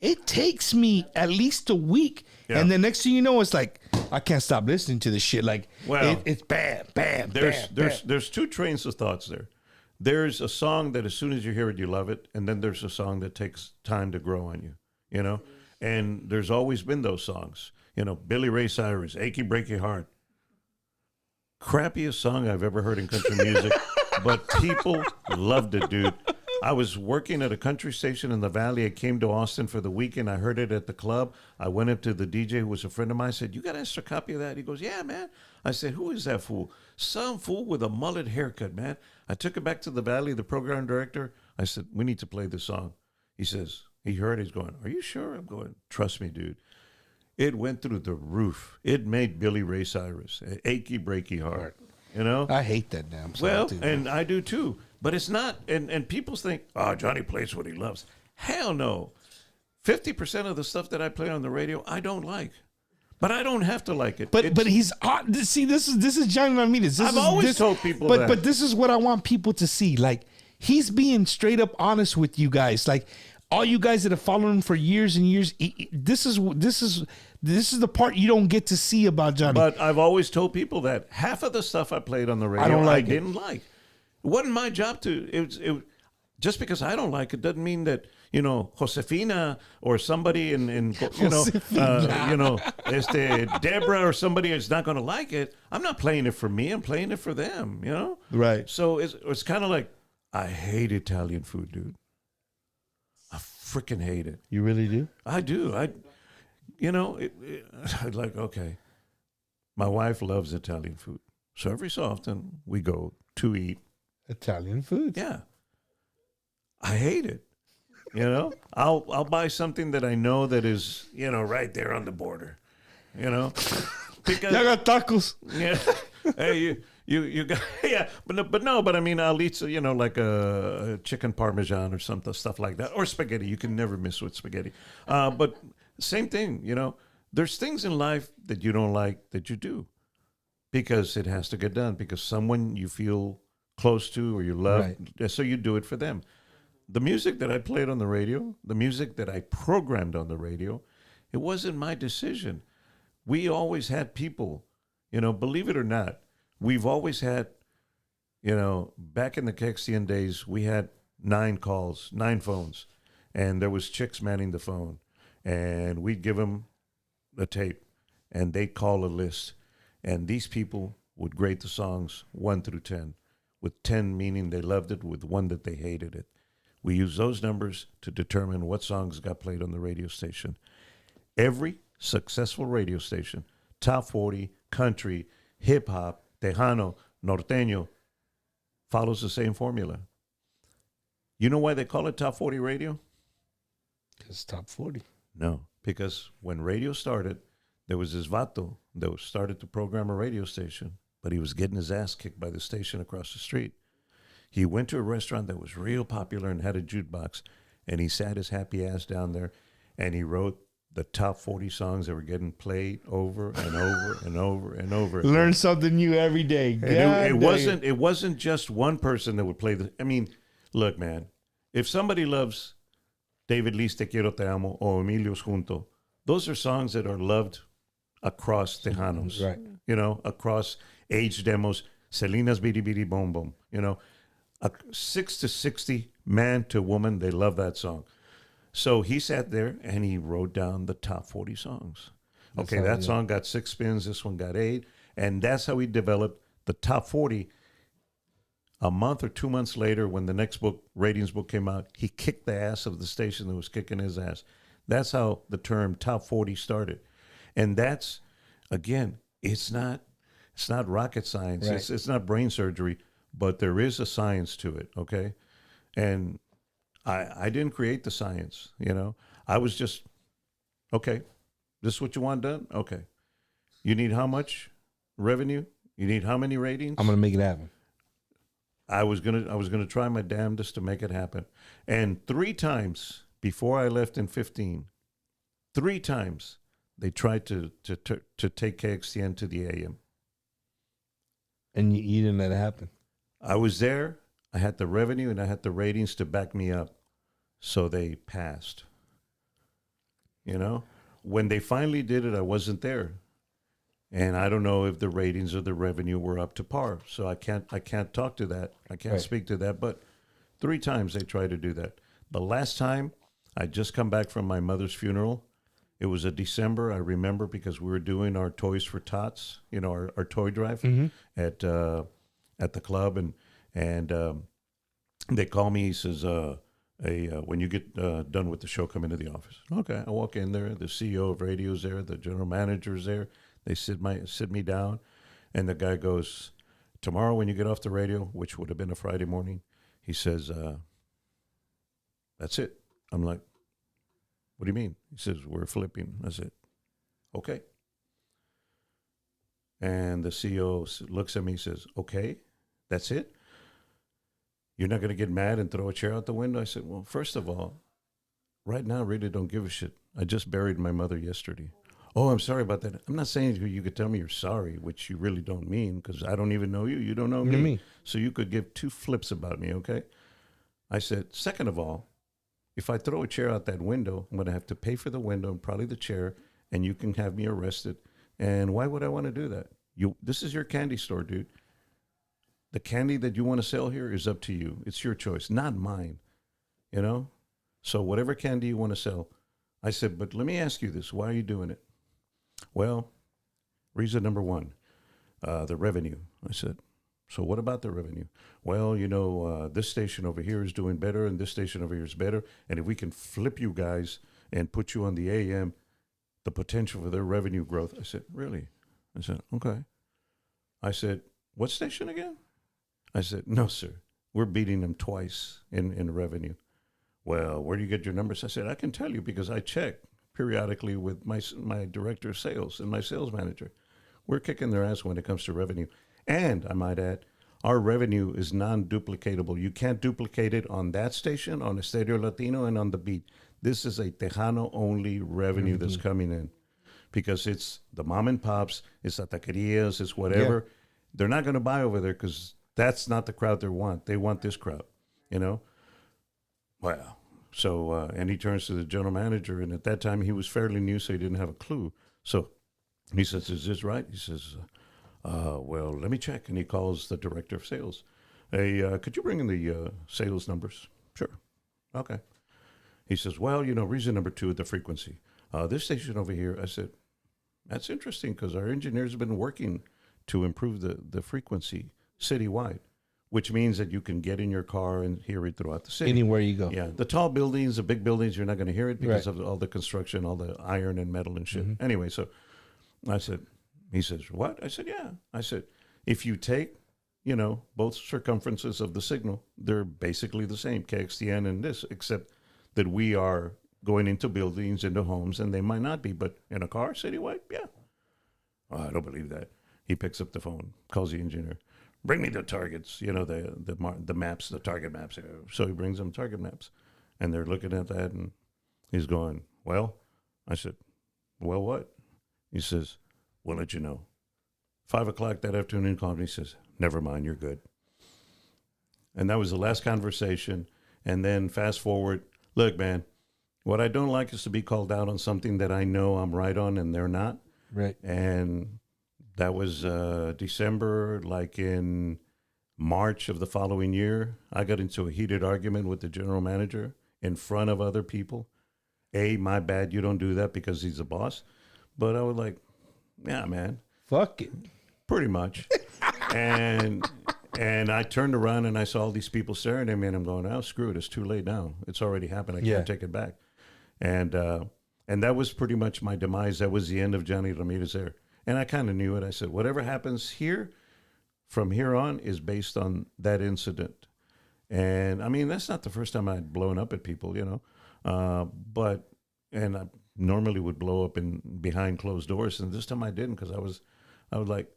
it takes me at least a week. Yeah. And the next thing you know, it's like, I can't stop listening to this shit. Like, well, it's bam. There's two trains of thoughts there. There's a song that as soon as you hear it, you love it. And then there's a song that takes time to grow on you, you know? And there's always been those songs. You know, Billy Ray Cyrus, Achy Breaky Heart. Crappiest song I've ever heard in country music. But people loved it, dude. I was working at a country station in the Valley. I came to Austin for the weekend. I heard it at the club. I went up to the DJ who was a friend of mine. I said, you got an extra copy of that? He goes, yeah, man. I said, who is that fool? Some fool with a mullet haircut, man. I took it back to the Valley, the program director. I said, we need to play this song. He says, he heard it. He's going, are you sure? I'm going, trust me, dude. It went through the roof. It made Billy Ray Cyrus, Achy Breaky Heart. You know? I hate that damn song. Well, and I do too. But it's not, and people think, oh, Johnny plays what he loves. Hell no. 50% of the stuff that I play on the radio, I don't like. But I don't have to like it. But he's see, this is Johnny Ramirez. I've always told people that. But this is what I want people to see. Like, he's being straight up honest with you guys. Like, all you guys that have followed him for years and years, this is the part you don't get to see about Johnny. But I've always told people that half of the stuff I played on the radio, I didn't like. It wasn't my job to. Just because I don't like it doesn't mean that, you know, Josefina or somebody in Deborah or somebody is not going to like it. I'm not playing it for me. I'm playing it for them. You know, right? So it's kind of like, I hate Italian food, dude. I freaking hate it. You really do? I do. Like, okay, my wife loves Italian food, so every so often we go to eat Italian food. Yeah. I hate it. You know, I'll buy something that I know that is, you know, right there on the border. You know, because I got tacos. Yeah. Hey, you got but I mean, I'll eat, you know, like a chicken parmesan or something, stuff like that, or spaghetti. You can never miss with spaghetti. But same thing, you know. There's things in life that you don't like that you do because it has to get done, because someone you feel close to or you love, right. So you do it for them. The music that I played on the radio, the music that I programmed on the radio, it wasn't my decision. We always had people, you know, believe it or not, we've always had, you know, back in the KXTN days, we had 9 phones, and there was chicks manning the phone, and we'd give them a tape, and they'd call a list, and these people would grade the songs 1 through 10, with 10 meaning they loved it, with 1 that they hated it. We use those numbers to determine what songs got played on the radio station. Every successful radio station, top 40, country, hip-hop, Tejano, Norteño, follows the same formula. You know why they call it top 40 radio? Because top 40. No, because when radio started, there was this vato that started to program a radio station, but he was getting his ass kicked by the station across the street. He went to a restaurant that was real popular and had a jukebox, and he sat his happy ass down there, and he wrote the top 40 songs that were getting played over and over and over and over. Learn something new every day. And it wasn't just one person that would play the. I mean, look, man, if somebody loves David Lee's Te Quiero Te Amo or Emilio's Junto, those are songs that are loved across Tejanos, right? You know, across age demos. Selena's Bidi Bidi Boom Boom, you know, 6 to 60 man to woman, they love that song. So he sat there and he wrote down the top 40 songs. Okay, that song got 6 spins, this one got 8, and that's how he developed the top 40. A month or 2 months later, when the next ratings book came out, he kicked the ass of the station that was kicking his ass. That's how the term top 40 started. And that's, again, it's not rocket science. Right. It's not brain surgery, but there is a science to it, okay? And I didn't create the science, you know. I was just, okay, this is what you want done? Okay. You need how much revenue? You need how many ratings? I'm gonna make it happen. I was gonna try my damnedest to make it happen. And 3 times before I left in 15, 3 times they tried to take KXTN to the AM. And you didn't let it happen. I was there. I had the revenue and I had the ratings to back me up. So they passed. You know? When they finally did it, I wasn't there. And I don't know if the ratings or the revenue were up to par. So I can't talk to that. I can't speak to that. But 3 times they tried to do that. The last time, I just come back from my mother's funeral. It was a December, I remember, because we were doing our Toys for Tots, you know, our toy drive at the club, and they call me. He says, when you get done with the show, come into the office. Okay, I walk in there. The CEO of radio's there. The general manager's there. They sit me down, and the guy goes, tomorrow when you get off the radio, which would have been a Friday morning, he says, that's it. I'm like, what do you mean? He says, we're flipping. I said, okay. And the CEO looks at me and says, okay, that's it? You're not going to get mad and throw a chair out the window? I said, well, first of all, right now I really don't give a shit. I just buried my mother yesterday. Oh, I'm sorry about that. I'm not saying you could tell me you're sorry, which you really don't mean, because I don't even know you. You don't know me. So you could give 2 flips about me, okay? I said, second of all, if I throw a chair out that window, I'm going to have to pay for the window and probably the chair, and you can have me arrested. And why would I want to do that? This is your candy store, dude. The candy that you want to sell here is up to you. It's your choice, not mine, you know? So whatever candy you want to sell. I said, but let me ask you this. Why are you doing it? Well, reason number 1, the revenue. I said, so what about the revenue? Well, you know, this station over here is doing better, and this station over here is better. And if we can flip you guys and put you on the AM, the potential for their revenue growth. I said, really? I said, okay. I said, what station again? I said, no, sir. We're beating them twice in revenue. Well, where do you get your numbers? I said, I can tell you because I check periodically with my director of sales and my sales manager. We're kicking their ass when it comes to revenue. And I might add, our revenue is non-duplicatable. You can't duplicate it on that station, on Stereo Latino, and on the beat. This is a Tejano-only revenue that's coming in because it's the mom and pops, it's the taquerias, it's whatever. Yeah. They're not going to buy over there because that's not the crowd they want. They want this crowd, you know? Wow. So, and he turns to the general manager, and at that time he was fairly new, so he didn't have a clue. So he says, is this right? He says, well, let me check. And he calls the director of sales. Hey, could you bring in the sales numbers? Sure. Okay. He says, well, you know, reason number 2, the frequency. This station over here, I said, that's interesting because our engineers have been working to improve the frequency citywide, which means that you can get in your car and hear it throughout the city. Anywhere you go. Yeah. The tall buildings, the big buildings, you're not going to hear it because of all the construction, all the iron and metal and shit. Mm-hmm. Anyway, so I said, he says, what? I said, yeah. I said, if you take, you know, both circumferences of the signal, they're basically the same, KXTN and this, except that we are going into buildings, into homes, and they might not be, but in a car, citywide, yeah, Oh, I don't believe that. He picks up the phone, calls the engineer. Bring me the targets, the maps, the target maps. So he brings them target maps. And they're looking at that, and he's going, well, I said, well, what? He says, we'll let you know. 5 o'clock that afternoon, called me. He says, never mind, you're good. And that was the last conversation. And then fast forward, look, man, what I don't like is to be called out on something that I know I'm right on and they're not. Right. And that was December, like in March of the following year. I got into a heated argument with the general manager in front of other people. My bad, you don't do that because he's the boss. But I was like, yeah, man. Fuck it. Pretty much. and I turned around and I saw all these people staring at me, and I'm going, oh, screw it. It's too late now. It's already happened. I can't take it back. And that was pretty much my demise. That was the end of Jonny Ramirez there. And I kind of knew it. I said, whatever happens here, from here on, is based on that incident. And, I mean, that's not the first time I'd blown up at people, But I normally would blow up behind closed doors. And this time I didn't, because I was like,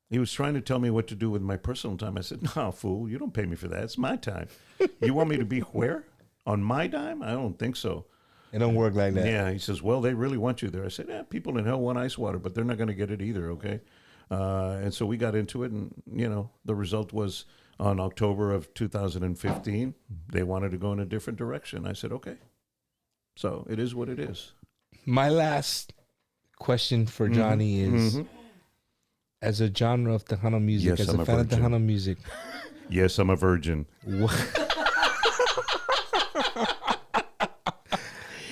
he was trying to tell me what to do with my personal time. I said, no, fool, you don't pay me for that. It's my time. You want me to be where? On my dime? I don't think so. It don't work like that. Yeah, he says, well, they really want you there. I said, yeah, people in hell want ice water, but they're not going to get it either, okay? And so we got into it, and, the result was on October of 2015, they wanted to go in a different direction. I said, okay. So it is what it is. My last question for Johnny is, as a genre of Tejano music, Yes, as I'm a a fan of virgin. Tejano music, Yes, I'm a virgin.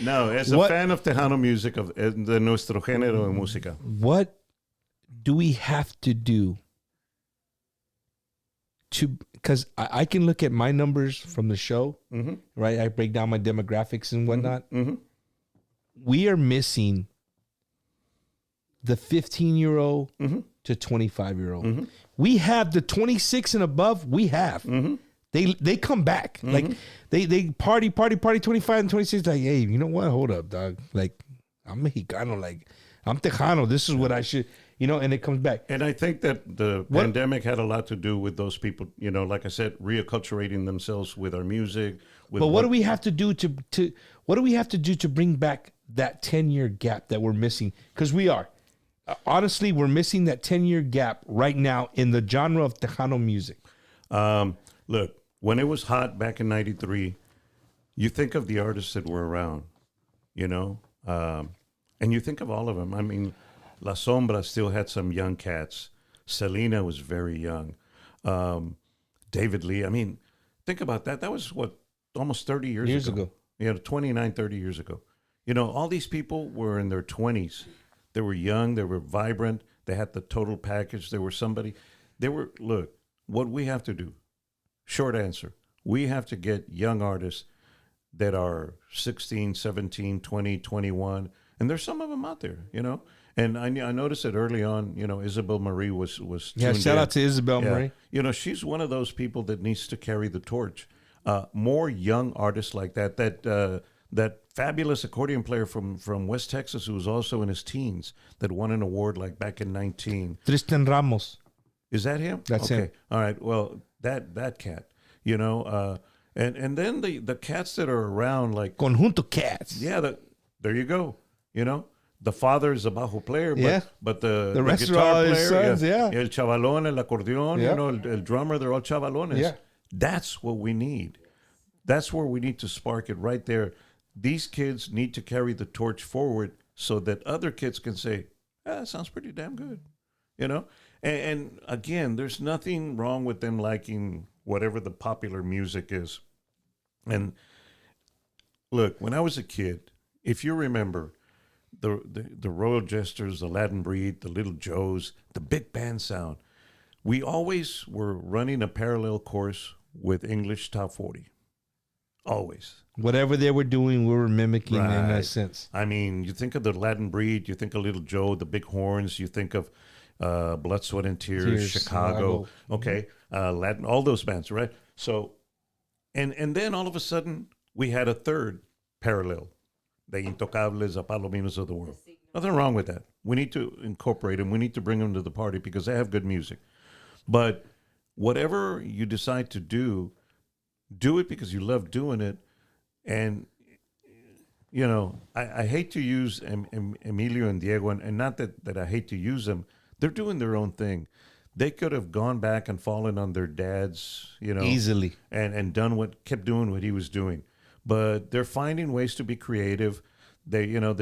No, as a fan of Tejano music, de nuestro género de música. what do we have to do because I can look at my numbers from the show, right? I break down my demographics and whatnot. We are missing the 15-year-old to 25-year-old. We have the 26 and above. We have. They come back. Like they party 25 and 26. Like, hey, you know what? Hold up, dog. Like, I'm Mexicano. Like, I'm Tejano. This is what I should, and it comes back. And I think that the pandemic had a lot to do with those people, like I said, reacculturating themselves with our music. But what do we have to do to bring back that 10-year gap that we're missing? Because we are. Honestly, we're missing that 10-year gap right now in the genre of Tejano music. Look, when it was hot back in 93, you think of the artists that were around, and you think of all of them. I mean, La Sombra still had some young cats. Selena was very young. David Lee. I mean, think about that. That was, almost 30 years ago. 29, 30 years ago. All these people were in their 20s. They were young. They were vibrant. They had the total package. Look, what we have to do, short answer, we have to get young artists that are 16, 17, 20, 21. And there's some of them out there, And I noticed it early on, Isabel Marie was shout out to Isabel Marie. She's one of those people that needs to carry the torch. More young artists like that. That fabulous accordion player from West Texas who was also in his teens that won an award like back in 19. Tristan Ramos. Is that him? That's him. All right. Well, that cat, and then the cats that are around like Conjunto Cats. Yeah, there you go. The father is a bajo player, but the rest guitar are all his player, sons, el chavalón, el acordeón, el drummer, they're all chavalones. Yeah. That's what we need. That's where we need to spark it right there. These kids need to carry the torch forward so that other kids can say, that sounds pretty damn good, And again, there's nothing wrong with them liking whatever the popular music is. And look, when I was a kid, if you remember, the Royal Jesters, the Latin Breed, the Little Joes, the big band sound, we always were running a parallel course with English Top 40. Always. Whatever they were doing, we were mimicking in that sense. I mean, you think of the Latin Breed, you think of Little Joe, the big horns, you think of Blood, Sweat, and Tears, Chicago. Okay, Latin, all those bands, right? So, and then all of a sudden, we had a third parallel, the Intocables, the Palominos of the world. Nothing wrong with that. We need to incorporate them. We need to bring them to the party because they have good music. But whatever you decide to do it because you love doing it. And, you know, I hate to use Emilio and Diego, and not that I hate to use them. They're doing their own thing. They could have gone back and fallen on their dad's, you know, easily, and kept doing what he was doing. But they're finding ways to be creative. They, you know,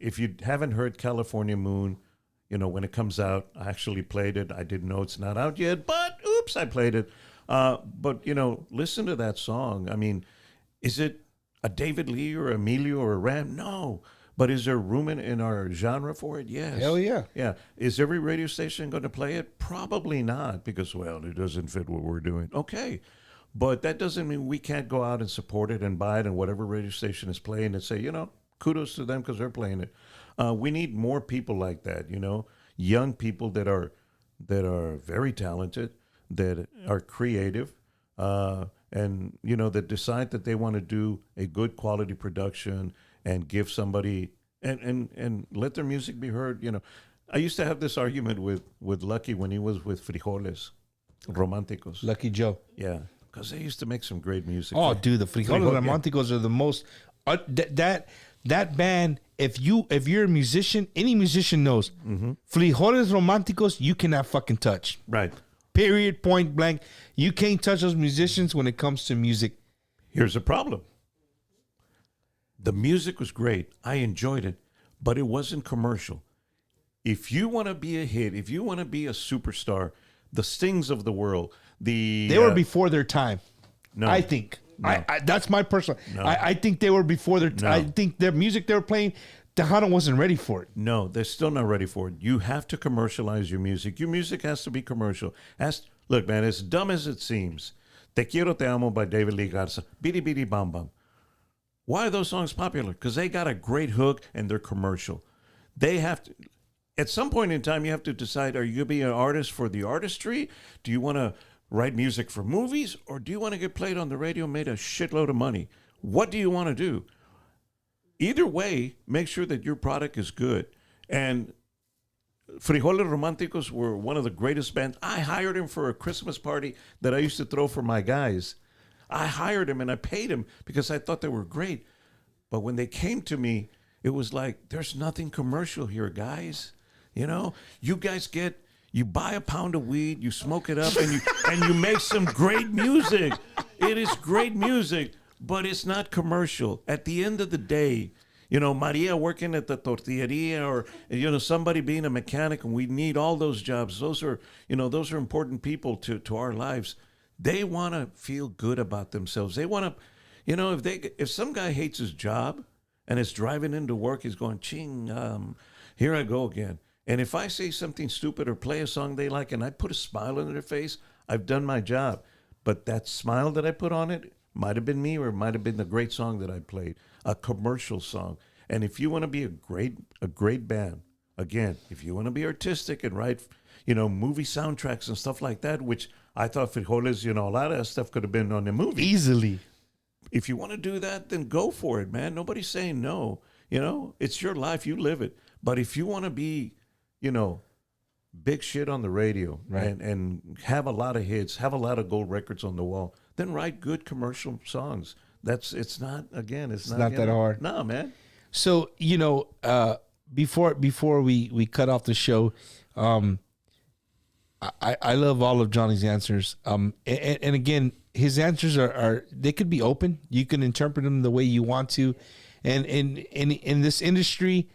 if you haven't heard California Moon, you know, when it comes out, I actually played it. I didn't know it's not out yet, but oops, I played it. But, you know, listen to that song. I mean, is it a David Lee or Emilio or a Ram? No. But is there room in our genre for it? Yes. Hell yeah. Yeah. Is every radio station going to play it? Probably not, because, well, it doesn't fit what we're doing. Okay. But that doesn't mean we can't go out and support it and buy it, and whatever radio station is playing and say, you know, kudos to them because they're playing it. We need more people like that, you know, young people that are very talented, that are creative, and, you know, that decide that they want to do a good quality production and give somebody and let their music be heard. You know, I used to have this argument with Lucky when he was with Frijoles Románticos. Lucky Joe. Yeah, because they used to make some great music. Oh, dude, the Frijoles Románticos are the most. That band. If you're a musician, any musician knows. Frijoles Románticos, you cannot fucking touch. Right. Period. Point blank. You can't touch those musicians when it comes to music. Here's the problem. The music was great. I enjoyed it, but it wasn't commercial. If you want to be a hit, if you want to be a superstar, the Stings of the world, they were before their time. No, I think. No. I that's my personal. No. I think they were before their. No. I think their music they were playing, Tejano wasn't ready for it. No, they're still not ready for it. You have to commercialize your music. Your music has to be commercial. Look, man, as dumb as it seems, Te Quiero Te Amo by David Lee Garza, Bidi Bidi Bam Bam. Why are those songs popular? Because they got a great hook and they're commercial. They have to, at some point in time, you have to decide, are you going to be an artist for the artistry? Do you want to write music for movies? Or do you want to get played on the radio and made a shitload of money? What do you want to do? Either way, make sure that your product is good. And Frijoles Románticos were one of the greatest bands. I hired him for a Christmas party that I used to throw for my guys. I hired him and I paid him because I thought they were great. But when they came to me, it was like, there's nothing commercial here, guys. You know, you guys you buy a pound of weed, you smoke it up, and you make some great music. It is great music, but it's not commercial. At the end of the day, you know, Maria working at the tortilleria, or, you know, somebody being a mechanic, and we need all those jobs. Those are important people to our lives. They want to feel good about themselves. They want to, you know, if some guy hates his job and is driving into work, he's going, ching, here I go again. And if I say something stupid or play a song they like and I put a smile on their face, I've done my job. But that smile that I put on it might have been me, or it might have been the great song that I played, a commercial song. And if you want to be a great band, again, if you want to be artistic and write, you know, movie soundtracks and stuff like that, which I thought Frijoles, you know, a lot of that stuff could have been on the movie. Easily. If you want to do that, then go for it, man. Nobody's saying no. You know, it's your life. You live it. But if you want to be, you know, big shit on the radio, right, and have a lot of hits, have a lot of gold records on the wall, then write good commercial songs. It's not that hard. No, man. So, you know, before we cut off the show, I love all of Johnny's answers. And again, his answers are they could be open. You can interpret them the way you want to. And in this industry,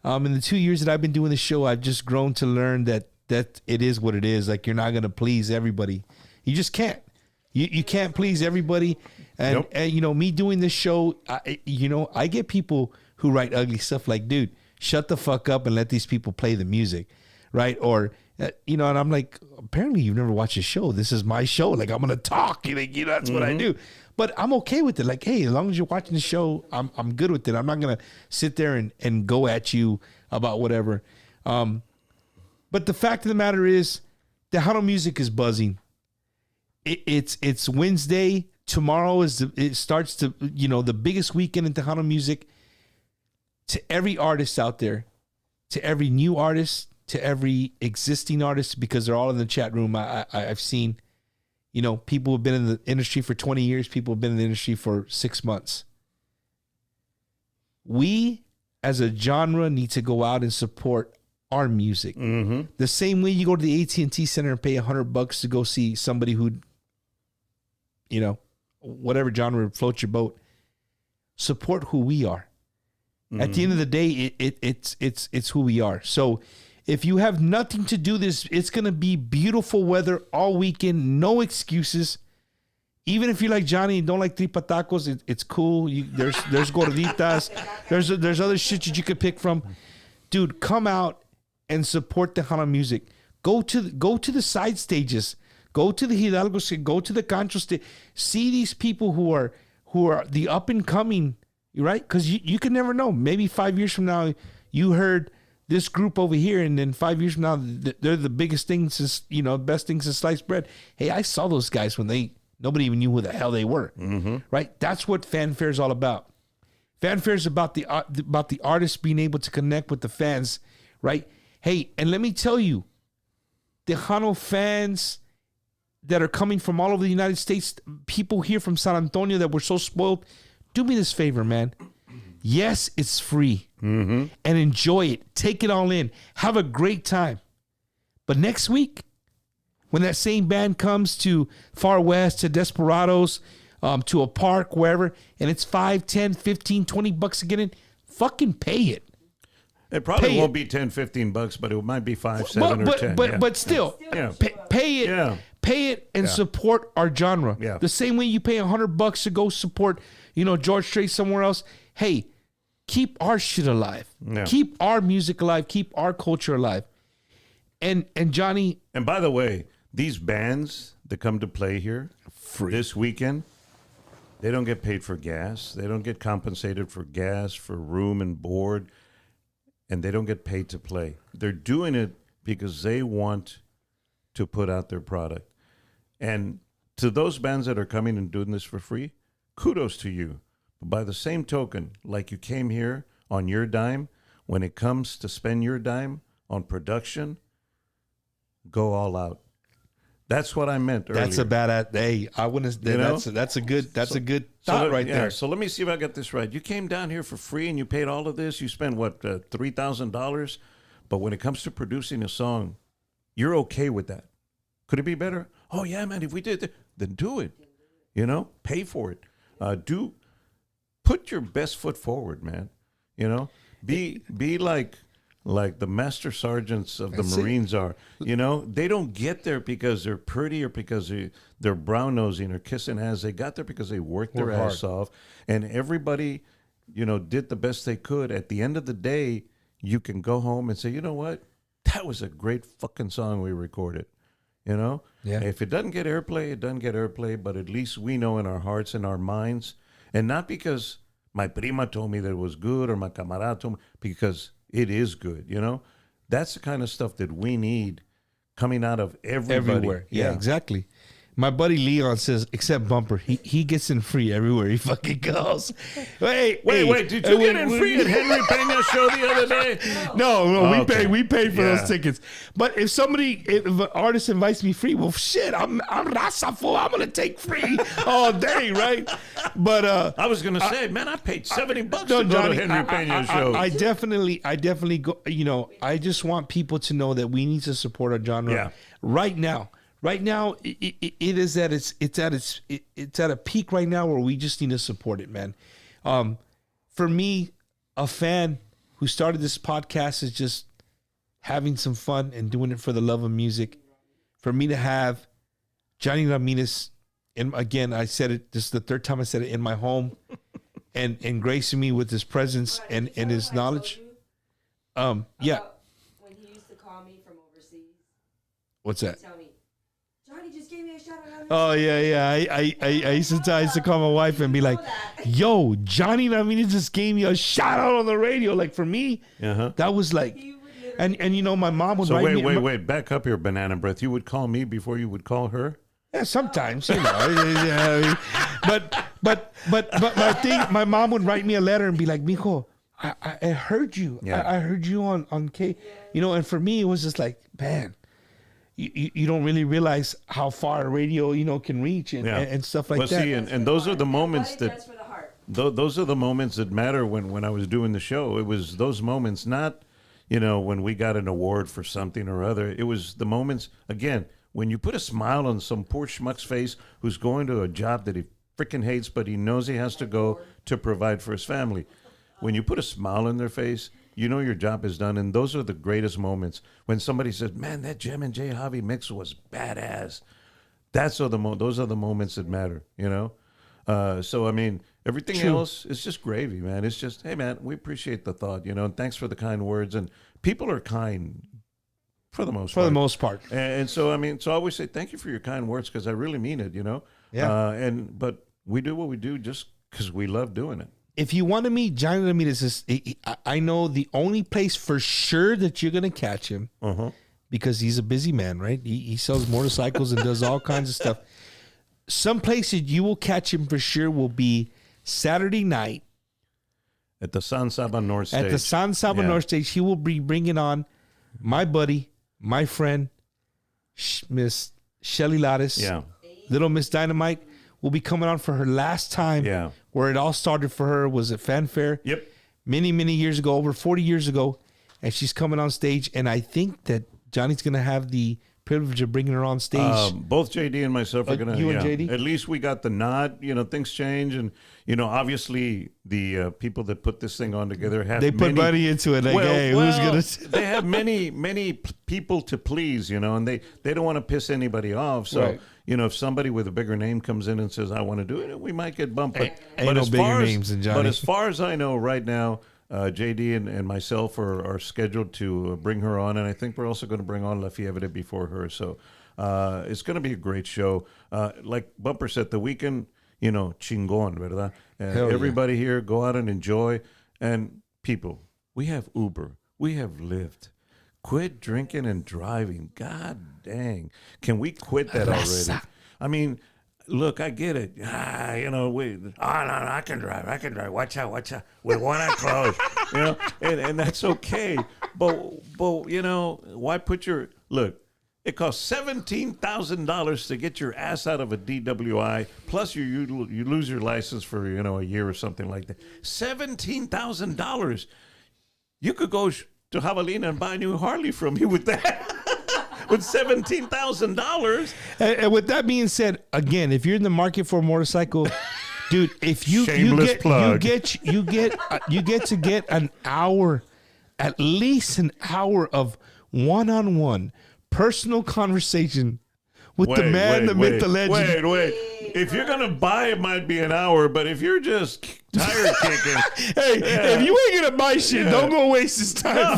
in the 2 years that I've been doing the show, I've just grown to learn that it is what it is. Like, you're not going to please everybody. You just can't. You can't please everybody. And, nope. and you know, me doing this show, I get people who write ugly stuff like, dude, shut the fuck up and let these people play the music, right? Or, and I'm like, apparently you've never watched a show. This is my show. Like, I'm going to talk. That's what I do. But I'm okay with it. Like, hey, as long as you're watching the show, I'm good with it. I'm not going to sit there and go at you about whatever. But the fact of the matter is, Tejano music is buzzing. It's Wednesday. Tomorrow it starts to, the biggest weekend in Tejano music. to every artist out there, to every new artist, to every existing artist, because they're all in the chat room. I've seen, you know, people who've been in the industry for 20 years, people who've been in the industry for 6 months. We, as a genre, need to go out and support our music. Mm-hmm. The same way you go to the AT&T Center and pay $100 to go see somebody who, you know, whatever genre floats your boat. Support who we are. At the end of the day, it's who we are. So if you have nothing to do this, it's going to be beautiful weather all weekend. No excuses. Even if you like Johnny and don't like tripa tacos, it's cool. There's gorditas. There's other shit that you could pick from. Dude, come out and support Tejano music. Go to the side stages. Go to the Hidalgo. Go to the Cancho stage. See these people who are the up and coming. Right? Because you can never know. Maybe 5 years from now, you heard this group over here, and then 5 years from now, they're the biggest things since, you know, best things since sliced bread. Hey, I saw those guys when nobody even knew who the hell they were. Mm-hmm. Right? That's what fanfare is all about. Fanfare is about the artist being able to connect with the fans. Right? Hey, and let me tell you, Tejano fans that are coming from all over the United States, people here from San Antonio that were so spoiled. Do me this favor, man. Yes, it's free. Mm-hmm. And enjoy it. Take it all in. Have a great time. But next week, when that same band comes to Far West, to Desperados, to a park, wherever, and it's $5, $10, $15, $20 to get in, fucking pay it. It probably won't be $10, $15, but it might be $5, $7, or $10. But still, yeah. Pay it. Yeah. Pay it and support our genre. Yeah. The same way you pay $100 to go support, you know, George Strait somewhere else. Hey, keep our shit alive. Yeah. Keep our music alive. Keep our culture alive. And Johnny. And by the way, these bands that come to play here this weekend, they don't get paid for gas. They don't get compensated for gas, for room and board, and they don't get paid to play. They're doing it because they want to put out their product. And to those bands that are coming and doing this for free, kudos to you. But by the same token, like you came here on your dime, when it comes to spend your dime on production, go all out. That's what I meant earlier. That's a bad. Hey, I wouldn't. That's a good thought right there. So let me see if I got this right. You came down here for free and you paid all of this. You spent what, $3,000? But when it comes to producing a song, you're okay with that. Could it be better? Oh yeah, man. If we did that, then do it. You know, pay for it. Put your best foot forward, man. You know, be like the master sergeants of the Marines are. You know, they don't get there because they're pretty or because they're brown nosing or kissing ass. They got there because they worked their ass off, and everybody, you know, did the best they could. At the end of the day, you can go home and say, you know what, that was a great fucking song we recorded. You know, if it doesn't get airplay, it doesn't get airplay. But at least we know in our hearts and our minds, and not because my prima told me that it was good or my camarada told me, because it is good. You know, that's the kind of stuff that we need coming out of everybody. Everywhere. Yeah, exactly. My buddy Leon says, except Bumper, he gets in free everywhere he fucking goes. Wait, did you get in free at Henry Peña's show the other day? No, we pay for those tickets. But if an artist invites me free, well, shit, I'm Raza fool. I'm gonna take free all day, right? But I was gonna say, man, I paid $70 to go to Henry Peña's show. I definitely go. You know, I just want people to know that we need to support our genre right now. Right now, it is at it's at a peak right now where we just need to support it, man. For me, a fan who started this podcast is just having some fun and doing it for the love of music. For me to have Jonny Ramirez, and again, I said it. This is the third time I said it in my home, and gracing me with his presence and his knowledge. When he used to call me from overseas. What's that? Tell me, Johnny just gave me a shout out. Oh yeah. I used to call my wife and be like, "Yo, Jonny Ramirez just gave me a shout out on the radio." Like for me, that was like, and you know, my mom would write me. Wait, back up your banana breath. You would call me before you would call her. Yeah, sometimes, you know. But my thing, my mom would write me a letter and be like, "Mijo, I heard you. Yeah. I heard you on K. You know, and for me, it was just like, man, you don't really realize how far radio, can reach and stuff like well, that. see, and those are the moments Body that dress for the heart. those are the moments that matter when I was doing the show. It was those moments, not when we got an award for something or other. It was the moments again when you put a smile on some poor schmuck's face who's going to a job that he freaking hates, but he knows he has to go to provide for his family. When you put a smile on their face, you know your job is done, and those are the greatest moments. When somebody says, "Man, that Gem and J Javi mix was badass," those are the moments that matter. So I mean, everything else is just gravy, man. It's just, hey, man, we appreciate the thought, and thanks for the kind words. And people are kind for the most part. And so I mean, so I always say thank you for your kind words because I really mean it. Yeah. But we do what we do just because we love doing it. If you want to meet Jonny Ramirez, I know the only place for sure that you're going to catch him because he's a busy man, right? He sells motorcycles and does all kinds of stuff. Some places you will catch him for sure will be Saturday night at the San Saba North Stage. At the San Saba North Stage, he will be bringing on my buddy, my friend, Miss Shelly Lattis. Yeah. Little Miss Dynamite will be coming on for her last time. Yeah. Where it all started for her was at Fanfare. Yep. Many, many years ago, over 40 years ago. And she's coming on stage. And I think that Johnny's going to have the privilege of bringing her on stage. Both JD and myself are going to. You and JD? At least we got the nod. Things change. And, obviously the people that put this thing on together have put money into it. Like, hey, who's going to. They have many people to please, and they don't want to piss anybody off. So, Right. If somebody with a bigger name comes in and says, I want to do it, we might get bumped. Ain't no bigger names than Johnny. But as far as I know right now, JD and myself are scheduled to bring her on, and I think we're also going to bring on La Fiebre before her. So it's going to be a great show. Like Bumper said, the weekend, chingon, ¿verdad? Everybody here, go out and enjoy. And people, we have Uber. We have Lyft. Quit drinking and driving. God dang. Can we quit that already? I mean, look, I get it. No, I can drive. Watch out. With one eye closed. And that's okay. But why put look, it costs $17,000 to get your ass out of a DWI, plus you lose your license for, a year or something like that. $17,000. You could go to Javelina and buy a new Harley from me with that. With $17,000. And with that being said, again, if you're in the market for a motorcycle, dude, if you get to get an hour, at least an hour of one-on-one personal conversation with the man, the myth, the legend. Wait. If you're going to buy, it might be an hour, but if you're just tire kicking. If you ain't going to buy shit, don't go waste his time. No,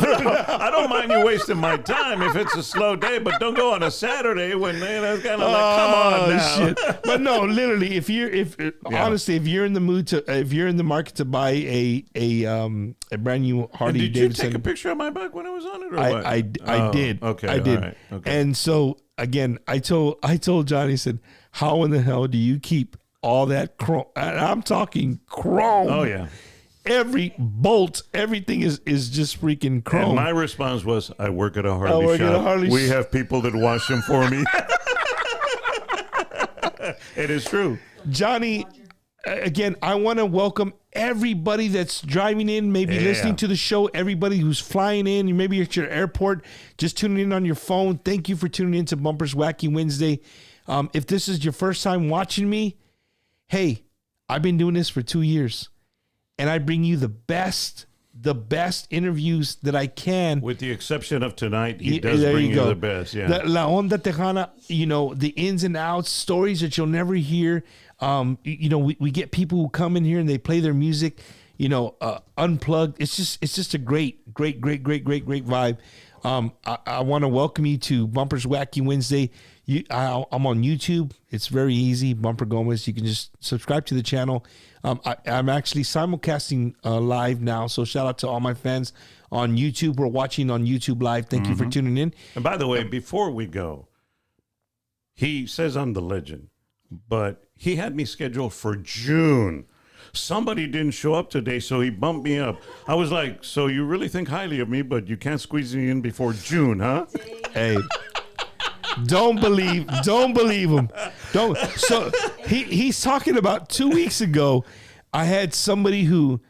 I don't mind you wasting my time if it's a slow day, but don't go on a Saturday when it's kind of like, come on now. Shit. But no, literally, honestly, if you're in the mood if you're in the market to buy a brand new Harley Did Davidson. you take a picture of my bike when I was on it, or what? I did. Okay, I did. all right, okay. And so again, I told Johnny, I said, how in the hell do you keep all that chrome? And I'm talking chrome. Oh yeah. Every bolt, everything is just freaking chrome. And my response was, I work at a Harley shop. We have people that wash them for me. It is true. Johnny, again, I want to welcome everybody that's driving in, maybe listening to the show, everybody who's flying in, maybe at your airport, just tuning in on your phone. Thank you for tuning in to Bumper's Wacky Wednesday. If this is your first time watching me, hey, I've been doing this for 2 years, and I bring you the best interviews that I can. With the exception of tonight, he does bring you the best. Yeah. La Onda Tejana, the ins and outs, stories that you'll never hear. We get people who come in here and they play their music, unplugged. It's just a great vibe. I want to welcome you to Bumper's Wacky Wednesday. I'm on YouTube. It's very easy. Bumper Gomez. You can just subscribe to the channel. I'm actually simulcasting live now. So shout out to all my fans on YouTube. We're watching on YouTube Live. Thank you for tuning in. And by the way, before we go, he says I'm the legend, but he had me scheduled for June. somebody didn't show up today, so he bumped me up. I was like, so you really think highly of me, but you can't squeeze me in before June, huh? Hey, don't believe him. Don't. So he's talking about 2 weeks ago. I had somebody who,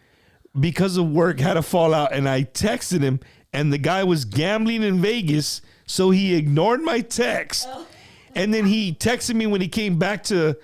because of work, had a fallout, and I texted him, and the guy was gambling in Vegas, so he ignored my text. And then he texted me when he came back to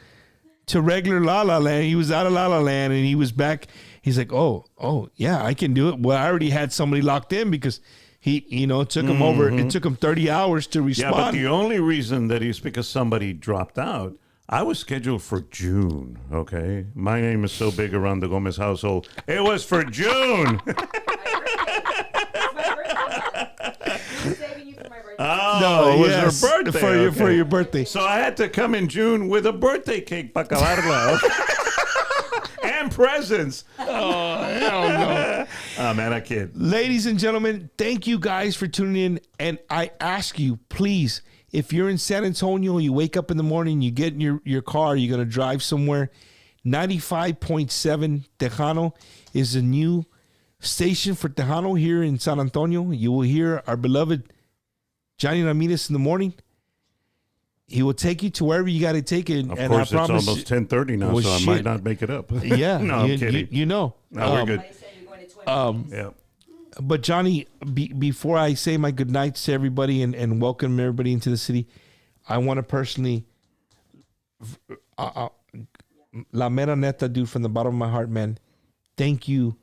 regular La La Land. He was out of La La Land, and he was back. He's like, oh, yeah, I can do it. Well, I already had somebody locked in because he, it took him over. It took him 30 hours to respond. Yeah, but the only reason that is because somebody dropped out. I was scheduled for June, okay? My name is so big around the Gomez household. It was for June. Saving you for my birthday. Oh, it was her birthday. For your birthday. So I had to come in June with a birthday cake para acabarla. And presents. Oh, hell no. Oh, man, I kid. Ladies and gentlemen, thank you guys for tuning in. And I ask you, please, if you're in San Antonio, you wake up in the morning, you get in your car, you're going to drive somewhere. 95.7 Tejano is a new station for Tejano here in San Antonio. You will hear our beloved Jonny Ramirez in the morning. He will take you to wherever you got to take it. Of and course, I it's promise almost 10:30 now, Well, so I shit. might not make it up. Yeah. No, I'm kidding. You know. No, we're good. I said you're going to 20. Yeah. But Johnny, before I say my good nights to everybody and welcome everybody into the city, I want to personally, la mera neta, dude, from the bottom of my heart, man, thank you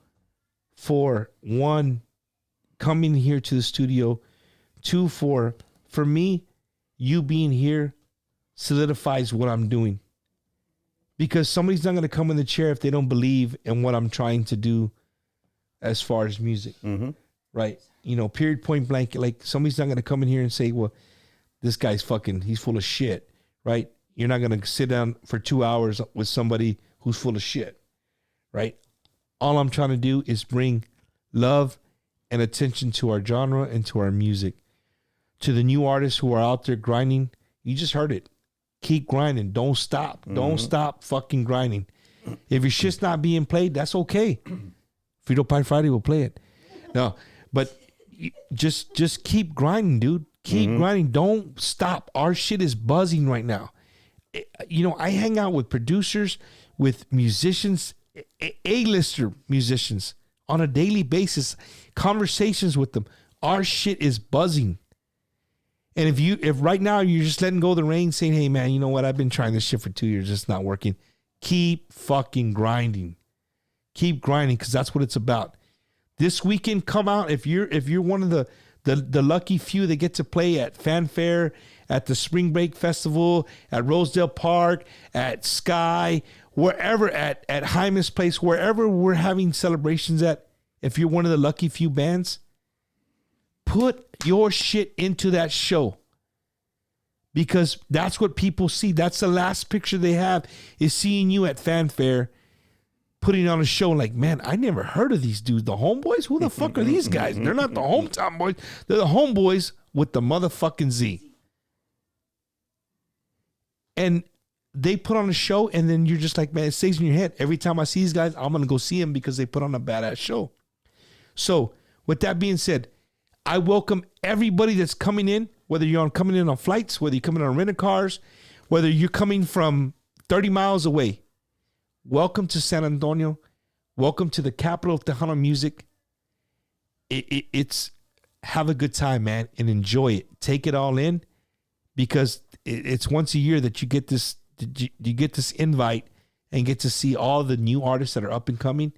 for, one, coming here to the studio, two, for me, you being here solidifies what I'm doing. Because somebody's not going to come in the chair if they don't believe in what I'm trying to do as far as music, right? Period, point blank. Like, somebody's not going to come in here and say, well, this guy's he's full of shit, right? You're not going to sit down for 2 hours with somebody who's full of shit, right? All I'm trying to do is bring love and attention to our genre and to our music. To the new artists who are out there grinding, you just heard it. Keep grinding. Don't stop. Don't stop fucking grinding. If your shit's not being played, that's okay. Frito Pie Friday will play it. No, but just keep grinding, dude. Keep grinding. Don't stop. Our shit is buzzing right now. I hang out with producers, with musicians, A-lister musicians on a daily basis, conversations with them. Our shit is buzzing. And if right now you're just letting go of the reins saying, hey man, you know what? I've been trying this shit for 2 years. It's not working. Keep fucking grinding. Keep grinding, because that's what it's about. This weekend, come out. If you're one of the lucky few that get to play at Fanfare, at the Spring Break Festival, at Rosedale Park, at Sky, wherever, at Jaime's Place, wherever we're having celebrations at, if you're one of the lucky few bands, put your shit into that show. Because that's what people see. That's the last picture they have, is seeing you at Fanfare putting on a show. Like, man, I never heard of these dudes. The Homeboys? Who the fuck are these guys? They're not the Hometown Boys. They're the Homeboys with the motherfucking Z. And they put on a show, and then you're just like, man, it stays in your head. Every time I see these guys, I'm going to go see them because they put on a badass show. So, with that being said, I welcome everybody that's coming in, whether you're coming in on flights, whether you're coming on rental cars, whether you're coming from 30 miles away. Welcome to San Antonio. Welcome to the capital of Tejano music. It's have a good time, man, and enjoy it. Take it all in, because it's once a year that you get this invite and get to see all the new artists that are up and coming,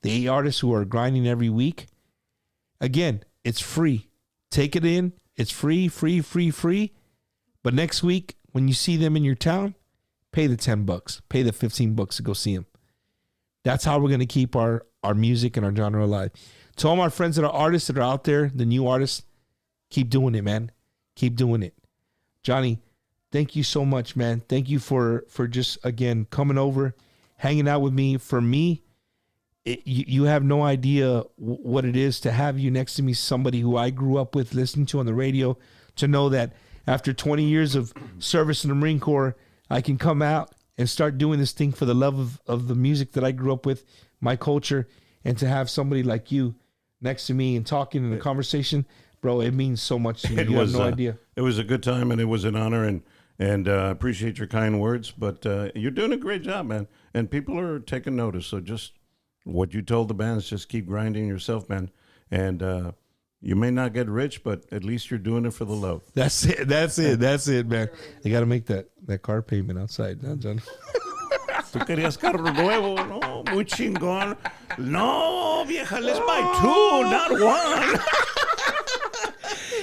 the 8 artists who are grinding every week. Again, it's free. Take it in. It's free. But next week, when you see them in your town, pay the $10, pay the $15 to go see them. That's how we're going to keep our music and our genre alive. To all my friends that are artists that are out there, the new artists, keep doing it, man. Keep doing it. Johnny, thank you so much, man. Thank you for just, again, coming over, hanging out with me. For me, you have no idea what it is to have you next to me, somebody who I grew up with, listening to on the radio, to know that after 20 years of service in the Marine Corps, I can come out and start doing this thing for the love of the music that I grew up with, my culture, and to have somebody like you next to me and talking in a conversation, bro, it means so much to me. You have no idea. It was a good time, and it was an honor, and appreciate your kind words. But you're doing a great job, man, and people are taking notice. So just what you told the bands, just keep grinding yourself, man, and you may not get rich, but at least you're doing it for the love. That's it, man. You got to make that car payment outside, huh, John? Tú querías carro nuevo, no, muy chingón. No, vieja, let's buy two, not one.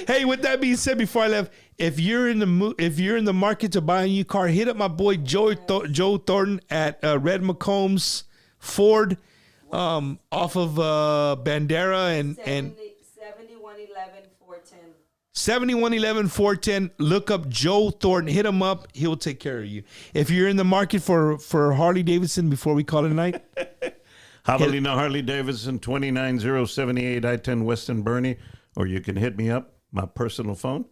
Hey, with that being said, before I left, if you're in the market to buy a new car, hit up my boy Joe Thornton at Red McCombs Ford, off of Bandera and 7111 410. 7111 410. Look up Joe Thornton. Hit him up. He'll take care of you. If you're in the market for Harley Davidson, before we call it a night, Javelina Harley Davidson, 29078 I-10 Weston Bernie, or you can hit me up, my personal phone.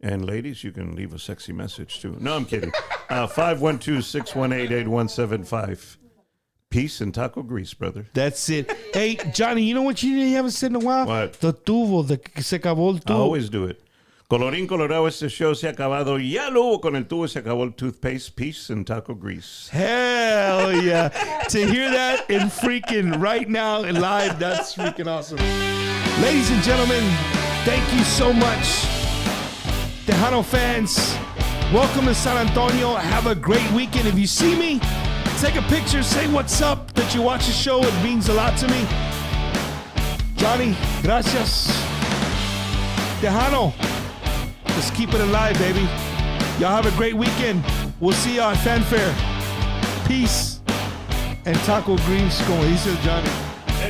And ladies, you can leave a sexy message too. No, I'm kidding. 512-618-8175. Peace and taco grease, brother. that's it. Hey, Johnny, you know what you haven't said in a while? What? The tubo, se acabó el I tubo. always do it. Colorín colorado, este show se ha acabado. Ya lo hubo con el tubo, se acabó el toothpaste. Peace and taco grease. Hell yeah. To hear that in freaking right now and live, that's freaking awesome. Ladies and gentlemen, thank you so much. Tejano fans, welcome to San Antonio. Have a great weekend. If you see me, take a picture, say what's up, that you watch the show. It means a lot to me. Johnny, gracias. Tejano, let's keep it alive, baby. Y'all have a great weekend. We'll see y'all at Fanfare. Peace and taco grease, como dice Johnny.